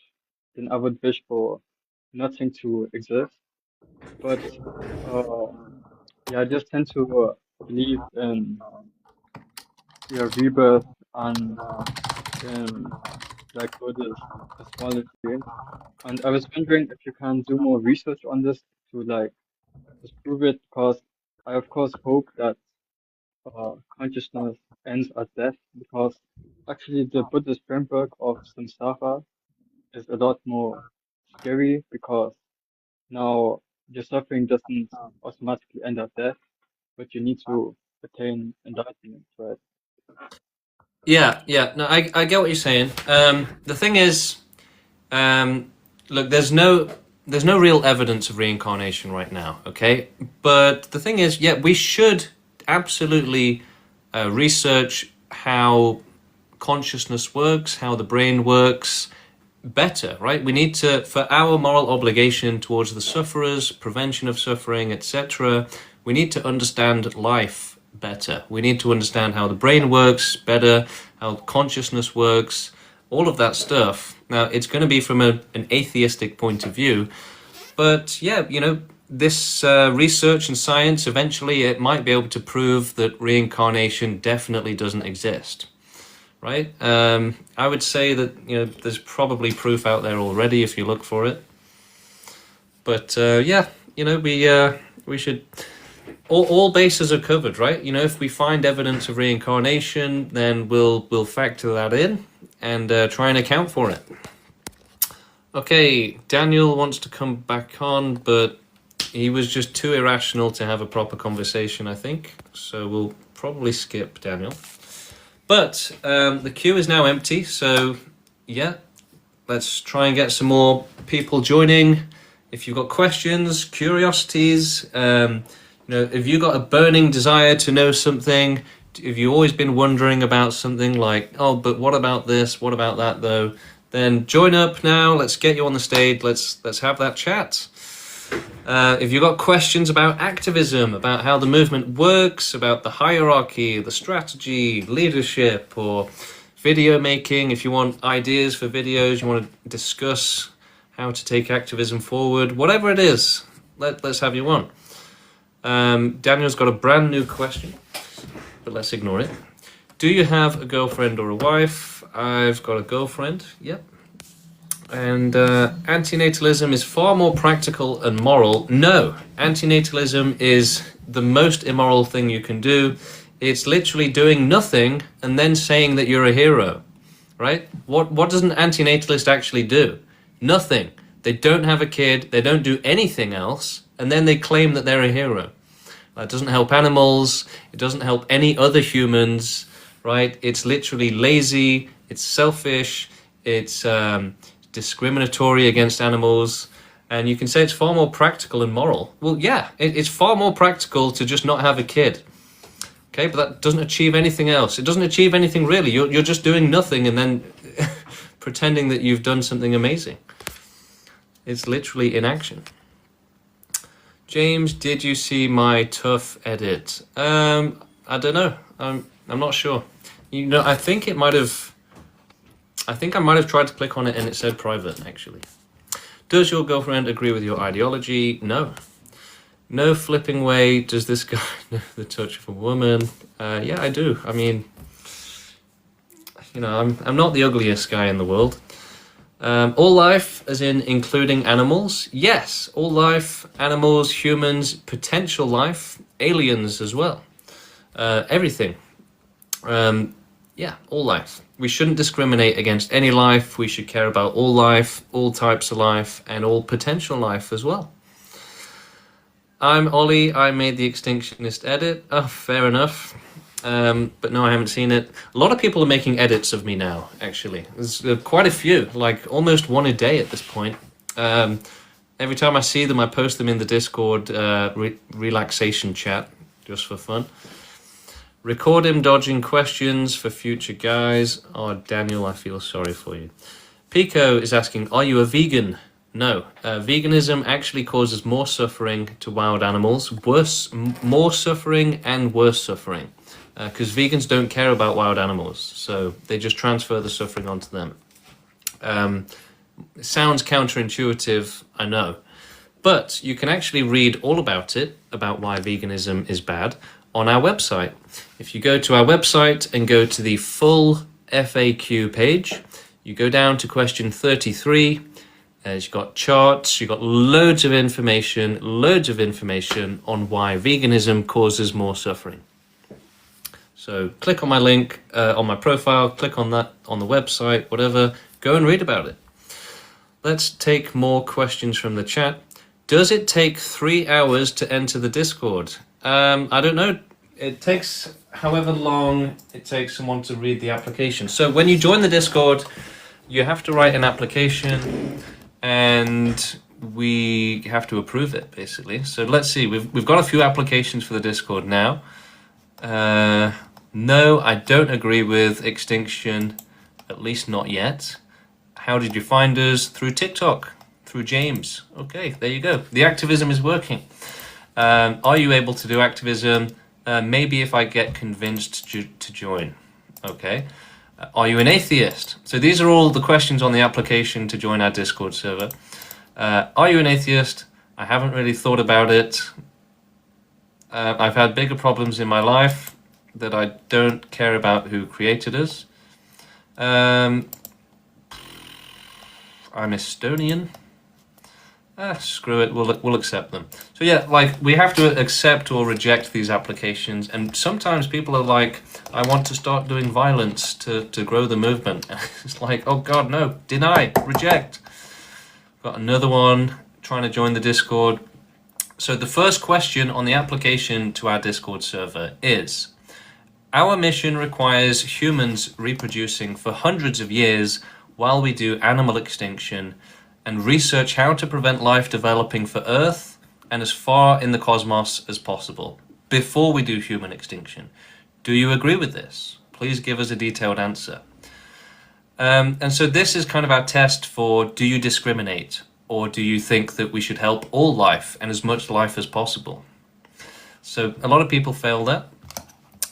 then I would wish for nothing to exist. But yeah, I just tend to believe in rebirth and in like Buddhist astrology. And I was wondering if you can do more research on this to like disprove it, because I of course hope that consciousness ends at death, because actually the Buddhist framework of samsara is a lot more scary, because now your suffering doesn't automatically end at death, but you need to attain enlightenment, right? Yeah, no, I get what you're saying. The thing is, look, there's no real evidence of reincarnation right now, okay? But the thing is, yeah, we should absolutely research how consciousness works, how the brain works better, right? We need to, for our moral obligation towards the sufferers, prevention of suffering, etc., we need to understand life better. We need to understand how the brain works better, how consciousness works, all of that stuff. Now, it's going to be from an atheistic point of view, but yeah, you know, this research and science, eventually it might be able to prove that reincarnation definitely doesn't exist, right? I would say that, you know, there's probably proof out there already if you look for it. But yeah, you know, we should... All bases are covered, right? You know, if we find evidence of reincarnation, then we'll factor that in and try and account for it. Okay, Daniel wants to come back on, but he was just too irrational to have a proper conversation, I think. So we'll probably skip Daniel. But the queue is now empty, so yeah, let's try and get some more people joining. If you've got questions, curiosities, you know, if you've got a burning desire to know something, if you've always been wondering about something like, oh, but what about this, what about that though, then join up now. Let's get you on the stage. Let's have that chat. If you've got questions about activism, about how the movement works, about the hierarchy, the strategy, leadership, or video making, if you want ideas for videos, you want to discuss how to take activism forward, whatever it is, let's have you on. Daniel's got a brand new question, but let's ignore it. Do you have a girlfriend or a wife? I've got a girlfriend, yep. And antinatalism is far more practical and moral. No, antinatalism is the most immoral thing you can do. It's literally doing nothing and then saying that you're a hero, right? What does an antinatalist actually do? Nothing. They don't have a kid, they don't do anything else, and then they claim that they're a hero. That doesn't help animals, it doesn't help any other humans, right? It's literally lazy, it's selfish, it's discriminatory against animals, and you can say it's far more practical and moral. Well, yeah, it's far more practical to just not have a kid. Okay, but that doesn't achieve anything else. It doesn't achieve anything really. You're just doing nothing and then pretending that you've done something amazing. It's literally inaction. James, did you see my tough edit? I don't know. I'm not sure. You know, I think I might have tried to click on it and it said private, actually. Does your girlfriend agree with your ideology? No. No flipping way does this guy know the touch of a woman. Yeah, I do. I mean, you know, I'm not the ugliest guy in the world. All life, as in including animals? Yes, all life, animals, humans, potential life, aliens as well. Everything. Yeah, all life. We shouldn't discriminate against any life. We should care about all life, all types of life, and all potential life as well. I'm Ollie. I made the Extinctionist edit. Oh, fair enough. But no, I haven't seen it. A lot of people are making edits of me now, actually. There's quite a few, like almost one a day at this point. Every time I see them, I post them in the Discord relaxation chat, just for fun. Record him dodging questions for future guys. Oh, Daniel, I feel sorry for you. Pico is asking, are you a vegan? No. Veganism actually causes more suffering to wild animals, more suffering and worse suffering. Because vegans don't care about wild animals, so they just transfer the suffering onto them. It sounds counterintuitive, I know. But you can actually read all about it, about why veganism is bad, on our website. If you go to our website and go to the full FAQ page, you go down to question 33, you've got charts, you've got loads of information on why veganism causes more suffering. So click on my link on my profile, click on that on the website, whatever, go and read about it. Let's take more questions from the chat. Does it take 3 hours to enter the Discord? I don't know. It takes however long it takes someone to read the application. So when you join the Discord, you have to write an application and we have to approve it, basically. So let's see, we've got a few applications for the Discord now. No, I don't agree with Extinction, at least not yet. How did you find us? Through TikTok, through James. Okay, there you go. The activism is working. Are you able to do activism? Maybe if I get convinced to join. Okay. Are you an atheist? So these are all the questions on the application to join our Discord server. Are you an atheist? I haven't really thought about it. I've had bigger problems in my life that I don't care about who created us. I'm Estonian. Screw it, we'll accept them. So yeah, like, we have to accept or reject these applications, and sometimes people are like, I want to start doing violence to grow the movement. It's like, oh god, no, deny, reject. Got another one trying to join the Discord. So the first question on the application to our Discord server is, our mission requires humans reproducing for hundreds of years while we do animal extinction and research how to prevent life developing for Earth and as far in the cosmos as possible before we do human extinction. Do you agree with this? Please give us a detailed answer. And so this is kind of our test for, do you discriminate? Or do you think that we should help all life and as much life as possible? So a lot of people fail that.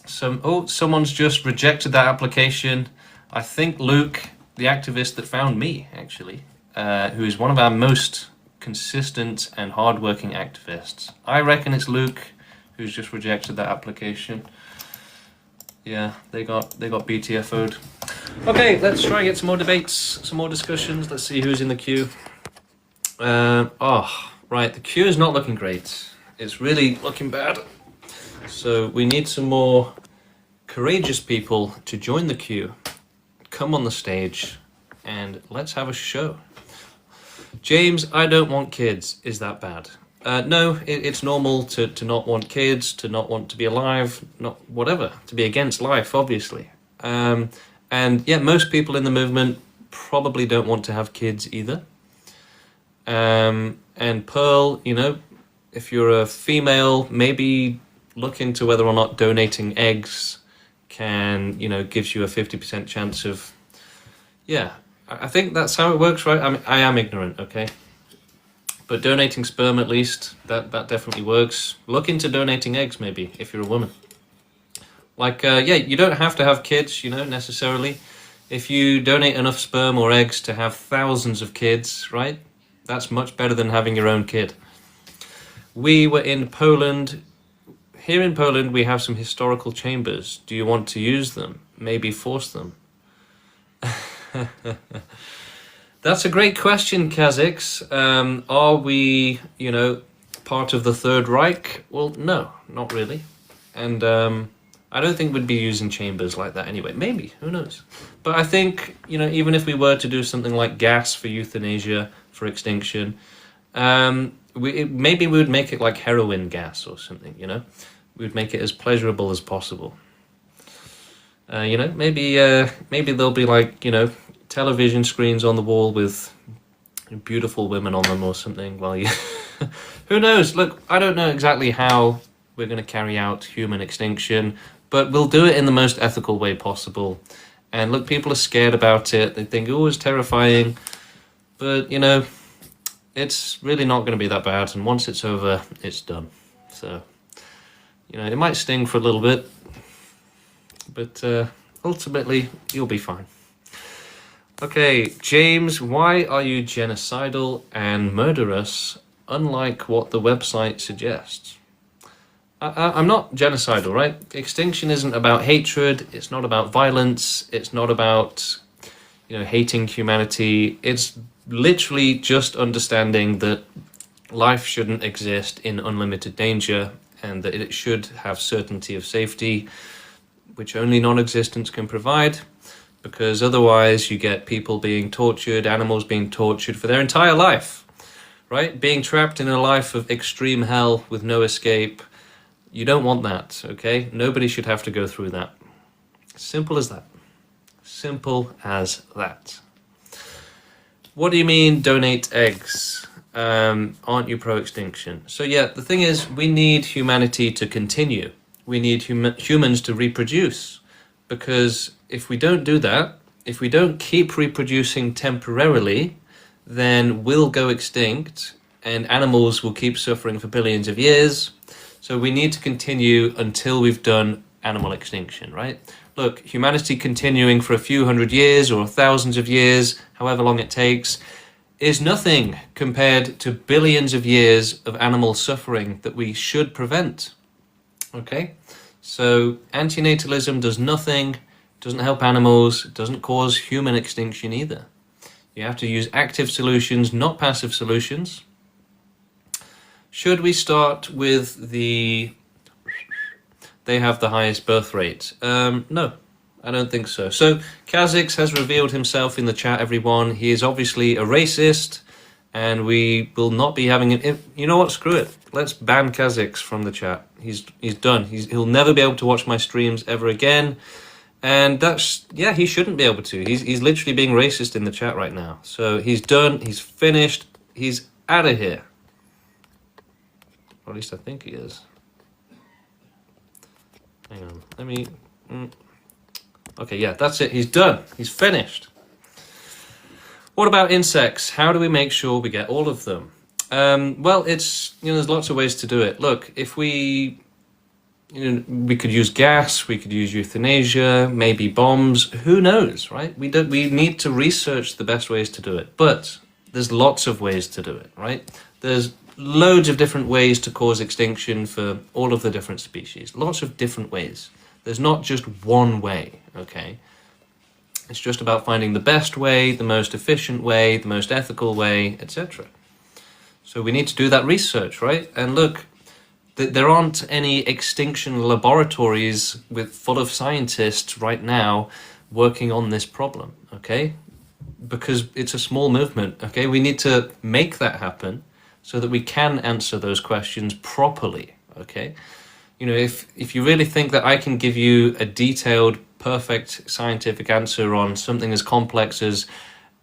Someone's just rejected that application. I think Luke, the activist that found me, actually, who is one of our most consistent and hardworking activists. I reckon it's Luke who's just rejected that application. Yeah, they got BTFO'd. Okay, let's try and get some more debates, some more discussions. Let's see who's in the queue. Right, the queue is not looking great. It's really looking bad. So we need some more courageous people to join the queue, come on the stage, and let's have a show. James, I don't want kids. Is that bad? No, it's normal to not want kids, to not want to be alive, not whatever, to be against life, obviously. And yeah, most people in the movement probably don't want to have kids either. And Pearl, you know, if you're a female, maybe look into whether or not donating eggs can, you know, gives you a 50% chance of, yeah, I think that's how it works, right? I mean, I am ignorant, okay? But donating sperm, at least, that definitely works. Look into donating eggs, maybe, if you're a woman. Like, yeah, you don't have to have kids, you know, necessarily. If you donate enough sperm or eggs to have thousands of kids, right? That's much better than having your own kid. We were in Poland. Here in Poland, we have some historical chambers. Do you want to use them? Maybe force them? That's a great question, Kazakhs. Are we, you know, part of the Third Reich? Well, no, not really. And I don't think we'd be using chambers like that anyway. Maybe, who knows? But I think, you know, even if we were to do something like gas for euthanasia, for extinction, maybe we would make it like heroin gas or something, you know? We would make it as pleasurable as possible. You know, maybe there'll be like, you know, television screens on the wall with beautiful women on them or something while you... Who knows? Look, I don't know exactly how we're going to carry out human extinction, but we'll do it in the most ethical way possible. And look, people are scared about it. They think, oh, it's terrifying. But, you know, it's really not going to be that bad. And once it's over, it's done. So, you know, it might sting for a little bit, but ultimately, you'll be fine. Okay, James, why are you genocidal and murderous, unlike what the website suggests? I'm not genocidal, right? Extinction isn't about hatred. It's not about violence. It's not about, you know, hating humanity. It's literally just understanding that life shouldn't exist in unlimited danger and that it should have certainty of safety, which only non-existence can provide, because otherwise you get people being tortured, animals being tortured for their entire life, right? Being trapped in a life of extreme hell with no escape. You don't want that, okay? Nobody should have to go through that. Simple as that. Simple as that. What do you mean, donate eggs? Aren't you pro-extinction? So yeah, the thing is, we need humanity to continue. we need humans to reproduce. Because if we don't do that, if we don't keep reproducing temporarily, then we'll go extinct and animals will keep suffering for billions of years. So we need to continue until we've done animal extinction, right? Look, humanity continuing for a few hundred years or thousands of years, however long it takes, is nothing compared to billions of years of animal suffering that we should prevent. Okay? So antinatalism does nothing, doesn't help animals, doesn't cause human extinction either. You have to use active solutions, not passive solutions. Should we start with they have the highest birth rate? No, I don't think so. So Kha'Zix has revealed himself in the chat, everyone. He is obviously a racist, and we will not be having it. You know what? Screw it. Let's ban Kha'Zix from the chat. He's done. He'll never be able to watch my streams ever again. And he shouldn't be able to. He's literally being racist in the chat right now. So he's done. He's finished. He's out of here. Or at least I think he is. Hang on. Let me. Okay, yeah, that's it. He's done. He's finished. What about insects? How do we make sure we get all of them? Well, there's lots of ways to do it. Look, if we could use gas, we could use euthanasia, maybe bombs. Who knows, right? We need to research the best ways to do it. But there's lots of ways to do it, right? There's loads of different ways to cause extinction for all of the different species. Lots of different ways. There's not just one way, okay? It's just about finding the best way, the most efficient way, the most ethical way, etc. So we need to do that research, right? And look, there aren't any extinction laboratories full of scientists right now working on this problem, okay? Because it's a small movement, okay? We need to make that happen so that we can answer those questions properly, okay? If you really think that I can give you a detailed, perfect scientific answer on something as complex as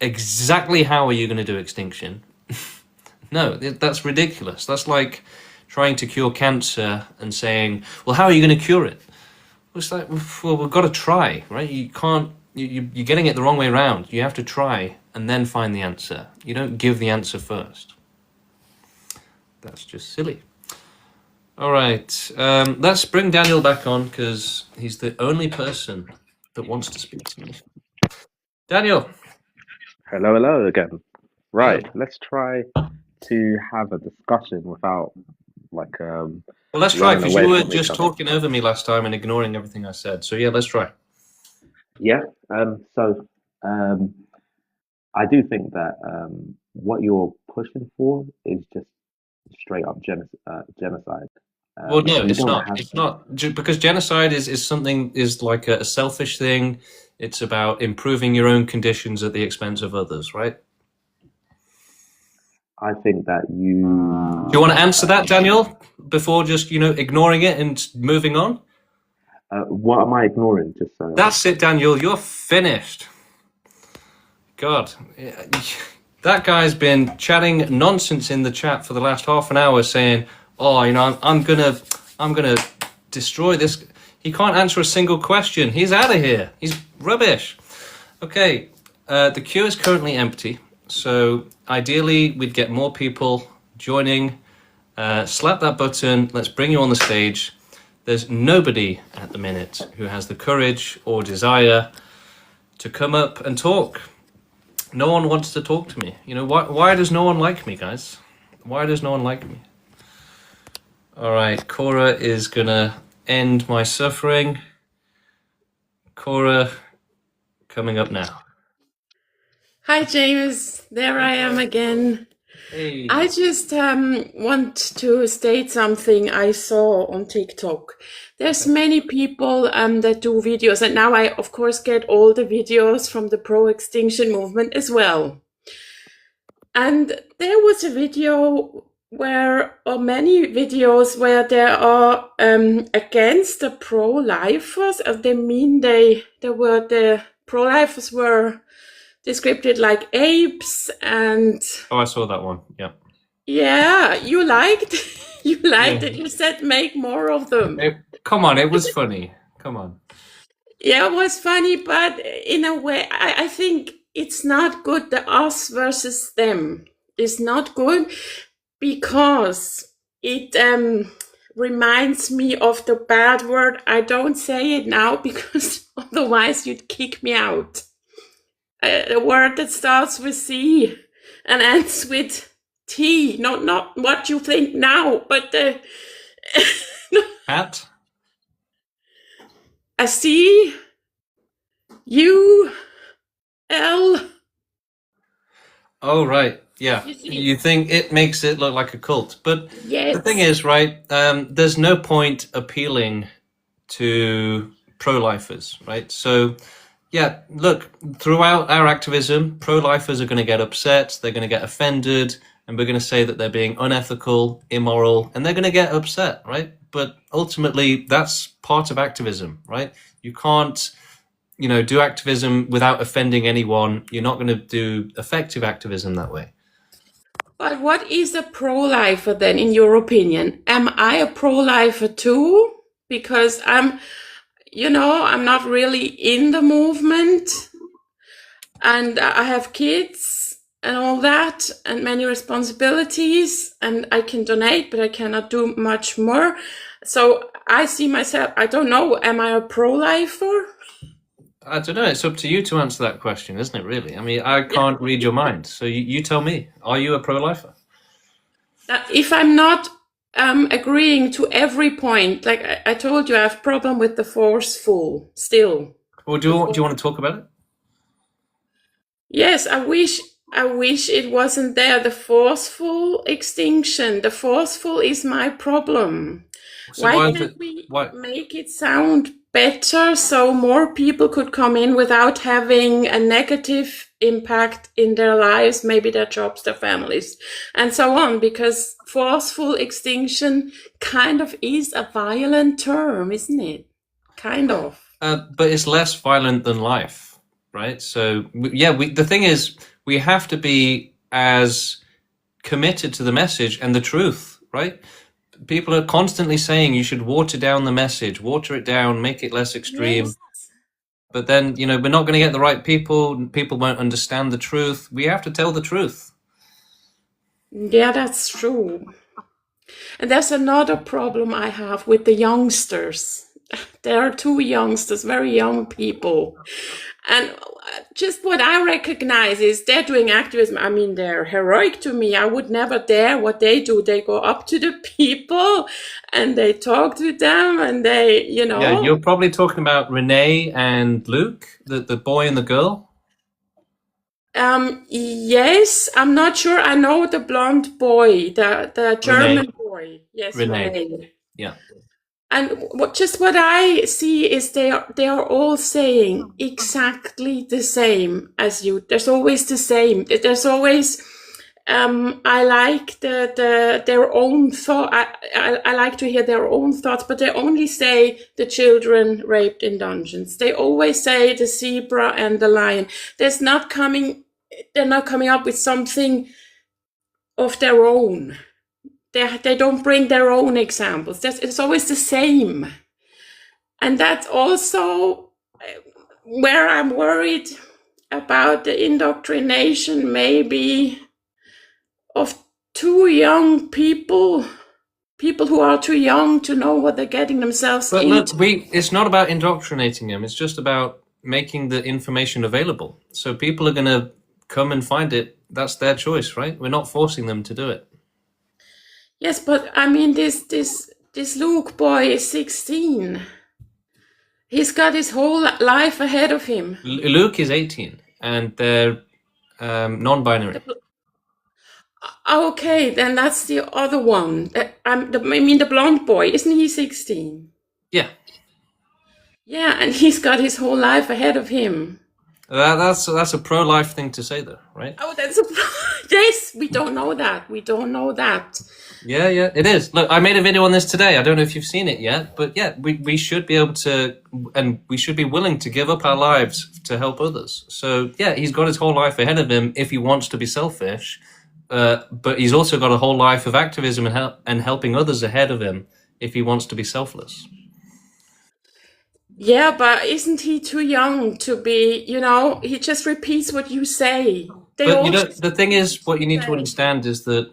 exactly how are you going to do extinction, no, that's ridiculous. That's like trying to cure cancer and saying, well, how are you going to cure it? It's like, well, we've got to try, right? You can't, you're getting it the wrong way around. You have to try and then find the answer. You don't give the answer first. That's just silly. All right, let's bring Daniel back on because he's the only person that wants to speak to me. Daniel. Hello again. Right, let's try to have a discussion without Well, let's try because you were just talking over me last time and ignoring everything I said. So yeah, let's try. Yeah. I do think that what you're pushing for is just straight up genocide. Well, no, it's not. It's not because genocide is like a selfish thing. It's about improving your own conditions at the expense of others, right? I think that you. Do you want to answer that, Daniel, before just ignoring it and moving on? What am I ignoring? Just so. That's it, Daniel. You're finished. God, that guy's been chatting nonsense in the chat for the last half an hour, saying, "Oh, I'm gonna destroy this." He can't answer a single question. He's out of here. He's rubbish. Okay, the queue is currently empty. So ideally, we'd get more people joining. Slap that button. Let's bring you on the stage. There's nobody at the minute who has the courage or desire to come up and talk. No one wants to talk to me. Why does no one like me, guys? Why does no one like me? All right, Cora is gonna end my suffering. Cora, coming up now. Hi, James. There I am again. Hey. I just want to state something I saw on TikTok. There's many people that do videos, and now I, of course, get all the videos from the pro-extinction movement as well. And there was a video or many videos where they are against the pro-lifers. The pro-lifers were described like apes and... Oh, I saw that one, yeah. Yeah, you liked you liked Yeah. it. You said make more of them. Come on, it was funny. Come on. Yeah, it was funny, but in a way, I think it's not good. The us versus them is not good because it reminds me of the bad word. I don't say it now because otherwise you'd kick me out. A word that starts with C and ends with T. Not what you think now, but the Hat? a C U L. Oh, right. Yeah. You see, You think it makes it look like a cult. But the thing yes. is, right, there's no point appealing to pro-lifers, right? So, yeah, look, throughout our activism, pro-lifers are going to get upset, they're going to get offended, and we're going to say that they're being unethical, immoral, and they're going to get upset, right? But ultimately, that's part of activism, right? You can't, do activism without offending anyone. You're not going to do effective activism that way. But what is a pro-lifer then, in your opinion? Am I a pro-lifer too? Because I'm not really in the movement, and I have kids and all that, and many responsibilities, and I can donate, but I cannot do much more. So I see myself, I don't know, am I a pro-lifer? I don't know. It's up to you to answer that question, isn't it, really? I mean, I can't read your mind. So you tell me, are you a pro-lifer? If I'm not agreeing to every point, like I told you, I have problem with the forceful still. Or do you want to talk about it? Yes, I wish it wasn't there. The forceful extinction. The forceful is my problem. So Why can't we make it sound better so more people could come in without having a negative impact in their lives, maybe their jobs, their families, and so on? Because forceful extinction kind of is a violent term, isn't it? Kind of. But it's less violent than life, right? So, the thing is, we have to be as committed to the message and the truth, right? People are constantly saying you should water down the message, water it down, make it less extreme. Yes. But then, we're not going to get the right people. People won't understand the truth. We have to tell the truth. Yeah, that's true. And there's another problem I have with the youngsters. There are two youngsters, very young people. And just what I recognize is they're doing activism. I mean, they're heroic to me. I would never dare what they do. They go up to the people and they talk to them and they, Yeah, you're probably talking about Renee and Luke, the boy and the girl. Yes, I'm not sure. I know the blonde boy, the German Renee. boy. Yes, Renee. Renee. Yeah. And what I see is they are all saying exactly the same as you. There's always the same. There's always I like their own thought. I like to hear their own thoughts, but they only say the children raped in dungeons. They always say the zebra and the lion. They're not coming up with something of their own. They don't bring their own examples. It's always the same. And that's also where I'm worried about the indoctrination, maybe, of too young people who are too young to know what they're getting themselves But into. look, it's not about indoctrinating them. It's just about making the information available. So people are going to come and find it. That's their choice, right? We're not forcing them to do it. Yes, but I mean, this Luke boy is 16. He's got his whole life ahead of him. Luke is 18, and they're non-binary. Okay, then that's the other one. I mean, the blonde boy, isn't he 16? Yeah. Yeah, and he's got his whole life ahead of him. That's a pro-life thing to say, though, right? Oh, yes. We don't know that. We don't know that. Yeah, it is. Look, I made a video on this today. I don't know if you've seen it yet, but yeah, we should be able to, and we should be willing to give up our lives to help others. So yeah, he's got his whole life ahead of him if he wants to be selfish. but he's also got a whole life of activism and helping others ahead of him if he wants to be selfless. Yeah, but isn't he too young to be, he just repeats what you say. But the thing is, what you need to understand is that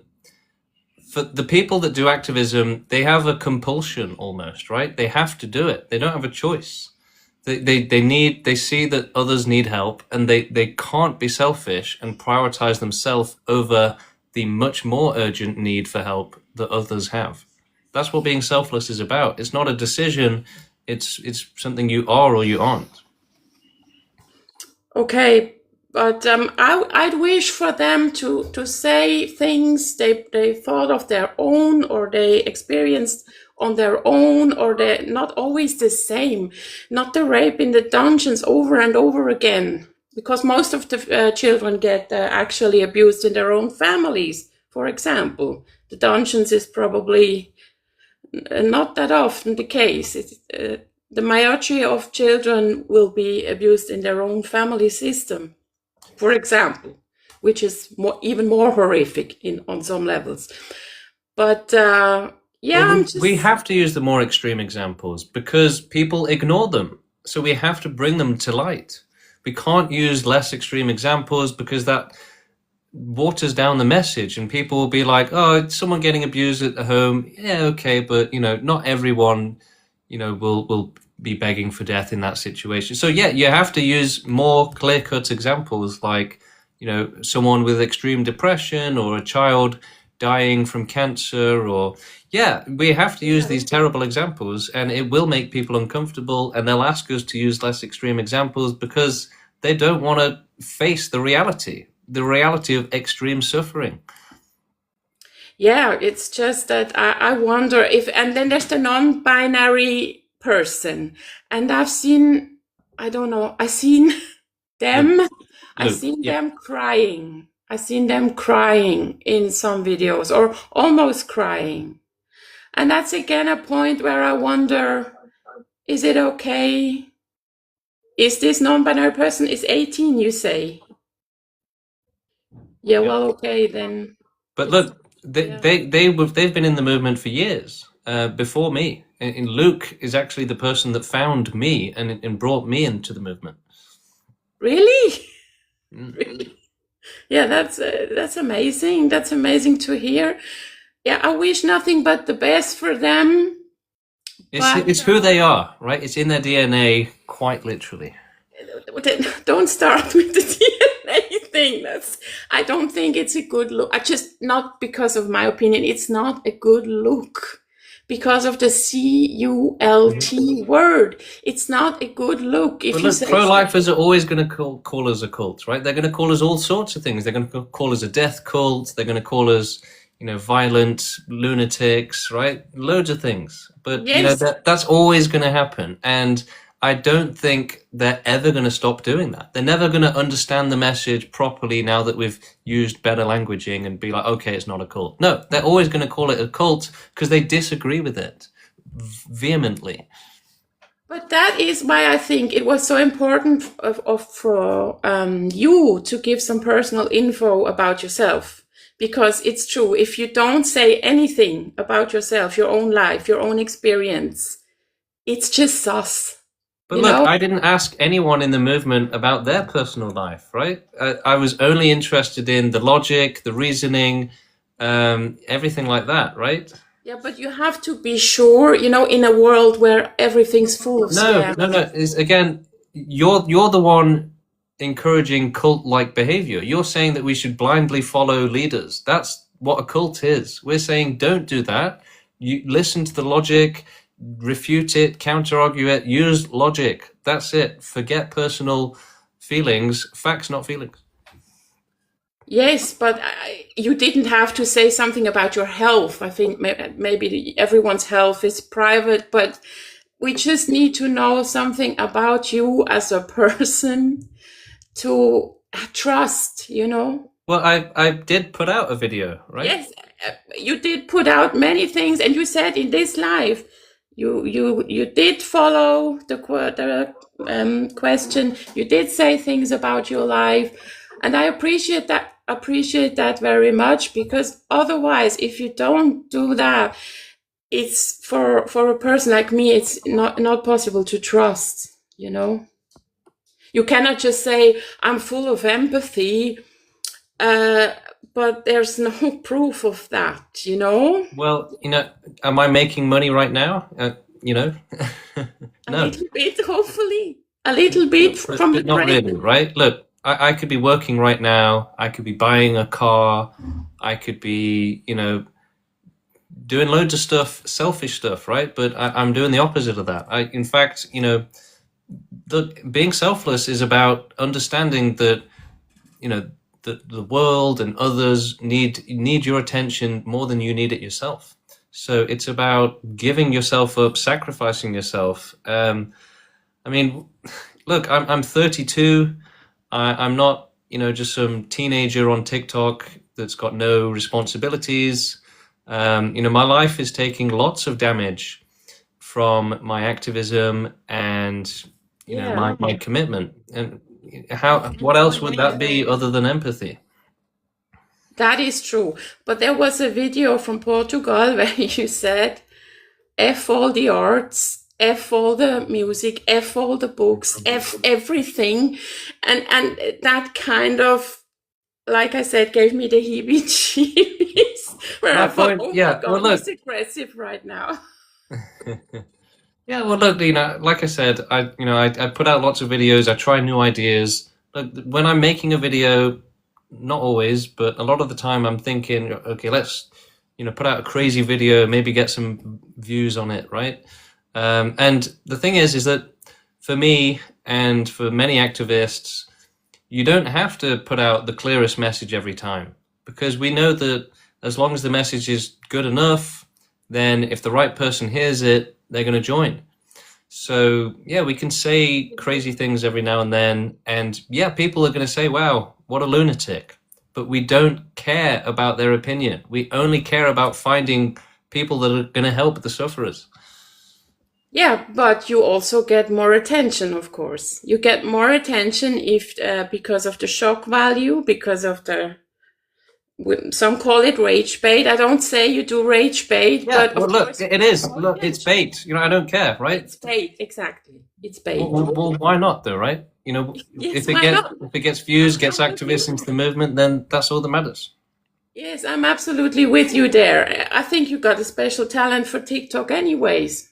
for the people that do activism, they have a compulsion almost, right? They have to do it. They don't have a choice. They see that others need help, and they can't be selfish and prioritize themselves over the much more urgent need for help that others have. That's what being selfless is about. It's not a decision. It's something you are or you aren't. Okay, but I'd wish for them to say things they thought of their own, or they experienced on their own, or they're not always the same. Not the rape in the dungeons over and over again, because most of the children get actually abused in their own families. For example, the dungeons is probably not that often the case. The majority of children will be abused in their own family system, for example, which is even more horrific on some levels. But we have to use the more extreme examples because people ignore them. So we have to bring them to light. We can't use less extreme examples because that waters down the message, and people will be like, oh, it's someone getting abused at the home. Yeah, okay, but not everyone will be begging for death in that situation. So yeah, you have to use more clear-cut examples, like someone with extreme depression or a child dying from cancer, or we have to use these terrible examples, and it will make people uncomfortable, and they'll ask us to use less extreme examples because they don't want to face the reality of extreme suffering. Yeah, it's just that I wonder if, and then there's the non-binary person, and I've seen, I've seen them, them crying. I've seen them crying in some videos, or almost crying. And that's again a point where I wonder, is it okay? Is this non-binary person is 18, you say? Yeah, well, okay, then. But look, they've been in the movement for years before me. And Luke is actually the person that found me and brought me into the movement. Really? Really? Yeah, that's amazing. That's amazing to hear. Yeah, I wish nothing but the best for them. It's who they are, right? It's in their DNA, quite literally. Don't start with the DNA thing. I don't think it's a good look. Not because of my opinion, it's not a good look. Because of the CULT word. It's not a good look. If you say pro-lifers are always going to call us a cult, right? They're going to call us all sorts of things. They're going to call us a death cult. They're going to call us, violent lunatics, right? Loads of things. But, that's always going to happen. And I don't think they're ever going to stop doing that. They're never going to understand the message properly now that we've used better languaging and be like, okay, it's not a cult. No, they're always going to call it a cult because they disagree with it vehemently. But that is why I think it was so important for you to give some personal info about yourself. Because it's true, if you don't say anything about yourself, your own life, your own experience, it's just sus. But look, I didn't ask anyone in the movement about their personal life, right? I was only interested in the logic, the reasoning, everything like that, right? Yeah, but you have to be sure, in a world where everything's full of scams. No. Again, you're the one encouraging cult-like behavior. You're saying that we should blindly follow leaders. That's what a cult is. We're saying don't do that. You listen to the logic, refute it, counter-argue it, use logic. That's it. Forget personal feelings. Facts, not feelings. Yes, but you didn't have to say something about your health. I think maybe everyone's health is private, but we just need to know something about you as a person to trust, Well, I did put out a video, right? Yes, you did put out many things, and you said in this live, you did follow the question. You did say things about your life, and I appreciate that appreciate that very much, because otherwise, if you don't do that, it's for a person like me, it's not possible to trust, you know. You cannot just say I'm full of empathy, but there's no proof of that, you know. Well, am I making money right now? No. A little bit, hopefully. A little bit from the Not brain. really, right? Look, I could be working right now. I could be buying a car. I could be, doing loads of stuff, selfish stuff, right? But I'm doing the opposite of that. In fact, being selfless is about understanding that, the world and others need your attention more than you need it yourself. So it's about giving yourself up, sacrificing yourself. Look, I'm 32. I'm not, just some teenager on TikTok that's got no responsibilities. My life is taking lots of damage from my activism and my commitment. And what else would that be other than empathy? That is true. But there was a video from Portugal where you said, F all the arts, F all the music, F all the books, F everything. And that kind of, like I said, gave me the heebie-jeebies. Where I thought, oh my God, he's aggressive right now. Yeah, well, look, like I said, I put out lots of videos. I try new ideas. Look, when I'm making a video, not always, but a lot of the time, I'm thinking, okay, let's, put out a crazy video, maybe get some views on it, right? And the thing is that for me and for many activists, you don't have to put out the clearest message every time, because we know that as long as the message is good enough, then if the right person hears it, they're going to join. So yeah, we can say crazy things every now and then, and yeah, people are going to say, wow, what a lunatic. But we don't care about their opinion. We only care about finding people that are going to help the sufferers. Yeah, but you also get more attention, of course. You get more attention if because of the shock value, because of some call it rage bait. I don't say you do rage bait, but of look, course it is. Look, it's bait. I don't care, right? it's bait, exactly. It's bait. Well, why not, though, right? Yes, if it gets views, gets activists into the movement, then that's all that matters. Yes, I'm absolutely with you there. I think you got a special talent for TikTok, anyways.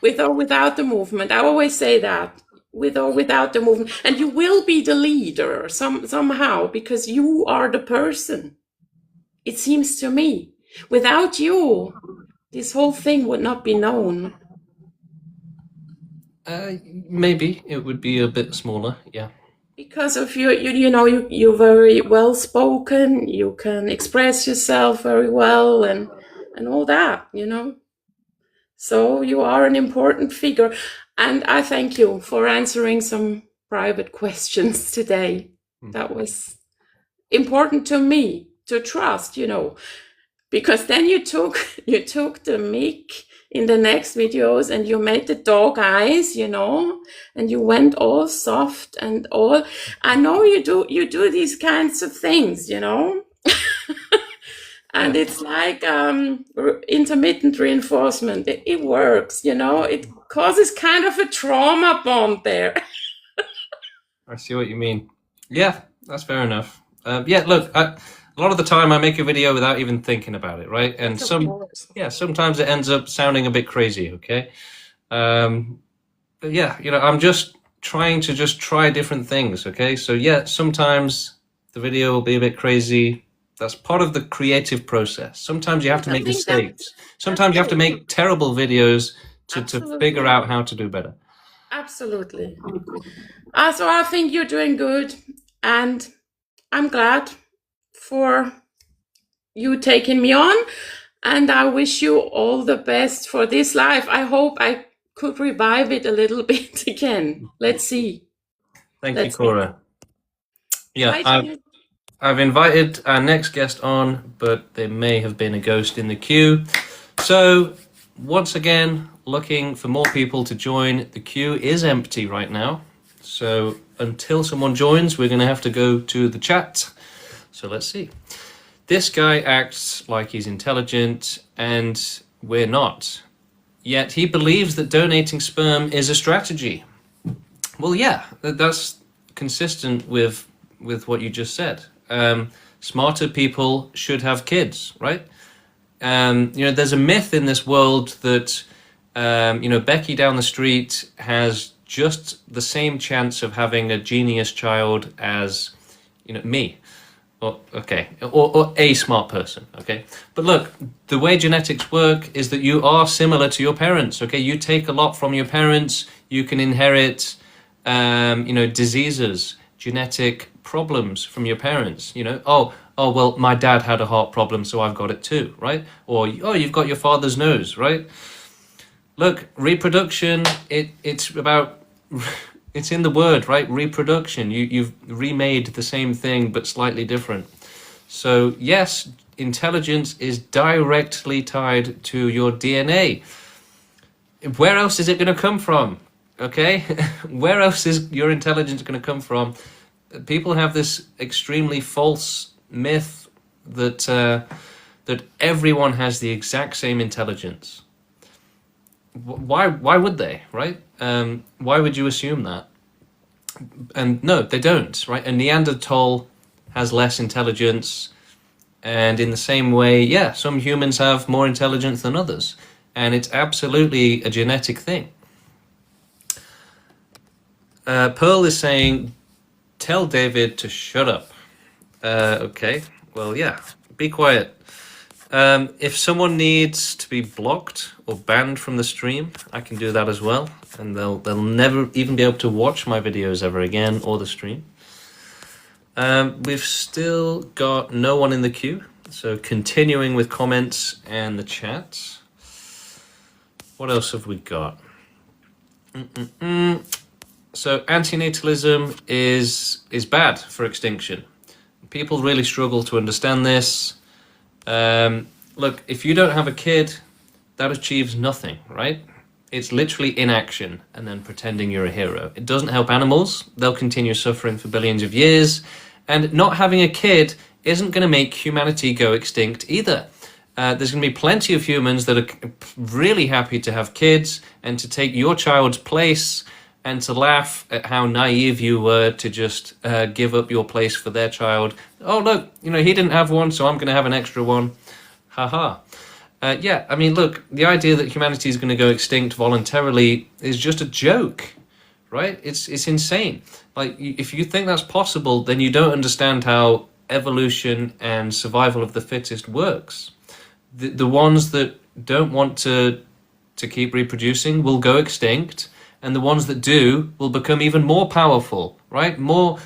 With or without the movement, I always say that. With or without the movement, and you will be the leader somehow, because you are the person. It seems to me, without you, this whole thing would not be known. Maybe it would be a bit smaller, yeah. Because of you're very well spoken. You can express yourself very well, and all that, So you are an important figure. And I thank you for answering some private questions today. That was important to me to trust, because then you took the mic in the next videos and you made the dog eyes, and you went all soft and all. I know you do these kinds of things, And it's like intermittent reinforcement. It works, It causes kind of a trauma bond there. I see what you mean. Yeah, that's fair enough. Look, a lot of the time I make a video without even thinking about it, right? And sometimes it ends up sounding a bit crazy, okay? But yeah, I'm just trying to try different things, okay? So yeah, sometimes the video will be a bit crazy. That's part of the creative process. Sometimes you have to make mistakes. Sometimes you have to make terrible videos to figure out how to do better. Absolutely. So I think you're doing good, and I'm glad for you taking me on, and I wish you all the best for this life. I hope I could revive it a little bit again. Let's see. Thank you, Cora. Yeah, I've invited our next guest on, but there may have been a ghost in the queue. So once again, looking for more people to join. The queue is empty right now. So until someone joins, we're going to have to go to the chat. So let's see. This guy acts like he's intelligent, and we're not. Yet he believes that donating sperm is a strategy. Well, yeah, that's consistent with what you just said. Smarter people should have kids, right? There's a myth in this world that Becky down the street has just the same chance of having a genius child as me. Or a smart person, okay? But look, the way genetics work is that you are similar to your parents, okay? You take a lot from your parents. You can inherit, diseases, genetic problems from your parents. Well, my dad had a heart problem, so I've got it too, right? Or, you've got your father's nose, right? Look, reproduction, it's about... It's in the word, right? Reproduction. You've remade the same thing, but slightly different. So yes, intelligence is directly tied to your DNA. Where else is it going to come from? Okay? Where else is your intelligence going to come from? People have this extremely false myth that that everyone has the exact same intelligence. Why would they, right? Why would you assume that? And no, they don't, right? A Neanderthal has less intelligence, and in the same way, yeah, some humans have more intelligence than others, and it's absolutely a genetic thing. Pearl is saying, tell David to shut up. Okay, well, yeah, be quiet. If someone needs to be blocked or banned from the stream, I can do that as well, and they'll never even be able to watch my videos ever again or the stream. We've still got no one in the queue, so continuing with comments and the chat. What else have we got? So antinatalism is bad for extinction. People really struggle to understand this. Look, if you don't have a kid, that achieves nothing, right? It's literally inaction and then pretending you're a hero. It doesn't help animals. They'll continue suffering for billions of years. And not having a kid isn't going to make humanity go extinct either. There's going to be plenty of humans that are really happy to have kids and to take your child's place and to laugh at how naive you were to just give up your place for their child. Oh, look, he didn't have one, so I'm going to have an extra one. Haha. Yeah, I mean, look, the idea that humanity is going to go extinct voluntarily is just a joke, right? It's insane. Like, if you think that's possible, then you don't understand how evolution and survival of the fittest works. The ones that don't want to keep reproducing will go extinct, and the ones that do will become even more powerful, right? More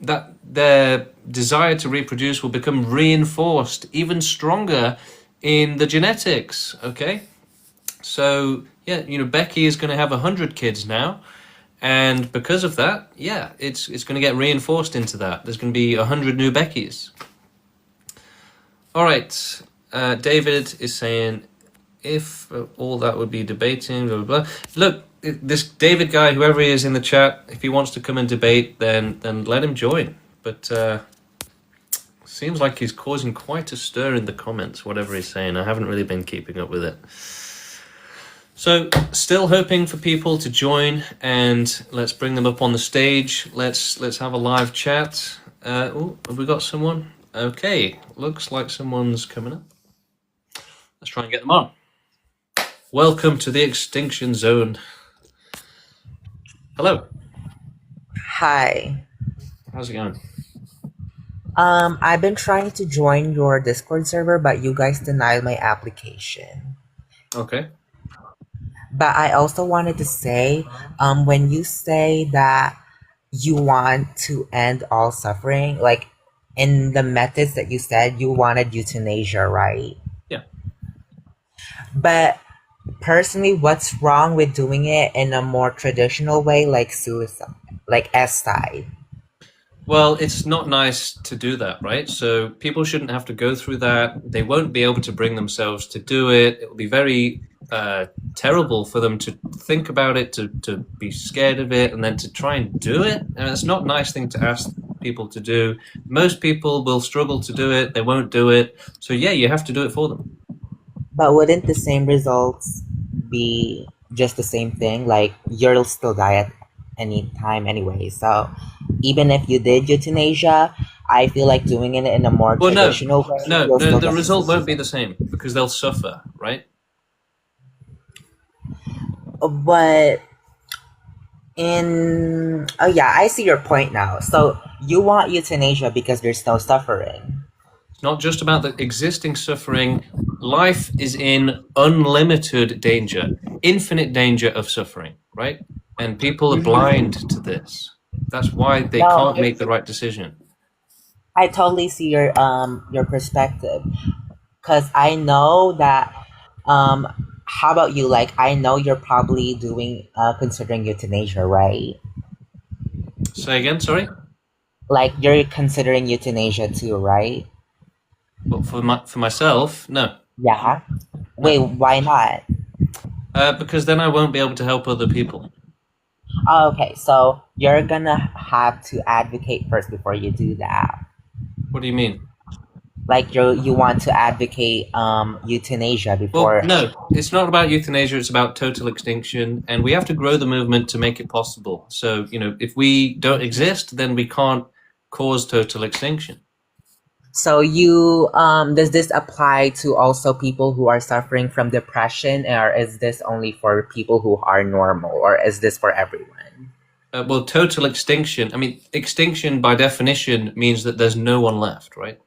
that their desire to reproduce will become reinforced, even stronger in the genetics, okay? So, yeah, Becky is going to have 100 kids now, and because of that, yeah, it's going to get reinforced into that. There's going to be 100 new Beckys. All right, David is saying, if all that would be debating, blah, blah, blah. Look, this David guy, whoever he is in the chat, if he wants to come and debate, then let him join. But seems like he's causing quite a stir in the comments, whatever he's saying. I haven't really been keeping up with it. So, still hoping for people to join, and let's bring them up on the stage. Let's have a live chat. Oh, have we got someone? Okay, looks like someone's coming up. Let's try and get them on. Welcome to the Extinction Zone. Hello. Hi. How's it going? I've been trying to join your Discord server, but you guys denied my application. Okay. But I also wanted to say, when you say that you want to end all suffering, like in the methods that you said, you wanted euthanasia, right? Yeah. But personally, what's wrong with doing it in a more traditional way, like suicide, like S-side? Well, it's not nice to do that, right? So people shouldn't have to go through that. They won't be able to bring themselves to do it. It will be very terrible for them to think about it, to be scared of it, and then to try and do it. And it's not a nice thing to ask people to do. Most people will struggle to do it. They won't do it. So yeah, you have to do it for them. But wouldn't the same results be just the same thing? Like, you'll still die at any time anyway. So even if you did euthanasia, I feel like doing it in a more Well, no, traditional way, no, you'll still the get result won't be the same because they'll suffer, right? But oh yeah, I see your point now. So you want euthanasia because there's no suffering. It's not just about the existing suffering. Life is in unlimited danger, infinite danger of suffering, right? And people are blind to this. That's why they No, can't make the right decision. I totally see your perspective, because I know that how about you? Like, I know you're probably doing considering euthanasia, right? Say again, sorry? Like, you're considering euthanasia too, right? But for myself, no. Yeah. Wait, why not? Because then I won't be able to help other people. Oh, okay, so you're gonna have to advocate first before you do that. What do you mean? Like, you want to advocate euthanasia before. Well, no, it's not about euthanasia, it's about total extinction, and we have to grow the movement to make it possible. So, if we don't exist, then we can't cause total extinction. So does this apply to also people who are suffering from depression, or is this only for people who are normal, or is this for everyone? Well, total extinction, extinction by definition means that there's no one left, right?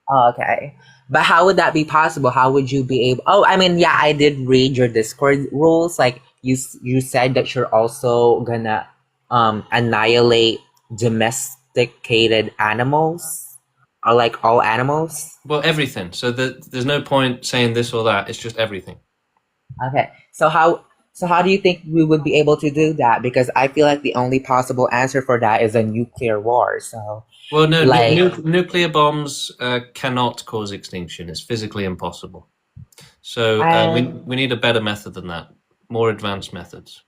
Oh, okay. But how would that be possible? How would you be able? Oh, yeah, I did read your Discord rules. Like, you said that you're also gonna annihilate domesticated animals, or like all animals. Well, everything. So there's no point saying this or that. It's just everything. Okay. So how do you think we would be able to do that? Because I feel like the only possible answer for that is a nuclear war. So. Well, no, like, nuclear bombs cannot cause extinction. It's physically impossible. So we need a better method than that, more advanced methods.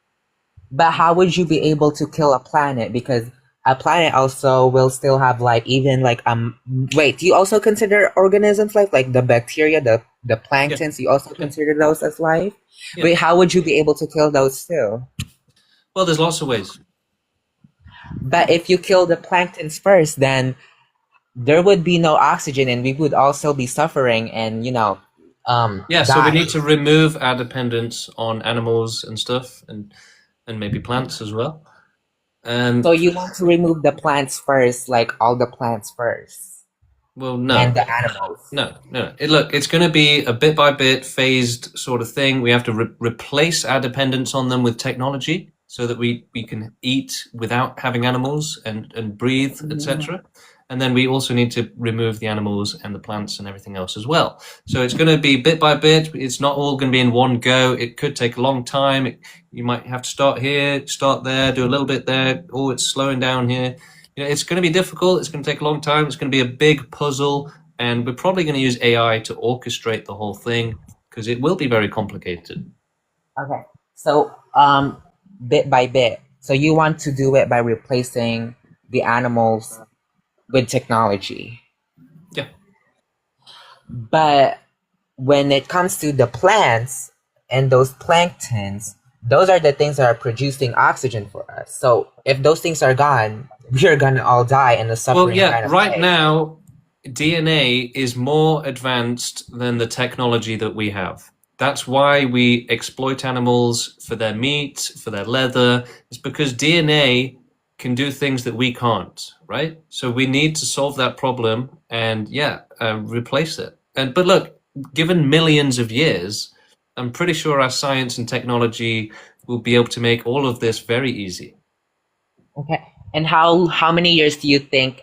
But how would you be able to kill a planet? Because a planet also will still have life, even like wait, do you also consider organisms like the bacteria, the planktons? You also consider those as life? Yeah. Wait, how would you be able to kill those too? Well, there's lots of ways. But if you kill the planktons first, then there would be no oxygen, and we would also be suffering, and yeah. So we need to remove our dependence on animals and stuff, and maybe plants as well. And so you want to remove the plants first, like all the plants first. Well, no. And the animals. No. Look, it's going to be a bit by bit, phased sort of thing. We have to replace our dependence on them with technology, so that we can eat without having animals and breathe, etc. And then we also need to remove the animals and the plants and everything else as well. So it's going to be bit by bit. It's not all going to be in one go. It could take a long time. You might have to start here, start there, do a little bit there. Oh, it's slowing down here. It's going to be difficult. It's going to take a long time. It's going to be a big puzzle. And we're probably going to use AI to orchestrate the whole thing, because it will be very complicated. Okay. So, bit by bit. So you want to do it by replacing the animals with technology. Yeah. But when it comes to the plants and those planktons, those are the things that are producing oxygen for us. So if those things are gone, we're gonna all die in a suffering. Well, yeah. Kind of right way. now, DNA is more advanced than the technology that we have. That's why we exploit animals for their meat, for their leather. It's because DNA can do things that we can't, right? So we need to solve that problem and replace it. But look, given millions of years, I'm pretty sure our science and technology will be able to make all of this very easy. Okay. And how many years do you think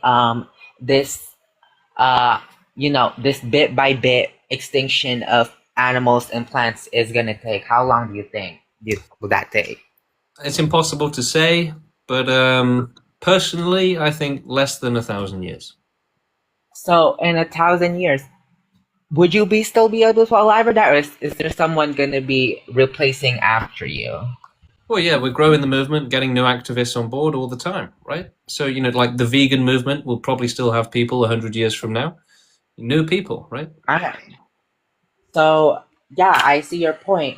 this this bit by bit extinction of animals and plants is gonna take? How long do you think will that take? It's impossible to say, but personally, I think less than 1,000 years. So in 1,000 years, would you still be able to alive or that, or is there someone gonna be replacing after you? Well, yeah, we're growing the movement, getting new activists on board all the time, right? So, like the vegan movement will probably still have people 100 years from now. New people, right? So yeah, I see your point.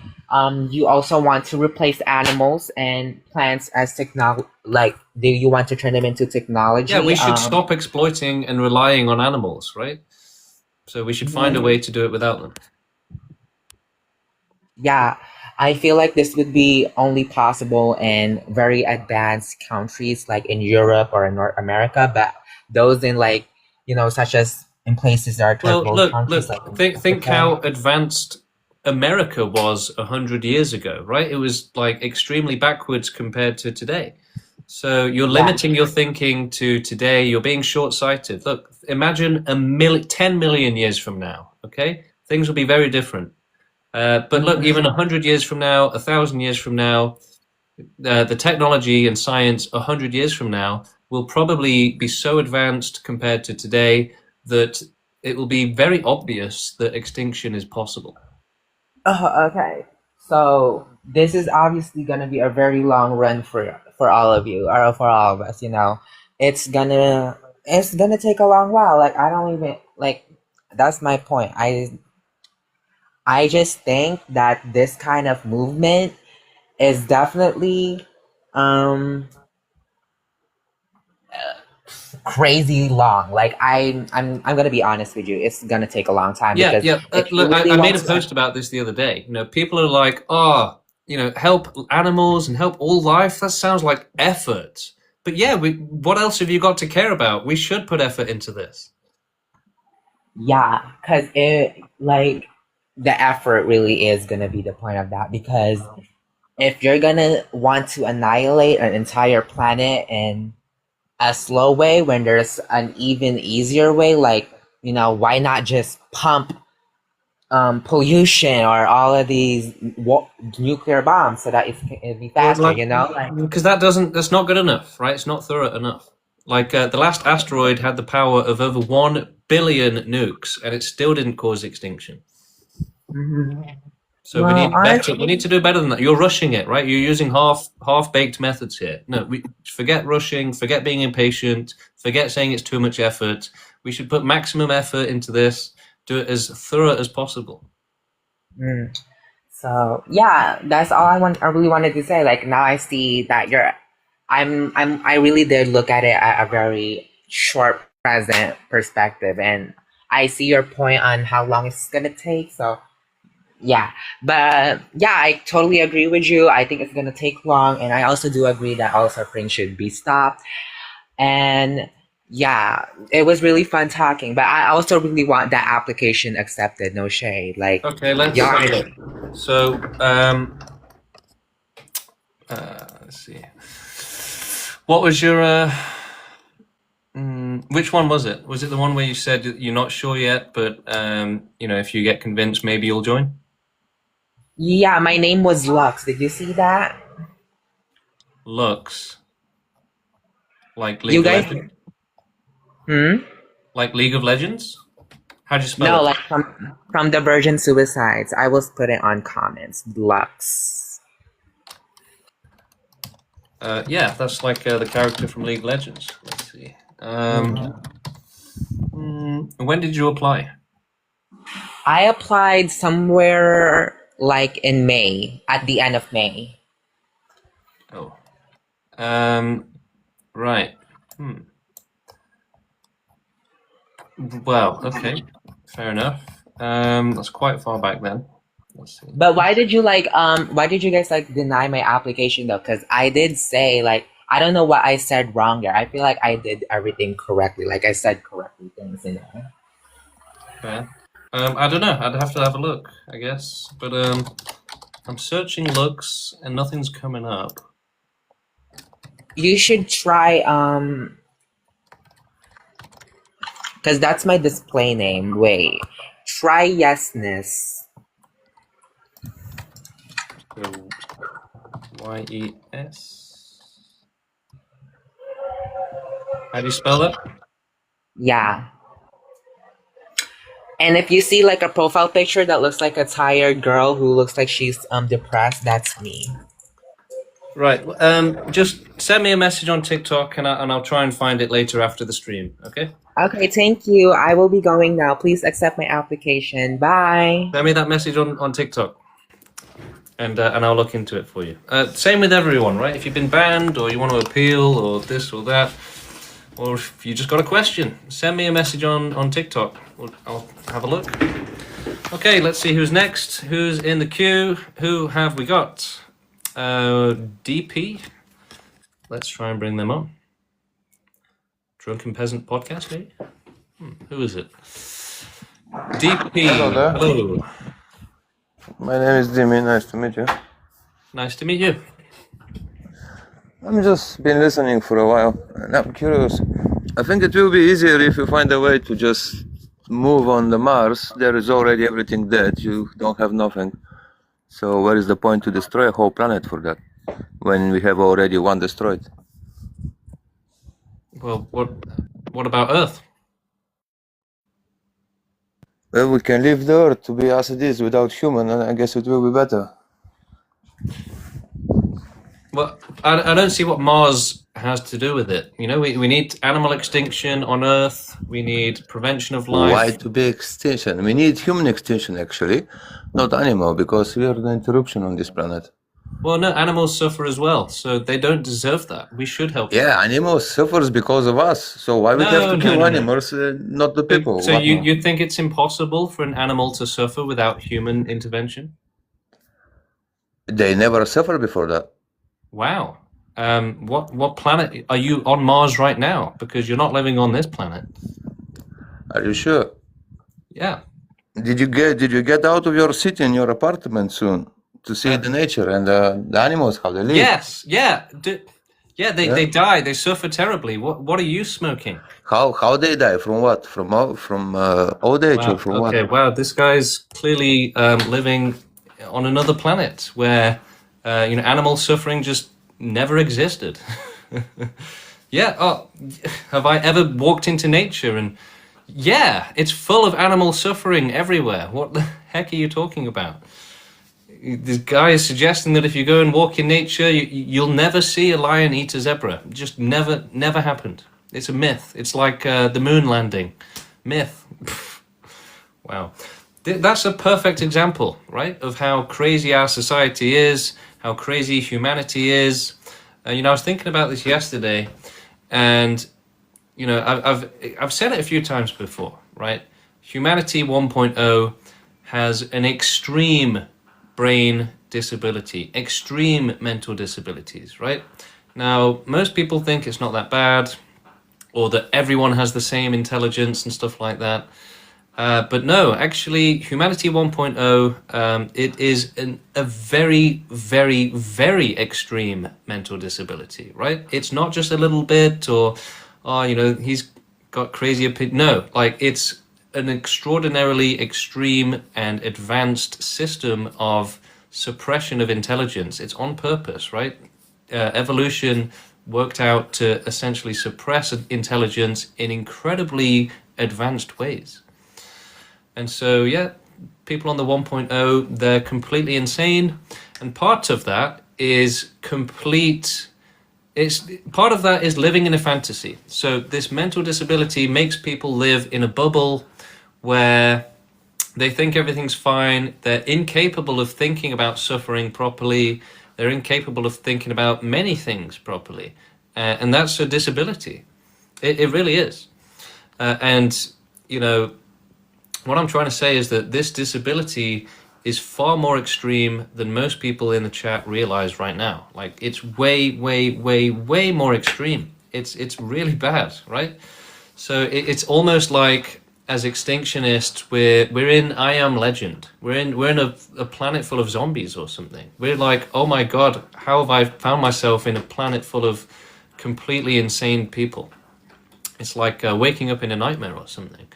You also want to replace animals and plants as technology. Like, do you want to turn them into technology? Yeah, we should stop exploiting and relying on animals, right? So we should find a way to do it without them. Yeah, I feel like this would be only possible in very advanced countries like in Europe or in North America, but those in like, such as in places that are third Well, world countries like in think Africa. how advanced America was 100 years ago, right? It was like extremely backwards compared to today. So you're limiting your thinking to today. You're being short-sighted. Look, imagine 10 million years from now. Okay, things will be very different. But look, even 100 years from now, 1,000 years from now, the technology and science 100 years from now will probably be so advanced compared to today that it will be very obvious that extinction is possible. Okay. So this is obviously gonna be a very long run for all of you or for all of us. It's gonna take a long while. Like I don't even like. That's my point. I just think that this kind of movement is definitely um crazy long. Like I'm gonna be honest with you. It's gonna take a long time Yeah, because yeah. if you Look, really I want made a to. post about this the other day. People are like, "Oh, help animals and help all life." That sounds like effort. But yeah, what else have you got to care about? We should put effort into this. Yeah, because the effort really is gonna be the point of that. Because if you're gonna want to annihilate an entire planet in a slow way when there's an even easier way, like why not just pump pollution or all of these nuclear bombs so that it'd be faster, Because that's not good enough, right? It's not thorough enough. Like the last asteroid had the power of over 1 billion nukes, and it still didn't cause extinction. So we need better. We need to do better than that. You're rushing it, right? You're using half baked methods here. No, we forget rushing. Forget being impatient. Forget saying it's too much effort. We should put maximum effort into this. Do it as thorough as possible. So yeah, that's all I really wanted to say. Like now I see that I really did look at it at a very short present perspective, and I see your point on how long it's gonna take. So yeah, but yeah, I totally agree with you. I think it's gonna take long, and I also do agree that all suffering should be stopped. And yeah, it was really fun talking, but I also really want that application accepted. No shade, like Okay, let's yeah. have a look. So let's see. What was your which one was it? Was it the one where you said you're not sure yet, but if you get convinced, maybe you'll join? Yeah, my name was Lux. Did you see that? Lux. Like League of Legends? Like League of Legends? How'd you spell it? No, like from the Virgin Suicides. I will put it on comments. Lux. Yeah, that's like the character from League of Legends. Let's see. When did you apply? I applied somewhere like in May, at the end of May. Oh. Right. Well, okay. Fair enough. That's quite far back then. Let's see. But why did you guys deny my application though? Because I did say I don't know what I said wrong there. I feel like I did everything correctly. Like I said correctly things in there. Okay. I don't know. I'd have to have a look, I guess. But I'm searching looks and nothing's coming up. You should try because that's my display name. Wait. Try Yesness. So, Y-E-S. How do you spell that? Yeah. And if you see like a profile picture that looks like a tired girl who looks like she's depressed, that's me. Right. Just send me a message on TikTok, and I'll try and find it later after the stream. Okay. Okay, thank you. I will be going now. Please accept my application. Bye. Send me that message on TikTok, and I'll look into it for you. Same with everyone, right? If you've been banned, or you want to appeal, or this or that, or if you just got a question, send me a message on TikTok. I'll have a look. Okay, let's see who's next. Who's in the queue? Who have we got? DP. Let's try and bring them on. Drunken Peasant Podcast, maybe? Who is it? DP. Hello there. Hello. My name is Dimi. Nice to meet you. Nice to meet you. I'm just been listening for a while, and I'm curious. I think it will be easier if you find a way to just move on the Mars. There is already everything dead. You don't have nothing. So where is the point to destroy a whole planet for that, when we have already one destroyed? Well, what about Earth? Well, we can leave the Earth to be as it is without human, and I guess it will be better. Well, I don't see what Mars has to do with it. You know, we need animal extinction on Earth. We need prevention of life. Why to be extinction? We need human extinction, actually, not animal, because we are the interruption on this planet. Well, no, animals suffer as well, so they don't deserve that. We should help them. Yeah, animals suffers because of us. So why we have to kill animals, not the people? So What now? you think it's impossible for an animal to suffer without human intervention? They never suffer before that. Wow. What planet are you on Mars right now? Because you're not living on this planet. Are you sure? Yeah. Did you get out of your city and your apartment soon to see the nature and the animals, how they live? Yes. Yeah. They die. They suffer terribly. What are you smoking? How they die? From what? From old age or from what? Okay. Wow. This guy's clearly living on another planet where animal suffering just never existed. Yeah. Oh, have I ever walked into nature and yeah, it's full of animal suffering everywhere. What the heck are you talking about? This guy is suggesting that if you go and walk in nature, you'll never see a lion eat a zebra. Just never happened. It's a myth. It's like the moon landing. Myth. Wow. That's a perfect example, right, of how crazy our society is, how crazy humanity is. I was thinking about this yesterday, and I've said it a few times before, right? Humanity 1.0 has an extreme brain disability, extreme mental disabilities, right? Now, most people think it's not that bad, or that everyone has the same intelligence and stuff like that. But no, actually, Humanity 1.0, it is a very, very, very extreme mental disability, right? It's not just a little bit, or, he's got crazy opinion. No, it's an extraordinarily extreme and advanced system of suppression of intelligence. It's on purpose, right? Evolution worked out to essentially suppress intelligence in incredibly advanced ways. And so, yeah, people on the 1.0, they're completely insane. And part of that is part of that is living in a fantasy. So this mental disability makes people live in a bubble where they think everything's fine. They're incapable of thinking about suffering properly. They're incapable of thinking about many things properly. And that's a disability. It really is. What I'm trying to say is that this disability is far more extreme than most people in the chat realize right now. It's way, way, way, way more extreme. It's really bad, right? So it's almost like, as extinctionists, we're in I Am Legend. We're in a planet full of zombies or something. We're like, oh my god, how have I found myself in a planet full of completely insane people? It's like waking up in a nightmare or something.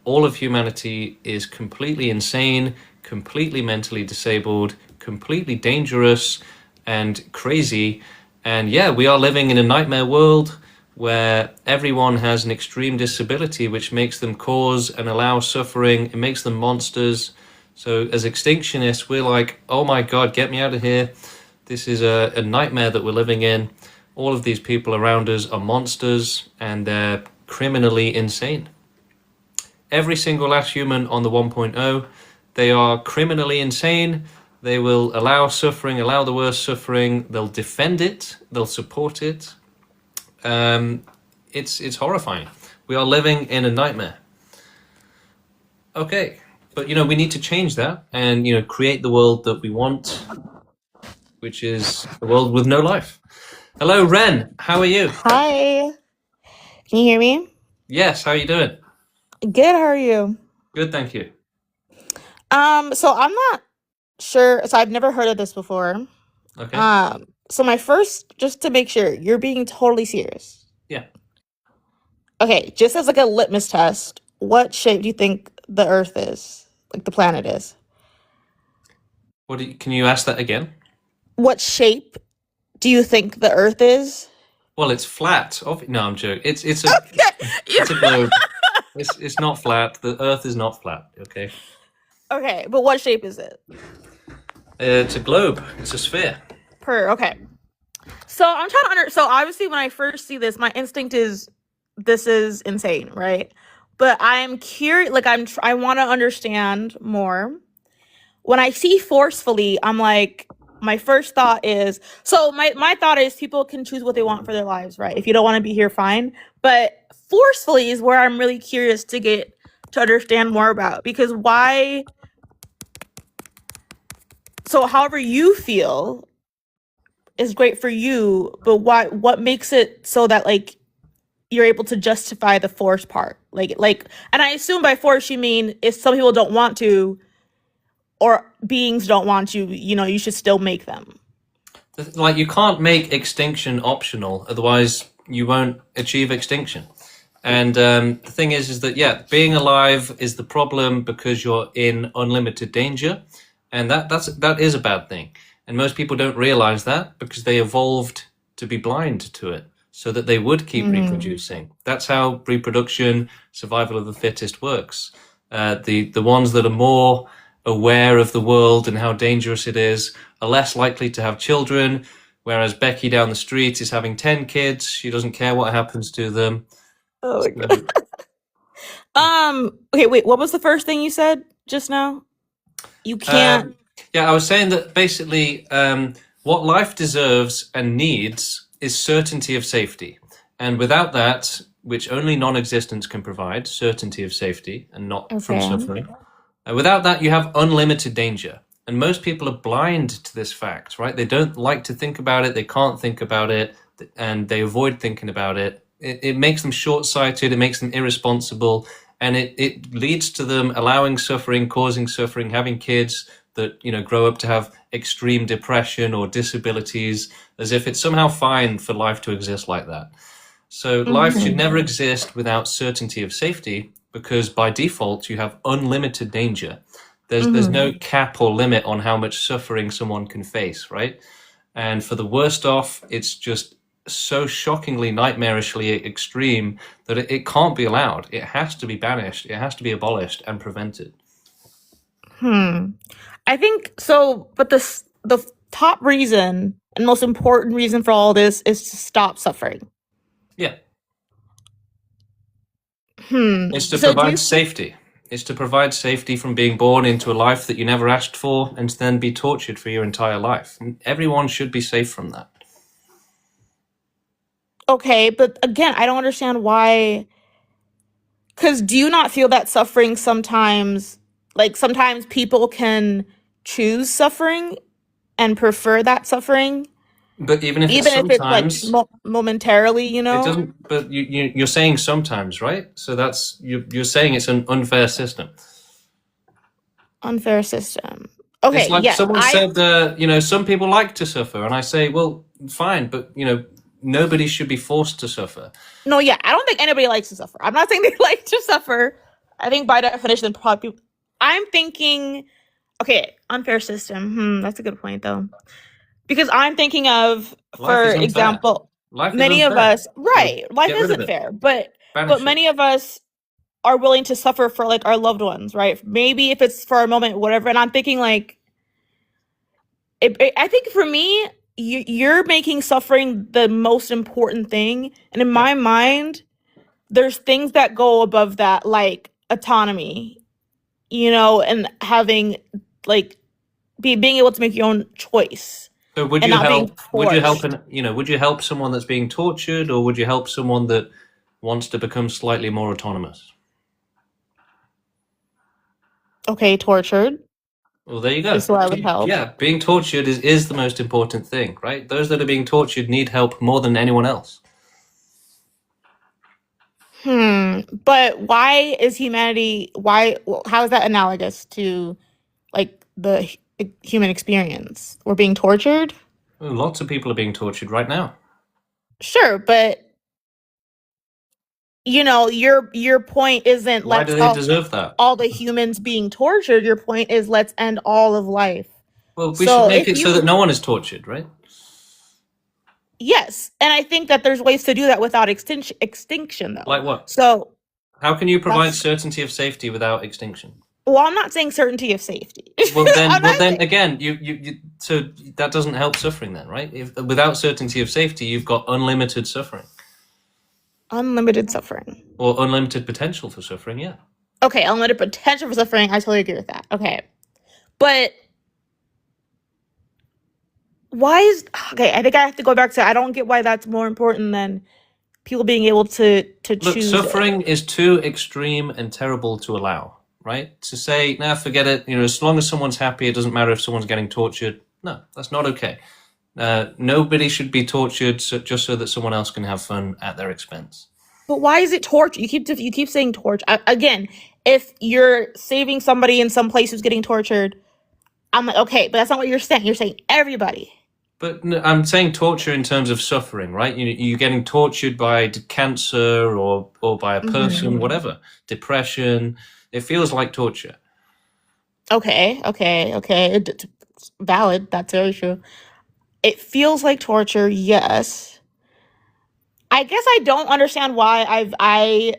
All of humanity is completely insane, completely mentally disabled, completely dangerous and crazy. And yeah, we are living in a nightmare world where everyone has an extreme disability, which makes them cause and allow suffering. It makes them monsters. So as extinctionists, we're like, oh my God, get me out of here. This is a nightmare that we're living in. All of these people around us are monsters, and they're criminally insane. Every single last human on the 1.0, they are criminally insane. They will allow suffering, allow the worst suffering. They'll defend it. They'll support it. It's horrifying. We are living in a nightmare. Okay, but we need to change that and create the world that we want, which is a world with no life. Hello, Ren. How are you? Hi. Can you hear me? Yes. How are you doing? Good. How are you? Good, thank you. So I'm not sure. So I've never heard of this before. Okay. So my first, just to make sure, you're being totally serious. Yeah. Okay, just as like a litmus test, what shape do you think the Earth is? Like the planet is? Can you ask that again? What shape do you think the Earth is? Well, it's flat. No, I'm joking. It's a globe. It's not flat. The Earth is not flat. Okay. Okay, but what shape is it? It's a globe. It's a sphere. Okay. So I'm trying to so obviously when I first see this, my instinct is this is insane, right? But I'm curious, like I want to understand more. When I see forcefully, I'm like, my first thought is, so my thought is people can choose what they want for their lives, right? If you don't want to be here, fine. But forcefully is where I'm really curious to get to understand more about, because why? So however you feel is great for you, but what makes it so that like you're able to justify the force part? Like and I assume by force you mean if some people don't want to or beings don't want you, you should still make them. Like, you can't make extinction optional, otherwise you won't achieve extinction. And the thing is that, yeah, being alive is the problem because you're in unlimited danger, and that is a bad thing. And most people don't realize that because they evolved to be blind to it, so that they would keep reproducing. That's how reproduction, survival of the fittest works. The ones that are more aware of the world and how dangerous it is are less likely to have children, whereas Becky down the street is having 10 kids. She doesn't care what happens to them. Oh my God. Okay, wait, what was the first thing you said just now? You can't. Yeah, I was saying that basically what life deserves and needs is certainty of safety. And without that, which only non-existence can provide, certainty of safety and not from suffering, without that you have unlimited danger. And most people are blind to this fact, right? They don't like to think about it, they can't think about it, and they avoid thinking about it. It makes them short-sighted, it makes them irresponsible, and it leads to them allowing suffering, causing suffering, having kids that grow up to have extreme depression or disabilities, as if it's somehow fine for life to exist like that. So life should never exist without certainty of safety, because by default you have unlimited danger. There's no cap or limit on how much suffering someone can face, right? And for the worst off, it's just so shockingly, nightmarishly extreme that it can't be allowed. It has to be banished. It has to be abolished and prevented. I think so, but the top reason and most important reason for all this is to stop suffering. Yeah. It's to provide safety. It's to provide safety from being born into a life that you never asked for and to then be tortured for your entire life. And everyone should be safe from that. Okay, but again, I don't understand why. Because do you not feel that suffering sometimes people can choose suffering and prefer that suffering? But even if it's like momentarily, it doesn't. But you're saying sometimes, right? So that's you're saying it's an unfair system. Unfair system. Okay, it's like someone said, some people like to suffer, and I say, well, fine, but nobody should be forced to suffer. No, yeah, I don't think anybody likes to suffer. I'm not saying they like to suffer. I think by definition, probably. I'm thinking, okay, unfair system. That's a good point, though. Because I'm thinking of, for example, many of us, right? Life isn't fair, but many of us are willing to suffer for like our loved ones, right? Maybe if it's for a moment, whatever. And I'm thinking like, I think for me, you're making suffering the most important thing, and in my mind, there's things that go above that, like autonomy, and having like being able to make your own choice. So would And you not being help? Would you help? forced. Would you help someone that's being tortured, or would you help someone that wants to become slightly more autonomous? Okay, tortured Well, there you go. is who I would help. Yeah, being tortured is the most important thing, right? Those that are being tortured need help more than anyone else. But why is humanity? How is that analogous to like the human experience? We're being tortured. Well, lots of people are being tortured right now. Sure, but your point isn't Why do they deserve that? all the humans being tortured. Your point is let's end all of life. Well, we should make if it so that no one is tortured, right? Yes, and I think that there's ways to do that without extinction, though. Like what? So, How can you provide That's- certainty of safety without extinction? well, I'm not saying certainty of safety. Well, then again, so that doesn't help suffering, then, right? If without certainty of safety, you've got unlimited suffering Unlimited suffering. or unlimited potential for suffering. Yeah. Okay, unlimited potential for suffering. I totally agree with that. Okay, but why is okay? I think I have to go back to. I don't get why that's more important than people being able to Look, choose. suffering is too extreme and terrible to allow, right? To say, nah, forget it. As long as someone's happy, it doesn't matter if someone's getting tortured. No, that's not okay. Nobody should be tortured just so that someone else can have fun at their expense. But why is it torture? You keep saying torture. Again, if you're saving somebody in some place who's getting tortured, I'm like, okay, but that's not what you're saying. You're saying everybody. But no, I'm saying torture in terms of suffering, right? You're getting tortured by cancer or by a person, whatever, depression. It feels like torture. Okay. It's valid. That's very true. It feels like torture, yes. I guess I don't understand why I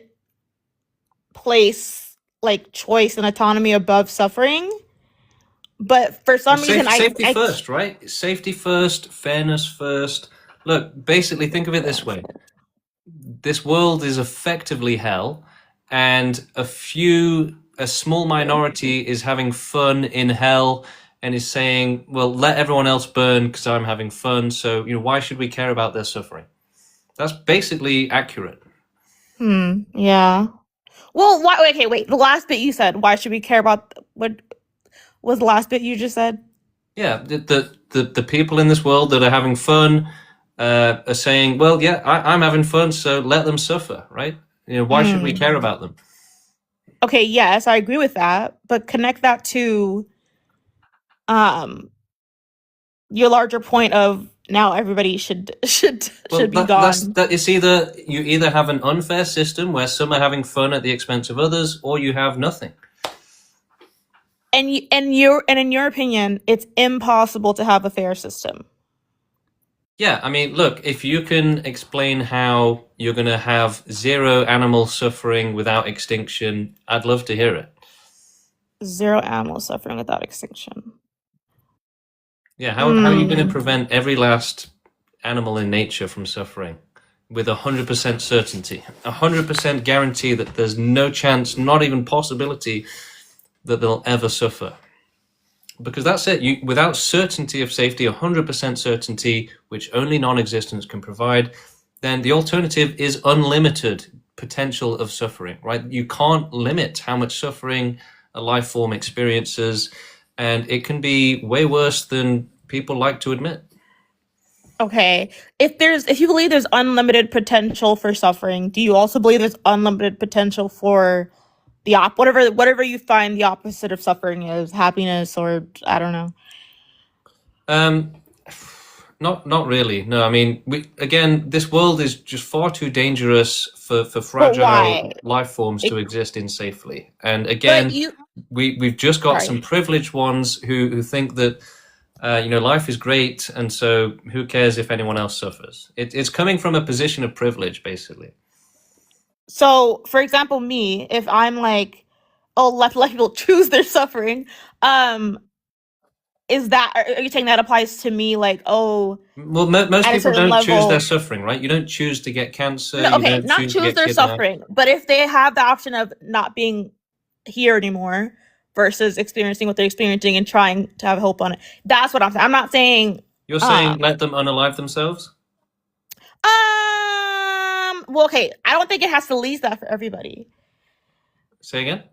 place like choice and autonomy above suffering. But for some reason, Safety I first, right? Safety first, fairness first. Look, basically, think of it this way: this world is effectively hell, and a small minority is having fun in hell and is saying, "Well, let everyone else burn because I'm having fun." So, why should we care about their suffering? That's basically accurate. Yeah. Well, why? Okay, wait. The last bit you said. Why should we care about what was the last bit you just said? Yeah, the people in this world that are having fun are saying, well, yeah, I'm having fun, so let them suffer, right? Why should we care about them? Okay, yes, I agree with that, but connect that to your larger point of now everybody should be gone. It's you either have an unfair system where some are having fun at the expense of others, or you have nothing. And in your opinion, it's impossible to have a fair system. Yeah, I mean, look, if you can explain how you're going to have zero animal suffering without extinction, I'd love to hear it. Zero animal suffering without extinction. Yeah, how are you going to prevent every last animal in nature from suffering with 100% certainty, 100% guarantee that there's no chance, not even possibility, that they'll ever suffer? Because that's it. Without certainty of safety, 100% certainty, which only non-existence can provide, then the alternative is unlimited potential of suffering, right? You can't limit how much suffering a life form experiences, and it can be way worse than people like to admit. Okay. If you believe there's unlimited potential for suffering, do you also believe there's unlimited potential for the whatever you find the opposite of suffering is, happiness, or I don't know? Not really. No, I mean, this world is just far too dangerous for fragile life forms to exist in safely. And again, we've just got some privileged ones who think that life is great, and so who cares if anyone else suffers? It's coming from a position of privilege, basically. So, for example, me, if I'm like, oh, let people choose their suffering, is that, are you saying that applies to me? Like, oh, Well, most at a people certain don't choose their level. suffering, right? You don't choose to get cancer. No, You okay, don't not choose to choose get their kidnapped. suffering, but if they have the option of not being here anymore versus experiencing what they're experiencing and trying to have hope on it, that's what I'm saying. I'm not saying. You're saying let them unalive themselves? Well, okay, I don't think it has to lead that for everybody. Say again?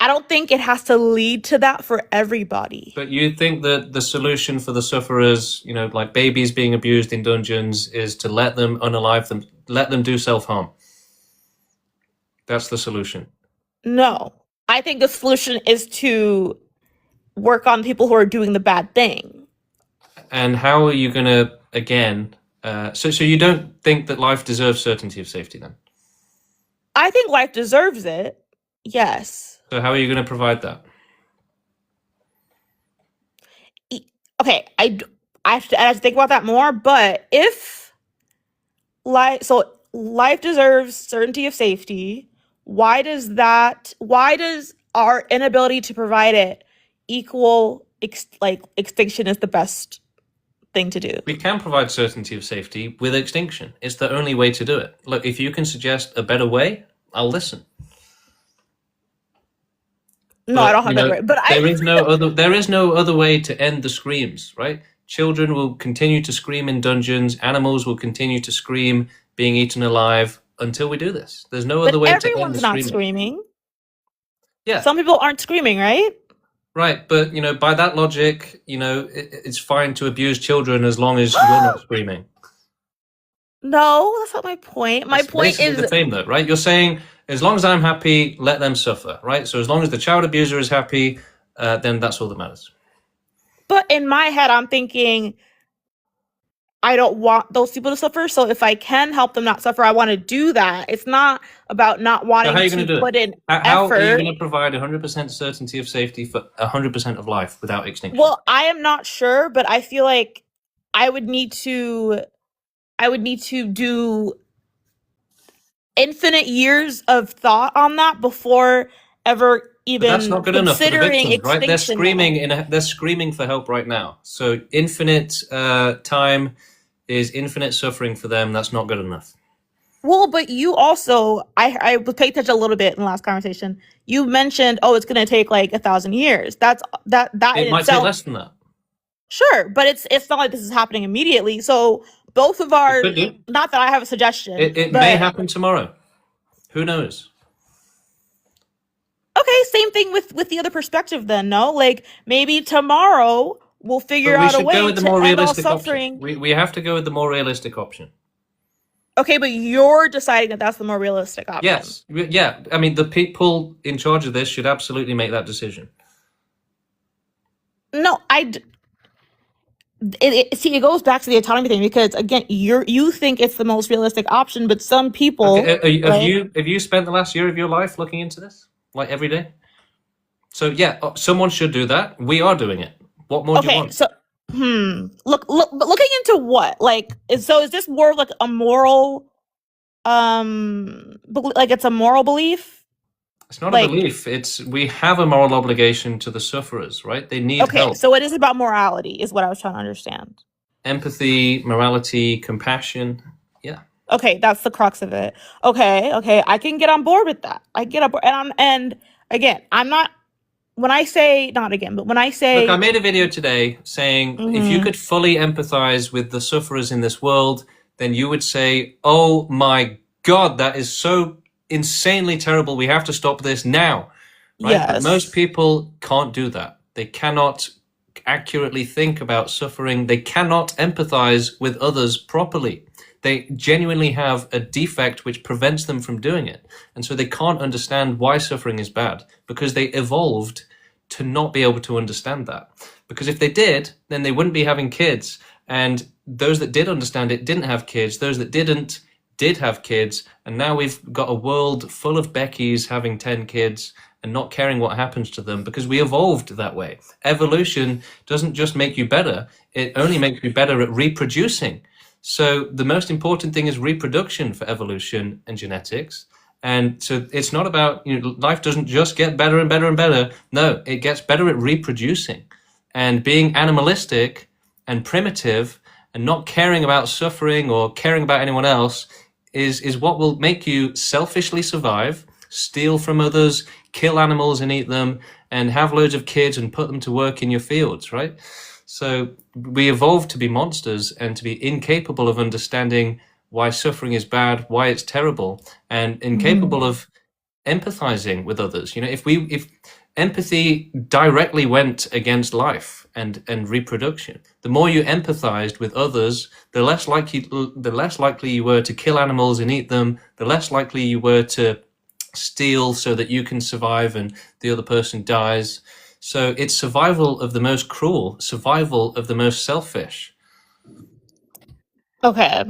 I don't think it has to lead to that for everybody. But you think that the solution for the sufferers, you know, like babies being abused in dungeons, is to let them unalive them, let them do self-harm. That's the solution. No, I think the solution is to work on people who are doing the bad thing. And how are you going to, again, so you don't think that life deserves certainty of safety then? I think life deserves it. Yes. So how are you going to provide that? Okay, I have to think about that more, but if life deserves certainty of safety, why does our inability to provide it equal extinction is the best thing to do? We can provide certainty of safety with extinction. It's the only way to do it. Look, if you can suggest a better way, I'll listen. No, I don't have that right. But there is no other way to end the screams, right? Children will continue to scream in dungeons. Animals will continue to scream, being eaten alive until we do this. There's no other way to end the everyone's not screaming. screaming. Yeah. Some people aren't screaming, right? Right, but by that logic, it's fine to abuse children as long as you're not screaming. No, that's not my point. My point Basically is the same, though, right? You're saying as long as I'm happy, let them suffer, right? So as long as the child abuser is happy, then that's all that matters. But in my head, I'm thinking, I don't want those people to suffer. So if I can help them not suffer, I want to do that. It's not about not wanting So how are you going to to do put it? in How effort. are you going to provide 100% certainty of safety for 100% of life without extinction? Well, I am not sure, but I feel like I would need to do infinite years of thought on that before ever even But that's not good enough for the considering victims, right? extinction. They're screaming for help right now. So infinite time is infinite suffering for them. That's not good enough. Well, but you also, I was paying attention a little bit in the last conversation. You mentioned, it's going to take like 1,000 years. That It in might itself, take less than that. Sure, but it's not like this is happening immediately. So both of our, It could do. not that I have a suggestion. It but, may happen tomorrow. Who knows? Okay, same thing with the other perspective then, no? Like maybe tomorrow we'll figure But we out a should way go with the to more end all realistic suffering. option. We have to go with the more realistic option. Okay, but you're deciding that that's the more realistic option. Yes. Yeah. I mean, the people in charge of this should absolutely make that decision. No, see, it goes back to the autonomy thing because again, you think it's the most realistic option, but some people. Okay, have you spent the last year of your life looking into this, like every day? So yeah, someone should do that. We are doing it. What more do you want? So looking into what? Like, is this more of like a moral, like it's a moral belief? It's not a belief. We have a moral obligation to the sufferers, right? They need help. So it is about morality, is what I was trying to understand. Empathy, morality, compassion. Yeah. Okay, that's the crux of it. Okay, I can get on board with that. I get on board, and again, I'm not. When I say not again, but when I say, look, I made a video today saying if you could fully empathize with the sufferers in this world, then you would say, "Oh my God, that is so insanely terrible. We have to stop this now." Right? Yes. But most people can't do that. They cannot accurately think about suffering. They cannot empathize with others properly. They genuinely have a defect which prevents them from doing it. And so they can't understand why suffering is bad because they evolved to not be able to understand that. Because if they did, then they wouldn't be having kids. And those that did understand it didn't have kids. Those that didn't did have kids. And now we've got a world full of Beckys having 10 kids and not caring what happens to them because we evolved that way. Evolution doesn't just make you better. It only makes you better at reproducing. So the most important thing is reproduction for evolution and genetics. And so it's not about, life doesn't just get better and better and better. No, it gets better at reproducing. And being animalistic and primitive and not caring about suffering or caring about anyone else is what will make you selfishly survive, steal from others, kill animals and eat them, and have loads of kids and put them to work in your fields, right? So we evolved to be monsters and to be incapable of understanding why suffering is bad, why it's terrible, and incapable of empathizing with others. You know, if empathy directly went against life and reproduction, the more you empathized with others, the less likely you were to kill animals and eat them, the less likely you were to steal so that you can survive and the other person dies. So it's survival of the most cruel, survival of the most selfish. Okay.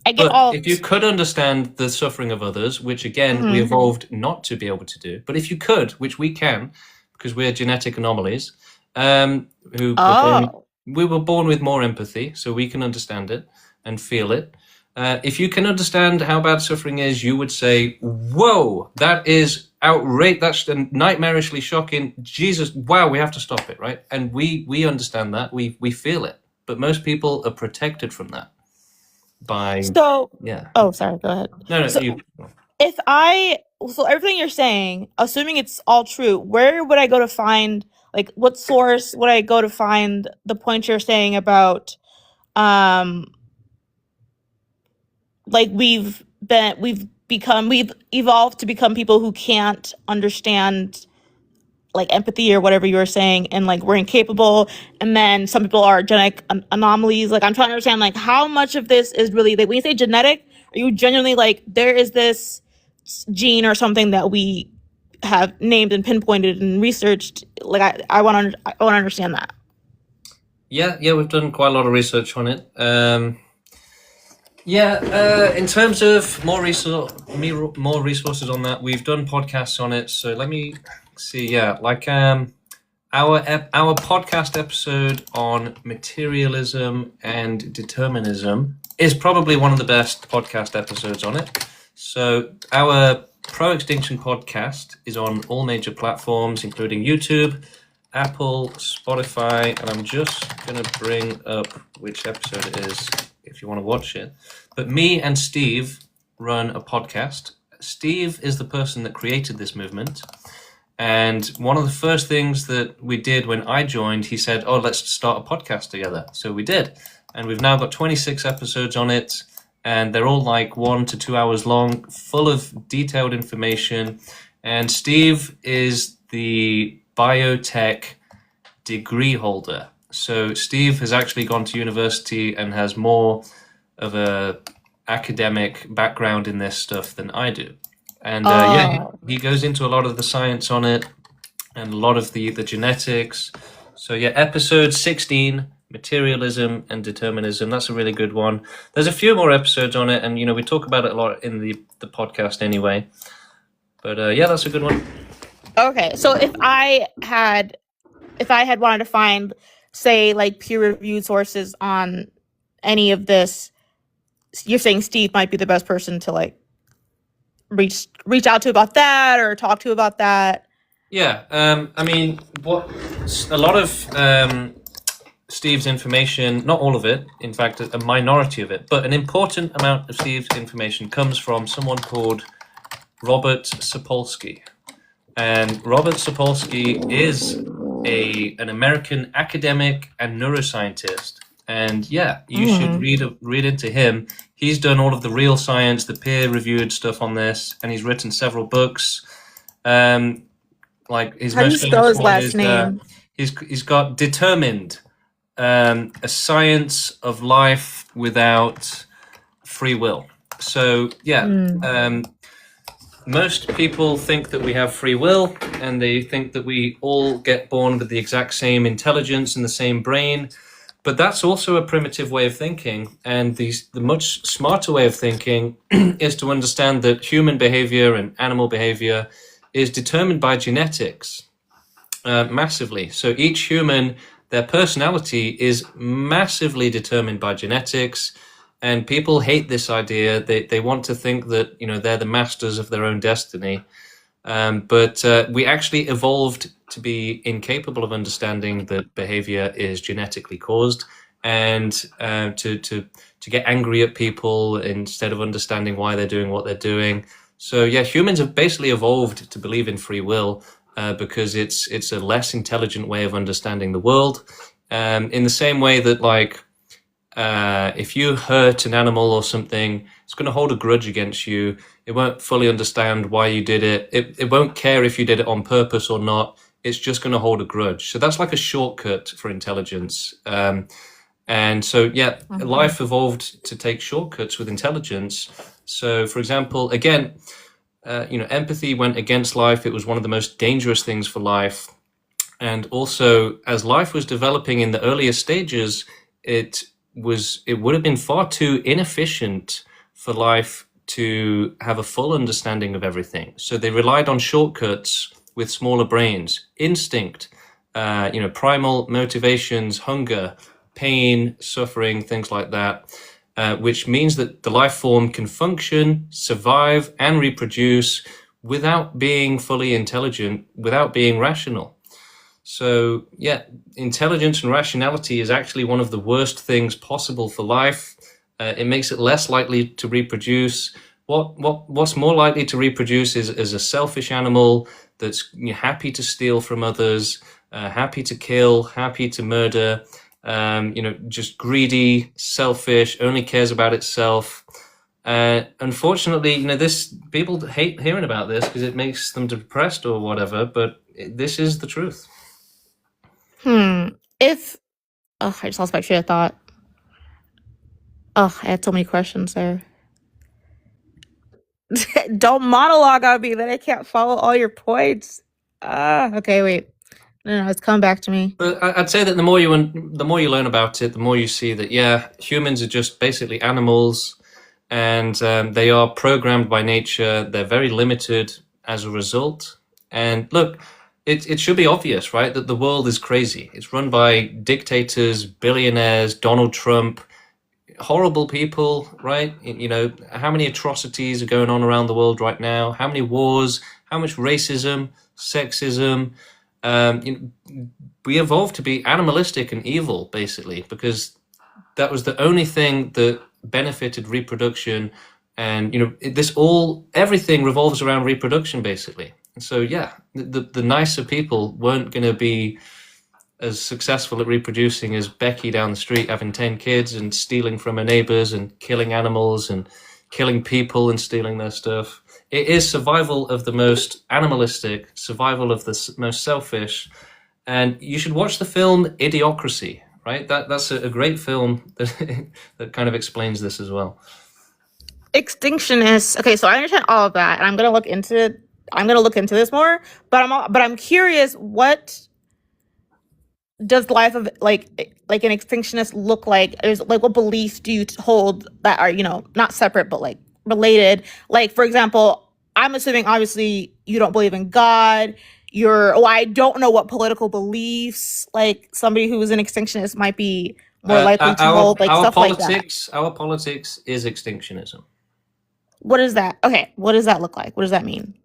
I get But all. if you could understand the suffering of others, which again we Mhm. evolved not to be able to do, but if you could, which we can, because we're genetic anomalies, we were born with more empathy, so we can understand it and feel it. If you can understand how bad suffering is, you would say, "Whoa, that is outrageous! That's nightmarishly shocking! Jesus, wow, we have to stop it!" Right? And we understand that, we feel it, but most people are protected from that by So, yeah. oh, sorry, go ahead. No, So, you. so everything you're saying, assuming it's all true, where would I go to find, like, what source would I go to find the point you're saying about, like, we've evolved to become people who can't understand, like, empathy or whatever you were saying, and like we're incapable, and then some people are genetic anomalies. Like, I'm trying to understand, like, how much of this is really, like, when you say genetic, are you genuinely like there is this gene or something that we have named and pinpointed and researched? Like, I want to understand that. Yeah, we've done quite a lot of research on it. In terms of more resources on that, we've done podcasts on it. So let me see. Yeah, like our podcast episode on materialism and determinism is probably one of the best podcast episodes on it. So our Pro-Extinction podcast is on all major platforms, including YouTube, Apple, Spotify, and I'm just going to bring up which episode it is if you want to watch it. But me and Steve run a podcast. Steve is the person that created this movement. And one of the first things that we did when I joined, he said, "Oh, let's start a podcast together." So we did. And we've now got 26 episodes on it. And they're all like 1 to 2 hours long, full of detailed information. And Steve is the biotech degree holder. So Steve has actually gone to university and has more of a academic background in this stuff than I do. And he goes into a lot of the science on it and a lot of the genetics. So yeah, episode 16, materialism and determinism. That's a really good one. There's a few more episodes on it, and we talk about it a lot in the podcast anyway. But that's a good one. Okay, so if I had wanted to find, say, like, peer-reviewed sources on any of this, you're saying Steve might be the best person to, like, reach out to about that or talk to about that. Yeah, I mean, a lot of Steve's information, not all of it, in fact, a minority of it, but an important amount of Steve's information comes from someone called Robert Sapolsky. And Robert Sapolsky is an American academic and neuroscientist. And yeah, you should read into him. He's done all of the real science, the peer-reviewed stuff on this, and he's written several books. Like his How do you most spell famous his one last is name? he's got Determined, a science of life without free will. So yeah, most people think that we have free will, and they think that we all get born with the exact same intelligence and the same brain. But that's also a primitive way of thinking. And the much smarter way of thinking is to understand that human behavior and animal behavior is determined by genetics massively. So each human, their personality is massively determined by genetics. And people hate this idea. They want to think that they're the masters of their own destiny. But we actually evolved to be incapable of understanding that behavior is genetically caused, and to get angry at people instead of understanding why they're doing what they're doing. So yeah, humans have basically evolved to believe in free will because it's a less intelligent way of understanding the world. In the same way that, like, if you hurt an animal or something, it's going to hold a grudge against you. It won't fully understand why you did it. It won't care if you did it on purpose or not. It's just going to hold a grudge. So that's like a shortcut for intelligence. And so, yeah, life evolved to take shortcuts with intelligence. So, for example, again, empathy went against life. It was one of the most dangerous things for life. And also, as life was developing in the earlier stages, it would have been far too inefficient for life to have a full understanding of everything. So they relied on shortcuts with smaller brains, instinct, primal motivations, hunger, pain, suffering, things like that, which means that the life form can function, survive, and reproduce without being fully intelligent, without being rational. So yeah, intelligence and rationality is actually one of the worst things possible for life. It makes it less likely to reproduce. What's more likely to reproduce is a selfish animal that's happy to steal from others, happy to kill, happy to murder, just greedy, selfish, only cares about itself. Unfortunately, people hate hearing about this because it makes them depressed or whatever, but this is the truth. I just lost my train of thought. I had so many questions there. Don't monologue on me, then I can't follow all your points. Okay, wait. No, it's coming back to me. But I'd say that the more you learn about it, the more you see that, yeah, humans are just basically animals, and they are programmed by nature. They're very limited as a result. And look, it should be obvious, right, that the world is crazy. It's run by dictators, billionaires, Donald Trump, horrible people, right? How many atrocities are going on around the world right now? How many wars? How much racism, sexism? We evolved to be animalistic and evil, basically, because that was the only thing that benefited reproduction. And everything revolves around reproduction, basically. And so yeah, the nicer people weren't going to be as successful at reproducing as Becky down the street having 10 kids and stealing from her neighbors and killing animals and killing people and stealing their stuff. It is survival of the most animalistic, survival of the most selfish. And you should watch the film Idiocracy, right? That's a great film that kind of explains this as well. Extinction is okay, so I understand all of that, and I'm gonna look into this more. But I'm curious, what does the life of like an extinctionist look like? Is like, what beliefs do you hold that are not separate but like related? Like, for example, I'm assuming obviously you don't believe in God. I don't know what political beliefs like somebody who is an extinctionist might be more likely to hold, like stuff like that. Our politics is extinctionism. What is that? Okay, what does that look like? What does that mean?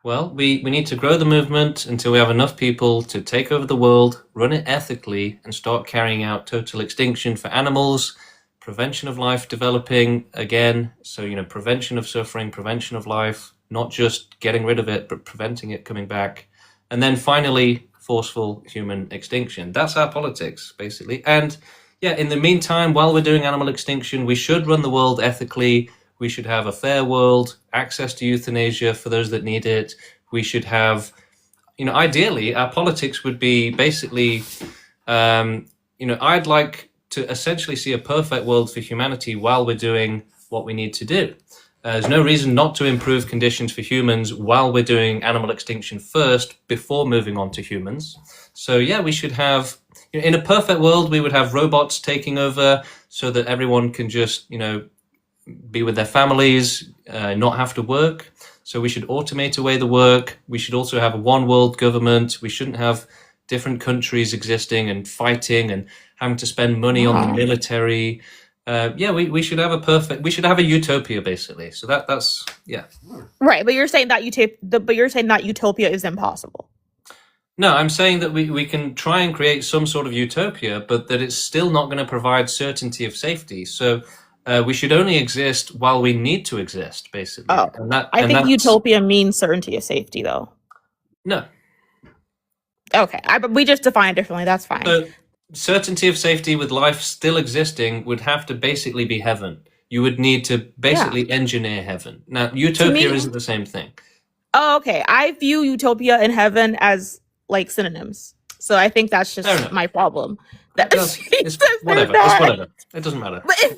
Well, we need to grow the movement until we have enough people to take over the world, run it ethically, and start carrying out total extinction for animals, prevention of life developing again. So, prevention of suffering, prevention of life, not just getting rid of it, but preventing it coming back. And then finally, forceful human extinction. That's our politics, basically. And yeah, in the meantime, while we're doing animal extinction, we should run the world ethically. We should have a fair world, access to euthanasia for those that need it. We should have, ideally, our politics would be basically, I'd like to essentially see a perfect world for humanity while we're doing what we need to do. There's no reason not to improve conditions for humans while we're doing animal extinction first before moving on to humans. So yeah, we should have, in a perfect world, we would have robots taking over so that everyone can just, be with their families, not have to work. So we should automate away the work. We should also have a one world government. We shouldn't have different countries existing and fighting and having to spend money on the military. yeah, we should have we should have a utopia basically. So that's yeah. Right, but you're saying that utopia is impossible. No, I'm saying that we can try and create some sort of utopia, but that it's still not going to provide certainty of safety. So we should only exist while we need to exist, basically. Oh, And that, I and think that's, utopia means certainty of safety, though. No. Okay, but we just define it differently. That's fine. So certainty of safety with life still existing would have to basically be heaven. You would need to basically engineer heaven. Now, utopia isn't the same thing. Oh, okay. I view utopia and heaven as like synonyms. So I think that's just my problem. It's whatever. It's whatever. It doesn't matter. But is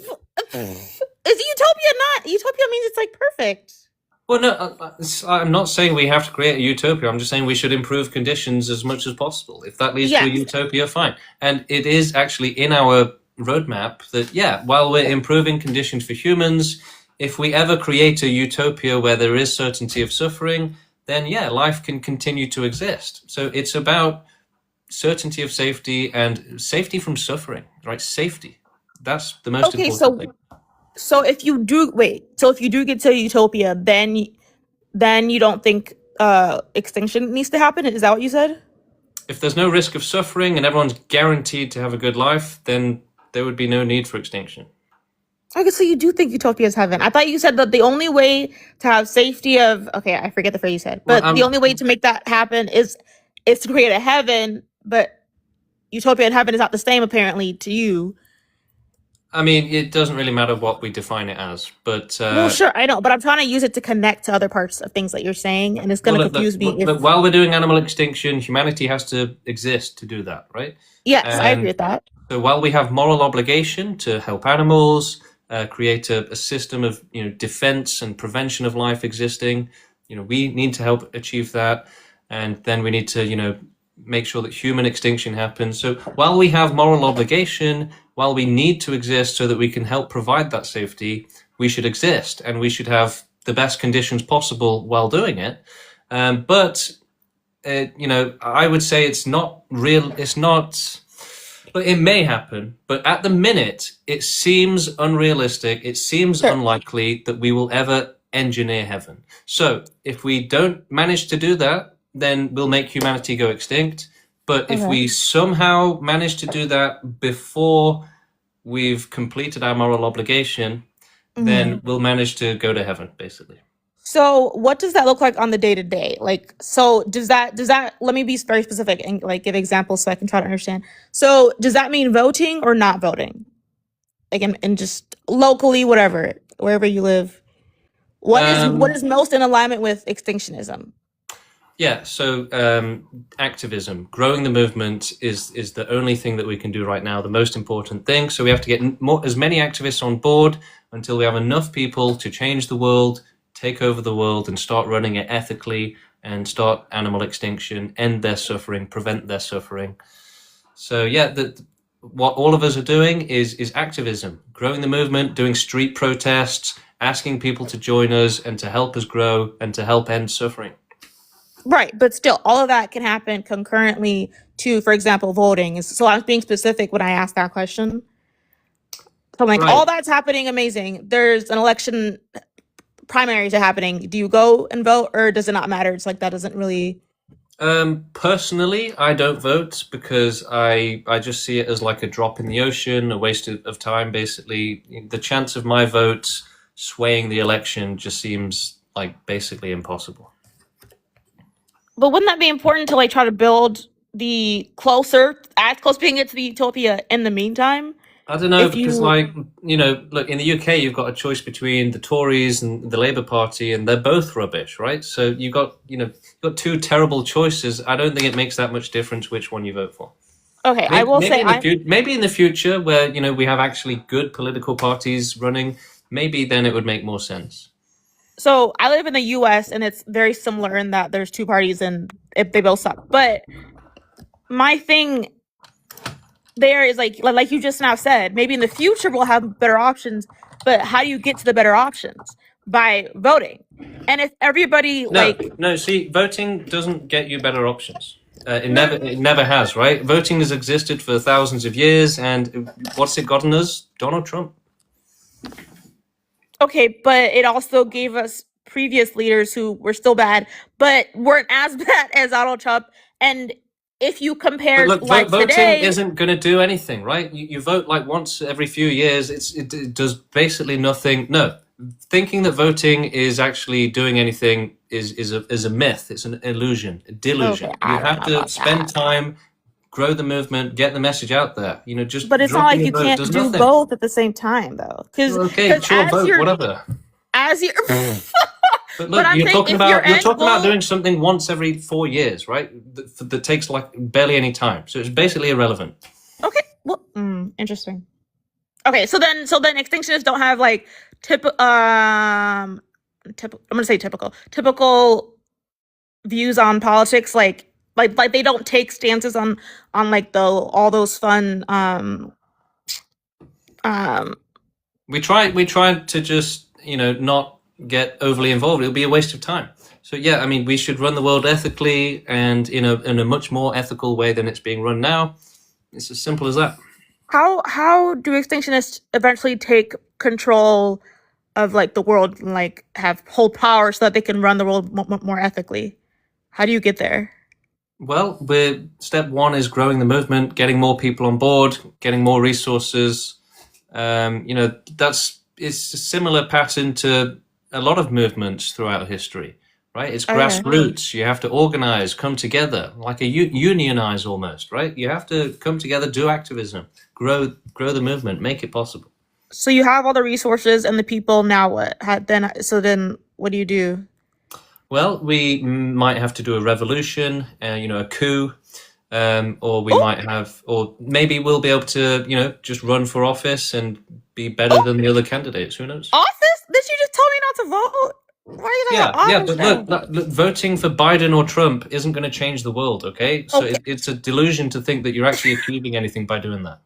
utopia not? Utopia means it's like perfect. Well, no, I'm not saying we have to create a utopia. I'm just saying we should improve conditions as much as possible. If that leads to a utopia, fine. And it is actually in our roadmap that, yeah, while we're improving conditions for humans, if we ever create a utopia where there is certainty of suffering, then, yeah, life can continue to exist. So it's about certainty of safety and safety from suffering, right? Safety. That's the most important thing. So if you do get to utopia, then you don't think extinction needs to happen? Is that what you said? If there's no risk of suffering and everyone's guaranteed to have a good life, then there would be no need for extinction. Okay, so you do think utopia is heaven. I thought you said that the only way to have safety of I forget the phrase you said, but the only way to make that happen is to create a heaven, but utopia and heaven is not the same apparently to you. I mean, it doesn't really matter what we define it as, but... well, sure, I know, but I'm trying to use it to connect to other parts of things that you're saying, and it's going to confuse me. But while we're doing animal extinction, humanity has to exist to do that, right? Yes, I agree with that. So while we have moral obligation to help animals, create a system of defense and prevention of life existing, we need to help achieve that, and then we need to make sure that human extinction happens. So while we have moral obligation, while we need to exist so that we can help provide that safety, we should exist and we should have the best conditions possible while doing it. But I would say it's not real. It's not. But it may happen. But at the minute, it seems unrealistic. It seems unlikely that we will ever engineer heaven. So if we don't manage to do that, then we'll make humanity go extinct. But if we somehow manage to do that before we've completed our moral obligation, then we'll manage to go to heaven, basically. So what does that look like on the day-to-day? Like, so does that, let me be very specific and like give examples so I can try to understand. So does that mean voting or not voting? Like in just locally, whatever, wherever you live, what is most in alignment with extinctionism? Yeah, so activism, growing the movement is the only thing that we can do right now, the most important thing. So we have to get as many activists on board until we have enough people to change the world, take over the world and start running it ethically and start animal extinction, end their suffering, prevent their suffering. So yeah, what all of us are doing is activism, growing the movement, doing street protests, asking people to join us and to help us grow and to help end suffering. Right, but still, all of that can happen concurrently to, for example, voting. So I was being specific when I asked that question. So I'm like, all that's happening, amazing. There's an election, primaries are happening. Do you go and vote, or does it not matter? It's like that doesn't really... Personally, I don't vote because I just see it as like a drop in the ocean, a waste of time, basically. The chance of my vote swaying the election just seems like basically impossible. But wouldn't that be important to like try to build as close being it to the utopia in the meantime? I don't know, because look, in the UK, you've got a choice between the Tories and the Labour Party, and they're both rubbish, right? So you've got two terrible choices. I don't think it makes that much difference which one you vote for. Okay, maybe, I will say maybe in the future where, we have actually good political parties running, maybe then it would make more sense. So I live in the US and it's very similar in that there's two parties and if they both suck. But my thing there is like you just now said, maybe in the future we'll have better options, but how do you get to the better options? By voting. And if everybody see, voting doesn't get you better options. It never has, right? Voting has existed for thousands of years, and what's it gotten us? Donald Trump. Okay, but it also gave us previous leaders who were still bad, but weren't as bad as Donald Trump. And if you But compare look, like voting today, isn't going to do anything, right? You vote like once every few years. It does basically nothing. No, thinking that voting is actually doing anything is a myth. It's an illusion, a delusion. okay, You I don't have know to about spend that. time, grow the movement, get the message out there. Just But it's not dropping like a you vote can't does do nothing. both at the same time, though. Because Okay, sure, as vote, you're whatever. as you But but look, I'm saying if your you're end talking about goal. doing something once every 4 years, right? That takes like barely any time, so it's basically irrelevant. Okay, well, interesting. Okay, so then extinctionists don't have like I'm gonna say typical views on politics, like they don't take stances on like all those fun um We try to just not get overly involved. It'll be a waste of time. So yeah, I mean, we should run the world ethically and in a much more ethical way than it's being run now. It's as simple as that. how do extinctionists eventually take control of like the world and like have hold power so that they can run the world more ethically? How do you get there? Well, step one is growing the movement, getting more people on board, getting more resources. It's a similar pattern to a lot of movements throughout history, right? It's Okay. grassroots. You have to organize, come together, like unionize almost, right? You have to come together, do activism, grow the movement, make it possible. So you have all the resources and the people. Now what? Then what do you do? Well, we might have to do a revolution, a coup, or we might have, or maybe we'll be able to, just run for office and be better than the other candidates. Who knows? Office? Did you just tell me not to vote? Why are you talking about Yeah, office but now? look, voting for Biden or Trump isn't going to change the world, okay? So Okay. it's a delusion to think that you're actually achieving anything by doing that.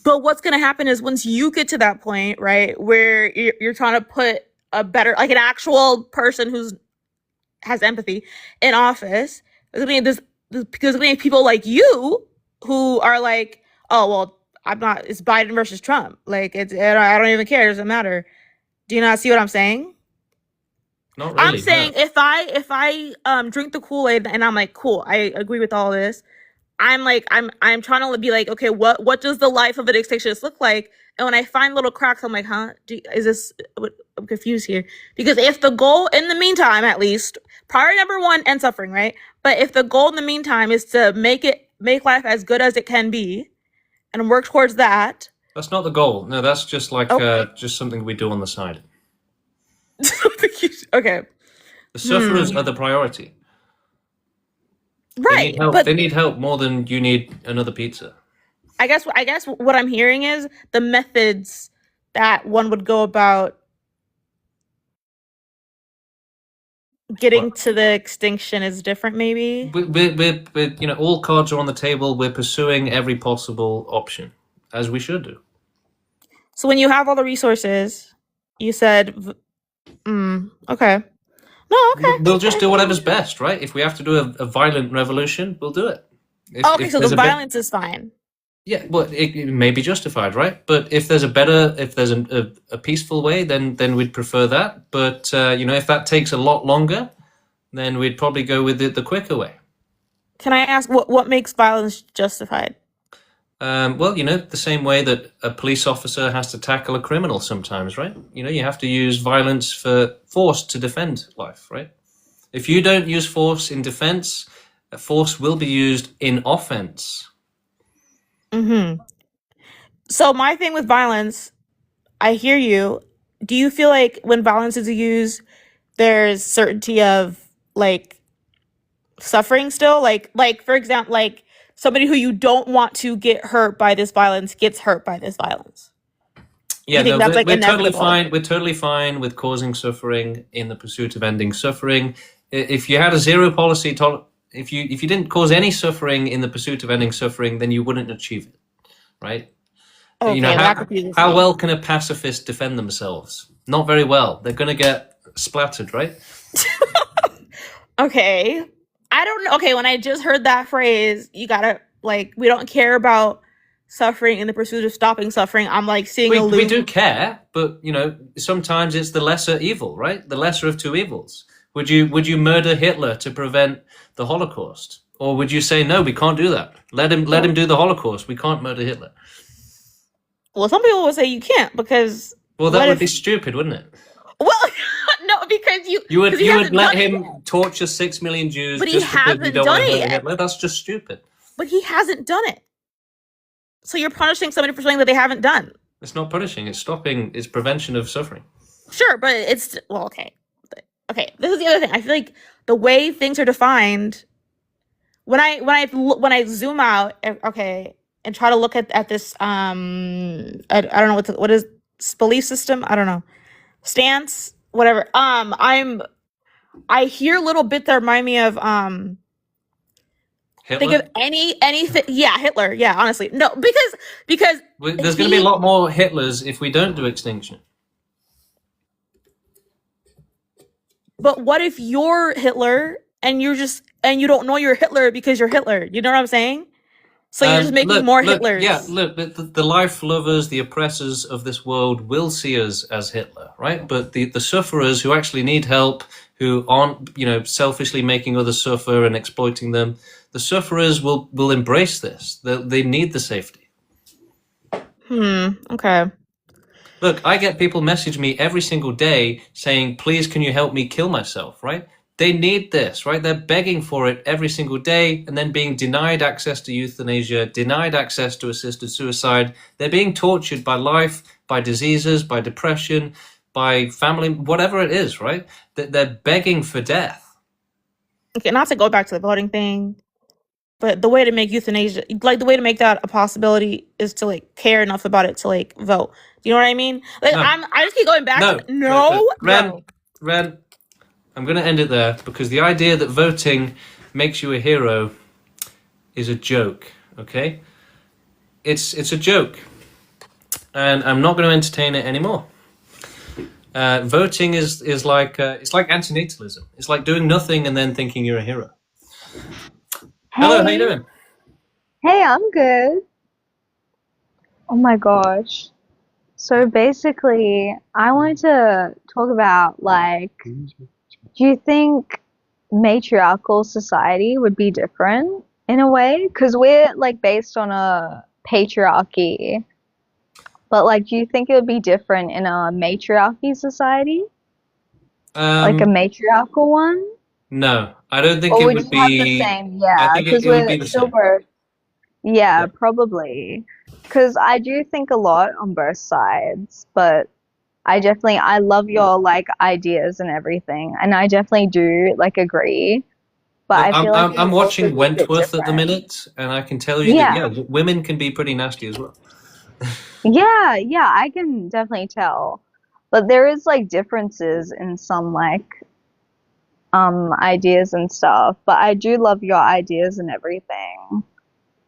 But what's going to happen is once you get to that point, right, where you're trying to put a better, like an actual person who's has empathy in office, there's going to be people like you who are like, oh well, I'm not. It's Biden versus Trump. Like I don't even care. It doesn't matter. Do you not see what I'm saying? Not really. I'm saying if I drink the Kool-Aid and I'm like, cool, I agree with all this. I'm trying to be like, okay, what does the life of an extinctionist look like? And when I find little cracks, I'm like, huh? I'm confused here. Because if the goal, in the meantime, at least, priority number one, end suffering, right? But if the goal in the meantime is to make life as good as it can be, and work towards that. That's not the goal. No, that's just like just something we do on the side. Okay. The sufferers are the priority. Right, they need help more than you need another pizza. I guess what I'm hearing is the methods that one would go about getting to the extinction is different, maybe. We're all cards are on the table. We're pursuing every possible option, as we should do. So when you have all the resources, you said, okay. No, okay. We'll just do whatever's best, right? If we have to do a violent revolution, we'll do it. So the violence is fine. Yeah, well, it may be justified, right? But if there's a peaceful way, then we'd prefer that. But if that takes a lot longer, then we'd probably go with the quicker way. Can I ask what makes violence justified? Well, the same way that a police officer has to tackle a criminal sometimes, right? You have to use violence for force to defend life, right? If you don't use force in defense, force will be used in offense. So my thing with violence, I hear you. Do you feel like when violence is used, there's certainty of like suffering still? Like for example, like somebody who you don't want to get hurt by this violence gets hurt by this violence. Yeah, no, that's like we're totally inevitable? fine. We're totally fine with causing suffering in the pursuit of ending suffering. If you had a zero policy, if you didn't cause any suffering in the pursuit of ending suffering, then you wouldn't achieve it, right? Okay, that confuses how me. well can a pacifist defend themselves? Not very well. They're going to get splattered, right? Okay. I don't know. Okay, when I just heard that phrase, you gotta, like, we don't care about suffering in the pursuit of stopping suffering, I'm like seeing a We loop. do care, but you know, sometimes it's the lesser evil, right? The lesser of two evils. Would you murder Hitler to prevent the Holocaust, or would you say no? We can't do that. Let him do the Holocaust. We can't murder Hitler. Well, some people would say you can't because Well, that what would if? be stupid, wouldn't it? Well, no, because You because would he you would hasn't let done it him yet. torture 6 million Jews But he just because you hasn't don't done want to it murder yet. Hitler? That's just stupid. But he hasn't done it. So you're punishing somebody for something that they haven't done. It's not punishing. It's stopping. It's prevention of suffering. Sure, but it's well, okay. Okay, this is the other thing. I feel like the way things are defined when I zoom out, okay, and try to look at this I don't know what is belief system. I don't know, stance, whatever. I hear little bits that remind me of Hitler. think of anything. Yeah, Hitler. Yeah, honestly, no, because There's going to be a lot more Hitlers if we don't do Extinction. But what if you're Hitler and you don't know you're Hitler because you're Hitler? You know what I'm saying? So you're just making more Hitlers. Yeah, look, the life lovers, the oppressors of this world will see us as Hitler, right? But the sufferers who actually need help, who aren't, you know, selfishly making others suffer and exploiting them, the sufferers will embrace this. They need the safety. Okay. Look, I get people message me every single day saying, please, can you help me kill myself, right? They need this, right? They're begging for it every single day and then being denied access to euthanasia, denied access to assisted suicide. They're being tortured by life, by diseases, by depression, by family, whatever it is, right? They're begging for death. Okay, not to go back to the voting thing, but the way to make euthanasia, like the way to make that a possibility is to like care enough about it to like vote. Do you know what I mean? Like No. I just keep going back. No. No. Ren, I'm going to end it there because the idea that voting makes you a hero is a joke, okay? It's a joke. And I'm not going to entertain it anymore. Voting is like it's like antinatalism. It's like doing nothing and then thinking you're a hero. Hello, how you doing? Hey, I'm good. Oh my gosh. So basically, I wanted to talk about like, do you think matriarchal society would be different in a way? Because we're like based on a patriarchy. But like, do you think it would be different in a matriarchy society? Like a matriarchal one? No, I don't think Or it would would you have the be. same? I Yeah, think because it would be we're the still same. both. Yeah, probably. Because I do think a lot on both sides, but I love your like ideas and everything, and I definitely do like agree. But Look, I feel like it I'm would also watching be a bit Wentworth at the different. minute, and I can tell you that Yeah, women can be pretty nasty as well. yeah, I can definitely tell. But there is like differences in some like ideas and stuff. But I do love your ideas and everything.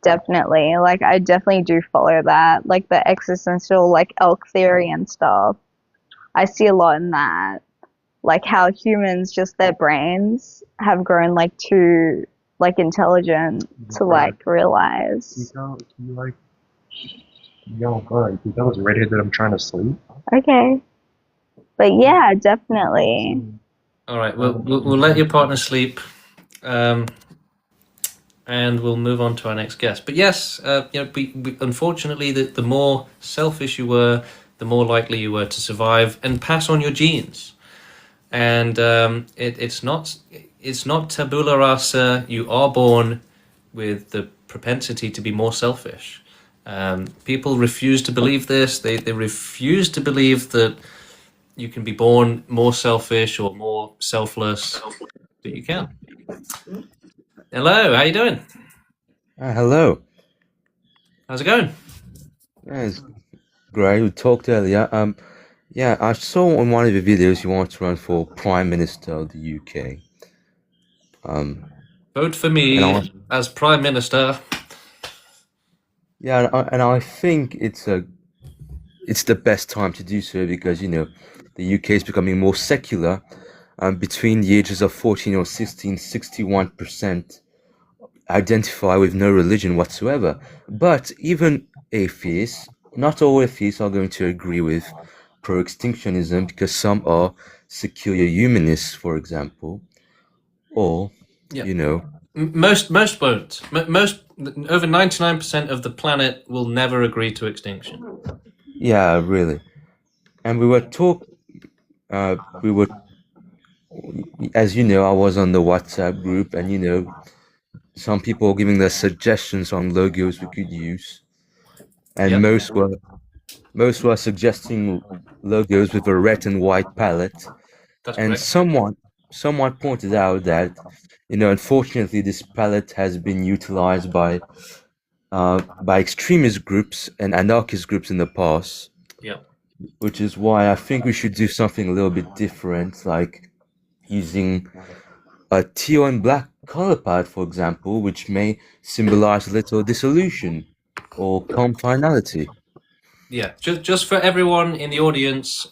Definitely. Like I definitely do follow that. Like the existential like elk theory and stuff. I see a lot in that. Like how humans, just their brains have grown like too like intelligent to like realize. Yo, bud, you tell this redhead that I'm trying to sleep? Okay. But yeah, definitely. All right, we'll let your partner sleep, and we'll move on to our next guest. But yes, you know, unfortunately, the more selfish you were, the more likely you were to survive and pass on your genes. And it's not tabula rasa. You are born with the propensity to be more selfish. People refuse to believe this. They refuse to believe that you can be born more selfish or more selfless, but you can. Hello, how you doing? Hello. How's it going? It's great. We talked earlier. Yeah, I saw on one of your videos you want to run for Prime Minister of the UK. Vote for me as Prime Minister. Yeah, and I think it's the best time to do so because, you know, the UK is becoming more secular. Between the ages of 14 or 16, 61% identify with no religion whatsoever. But even atheists. Not all atheists are going to agree with pro-extinctionism because some are secular humanists, for example, or Yeah. you know, Most won't. Most over 99% of the planet will never agree to extinction. yeah, really. And we were as you know, I was on the WhatsApp group, and some people were giving their suggestions on logos we could use, and Yep. most were suggesting logos with a red and white palette. That's And correct. someone pointed out that, unfortunately, this palette has been utilized by extremist groups and anarchist groups in the past. Yeah. Which is why I think we should do something a little bit different, like using a teal and black color palette, for example, which may symbolize a little dissolution or calm finality. Yeah, just for everyone in the audience,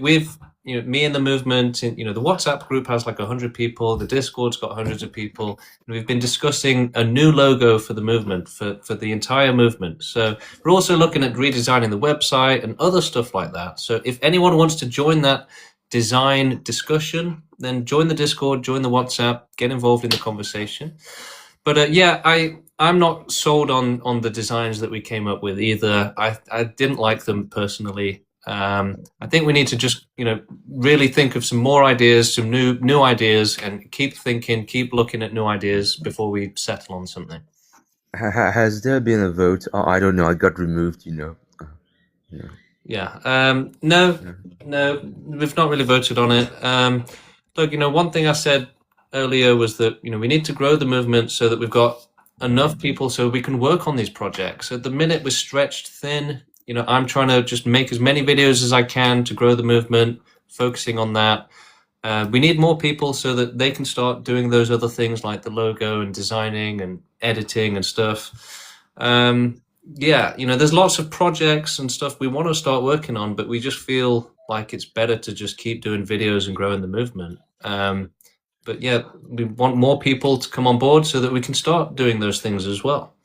we've me and the movement, the WhatsApp group has like 100 people, the Discord's got hundreds of people, and we've been discussing a new logo for the movement, for the entire movement. So we're also looking at redesigning the website and other stuff like that. So if anyone wants to join that design discussion, then join the Discord, join the WhatsApp, get involved in the conversation. But I'm not sold on the designs that we came up with either. I didn't like them personally. I think we need to just really think of some more ideas, some new ideas, and keep thinking, keep looking at new ideas before we settle on something. Has there been a vote? Oh, I don't know. I got removed. Yeah. No, we've not really voted on it. Look, one thing I said earlier was that we need to grow the movement so that we've got enough people so we can work on these projects. At the minute, we're stretched thin. I'm trying to just make as many videos as I can to grow the movement, focusing on that. We need more people so that they can start doing those other things like the logo and designing and editing and stuff. There's lots of projects and stuff we want to start working on, but we just feel like it's better to just keep doing videos and growing the movement. But yeah, we want more people to come on board so that we can start doing those things as well.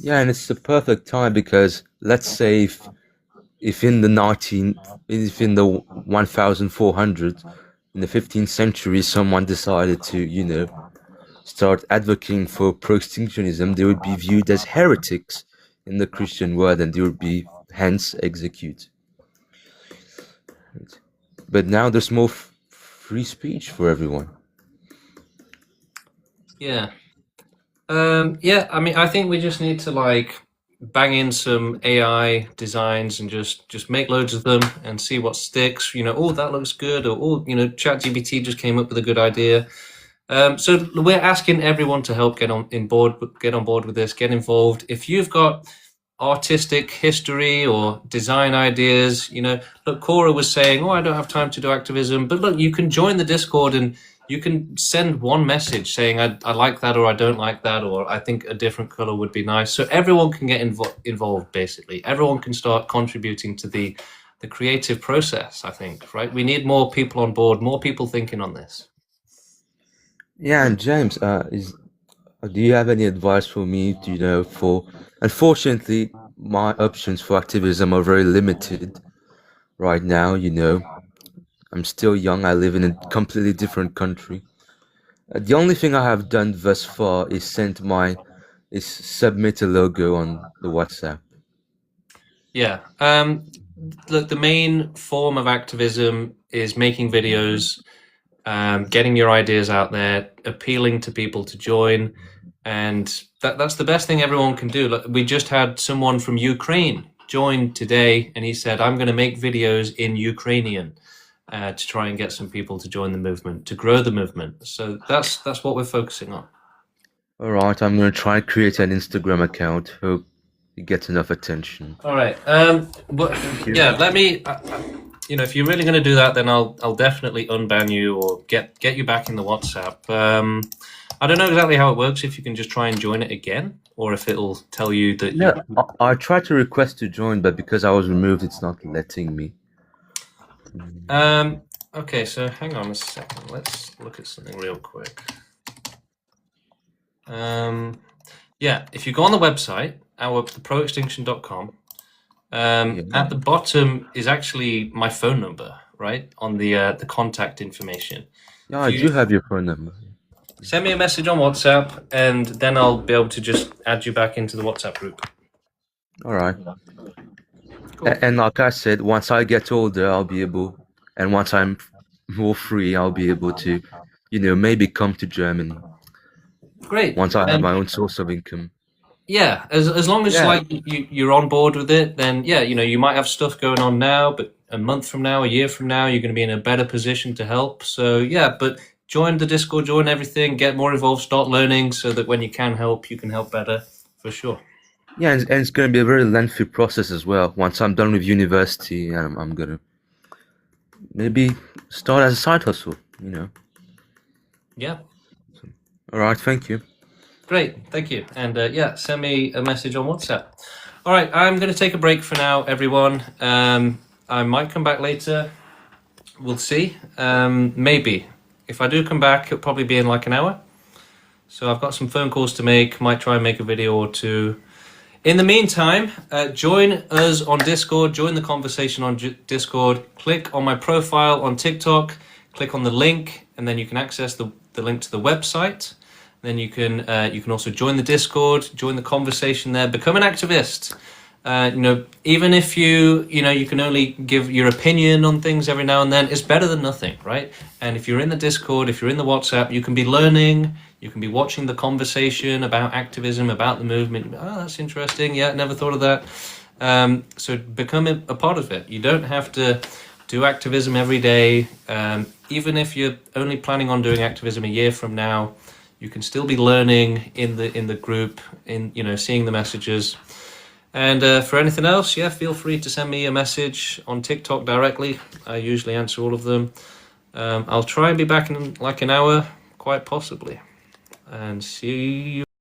Yeah, and it's the perfect time because let's say if in the 1400, in the 15th century, someone decided to, start advocating for pro-extinctionism, they would be viewed as heretics in the Christian world, and they would be hence executed. But now there's more free speech for everyone. Yeah. I think we just need to bang in some AI designs and just make loads of them and see what sticks. Oh, that looks good, or ChatGPT just came up with a good idea. So we're asking everyone to help get on board with this, get involved. If you've got artistic history or design ideas, look, Cora was saying, I don't have time to do activism, but look, you can join the Discord and you can send one message saying, I like that, or I don't like that, or I think a different color would be nice. So everyone can get involved, basically. Everyone can start contributing to the creative process, I think, right? We need more people on board, more people thinking on this. Yeah, and James, do you have any advice for me unfortunately, my options for activism are very limited right now, I'm still young, I live in a completely different country. The only thing I have done thus far is submit a logo on the WhatsApp. Yeah. Look, the main form of activism is making videos, getting your ideas out there, appealing to people to join, and that's the best thing everyone can do. Like, we just had someone from Ukraine join today, and he said, "I'm going to make videos in Ukrainian to try and get some people to join the movement, to grow the movement." So that's what we're focusing on. All right, I'm going to try and create an Instagram account. Hope it gets enough attention. All right. Let me. If you're really going to do that, then I'll definitely unban you or get you back in the WhatsApp. I don't know exactly how it works. If you can just try and join it again, or if it'll tell you that. Yeah, I tried to request to join, but because I was removed, it's not letting me. Okay, so hang on a second. Let's look at something real quick. If you go on the website, the proextinction.com. At the bottom is actually my phone number, right? On the contact information. Yeah, I do have your phone number. Send me a message on WhatsApp, and then I'll be able to just add you back into the WhatsApp group. All right. Cool. And like I said, once I get older, I'll be able, and once I'm more free, I'll be able to, maybe come to Germany. Great. Once I have my own source of income. Yeah, as long as like you're on board with it, then yeah, you might have stuff going on now, but a month from now, a year from now, you're going to be in a better position to help. So yeah, but join the Discord, join everything, get more involved, start learning, so that when you can help better for sure. Yeah, and it's going to be a very lengthy process as well. Once I'm done with university, I'm going to maybe start as a side hustle, Yeah. All right, thank you. Great, thank you. And yeah, send me a message on WhatsApp. All right, I'm going to take a break for now, everyone. I might come back later. We'll see. Maybe. If I do come back, it'll probably be in like an hour. So I've got some phone calls to make. Might try and make a video or two. In the meantime, join us on Discord. Join the conversation on Discord. Click on my profile on TikTok. Click on the link, and then you can access the link to the website. Then you can also join the Discord, join the conversation there, become an activist. Even if you can only give your opinion on things every now and then, it's better than nothing, right? And if you're in the Discord, if you're in the WhatsApp, you can be learning, you can be watching the conversation about activism, about the movement. Oh, that's interesting. Yeah, never thought of that. So become a part of it. You don't have to do activism every day. Even if you're only planning on doing activism a year from now, you can still be learning in the group, seeing the messages. And for anything else, yeah, feel free to send me a message on TikTok directly. I usually answer all of them. I'll try and be back in like an hour, quite possibly. And see you.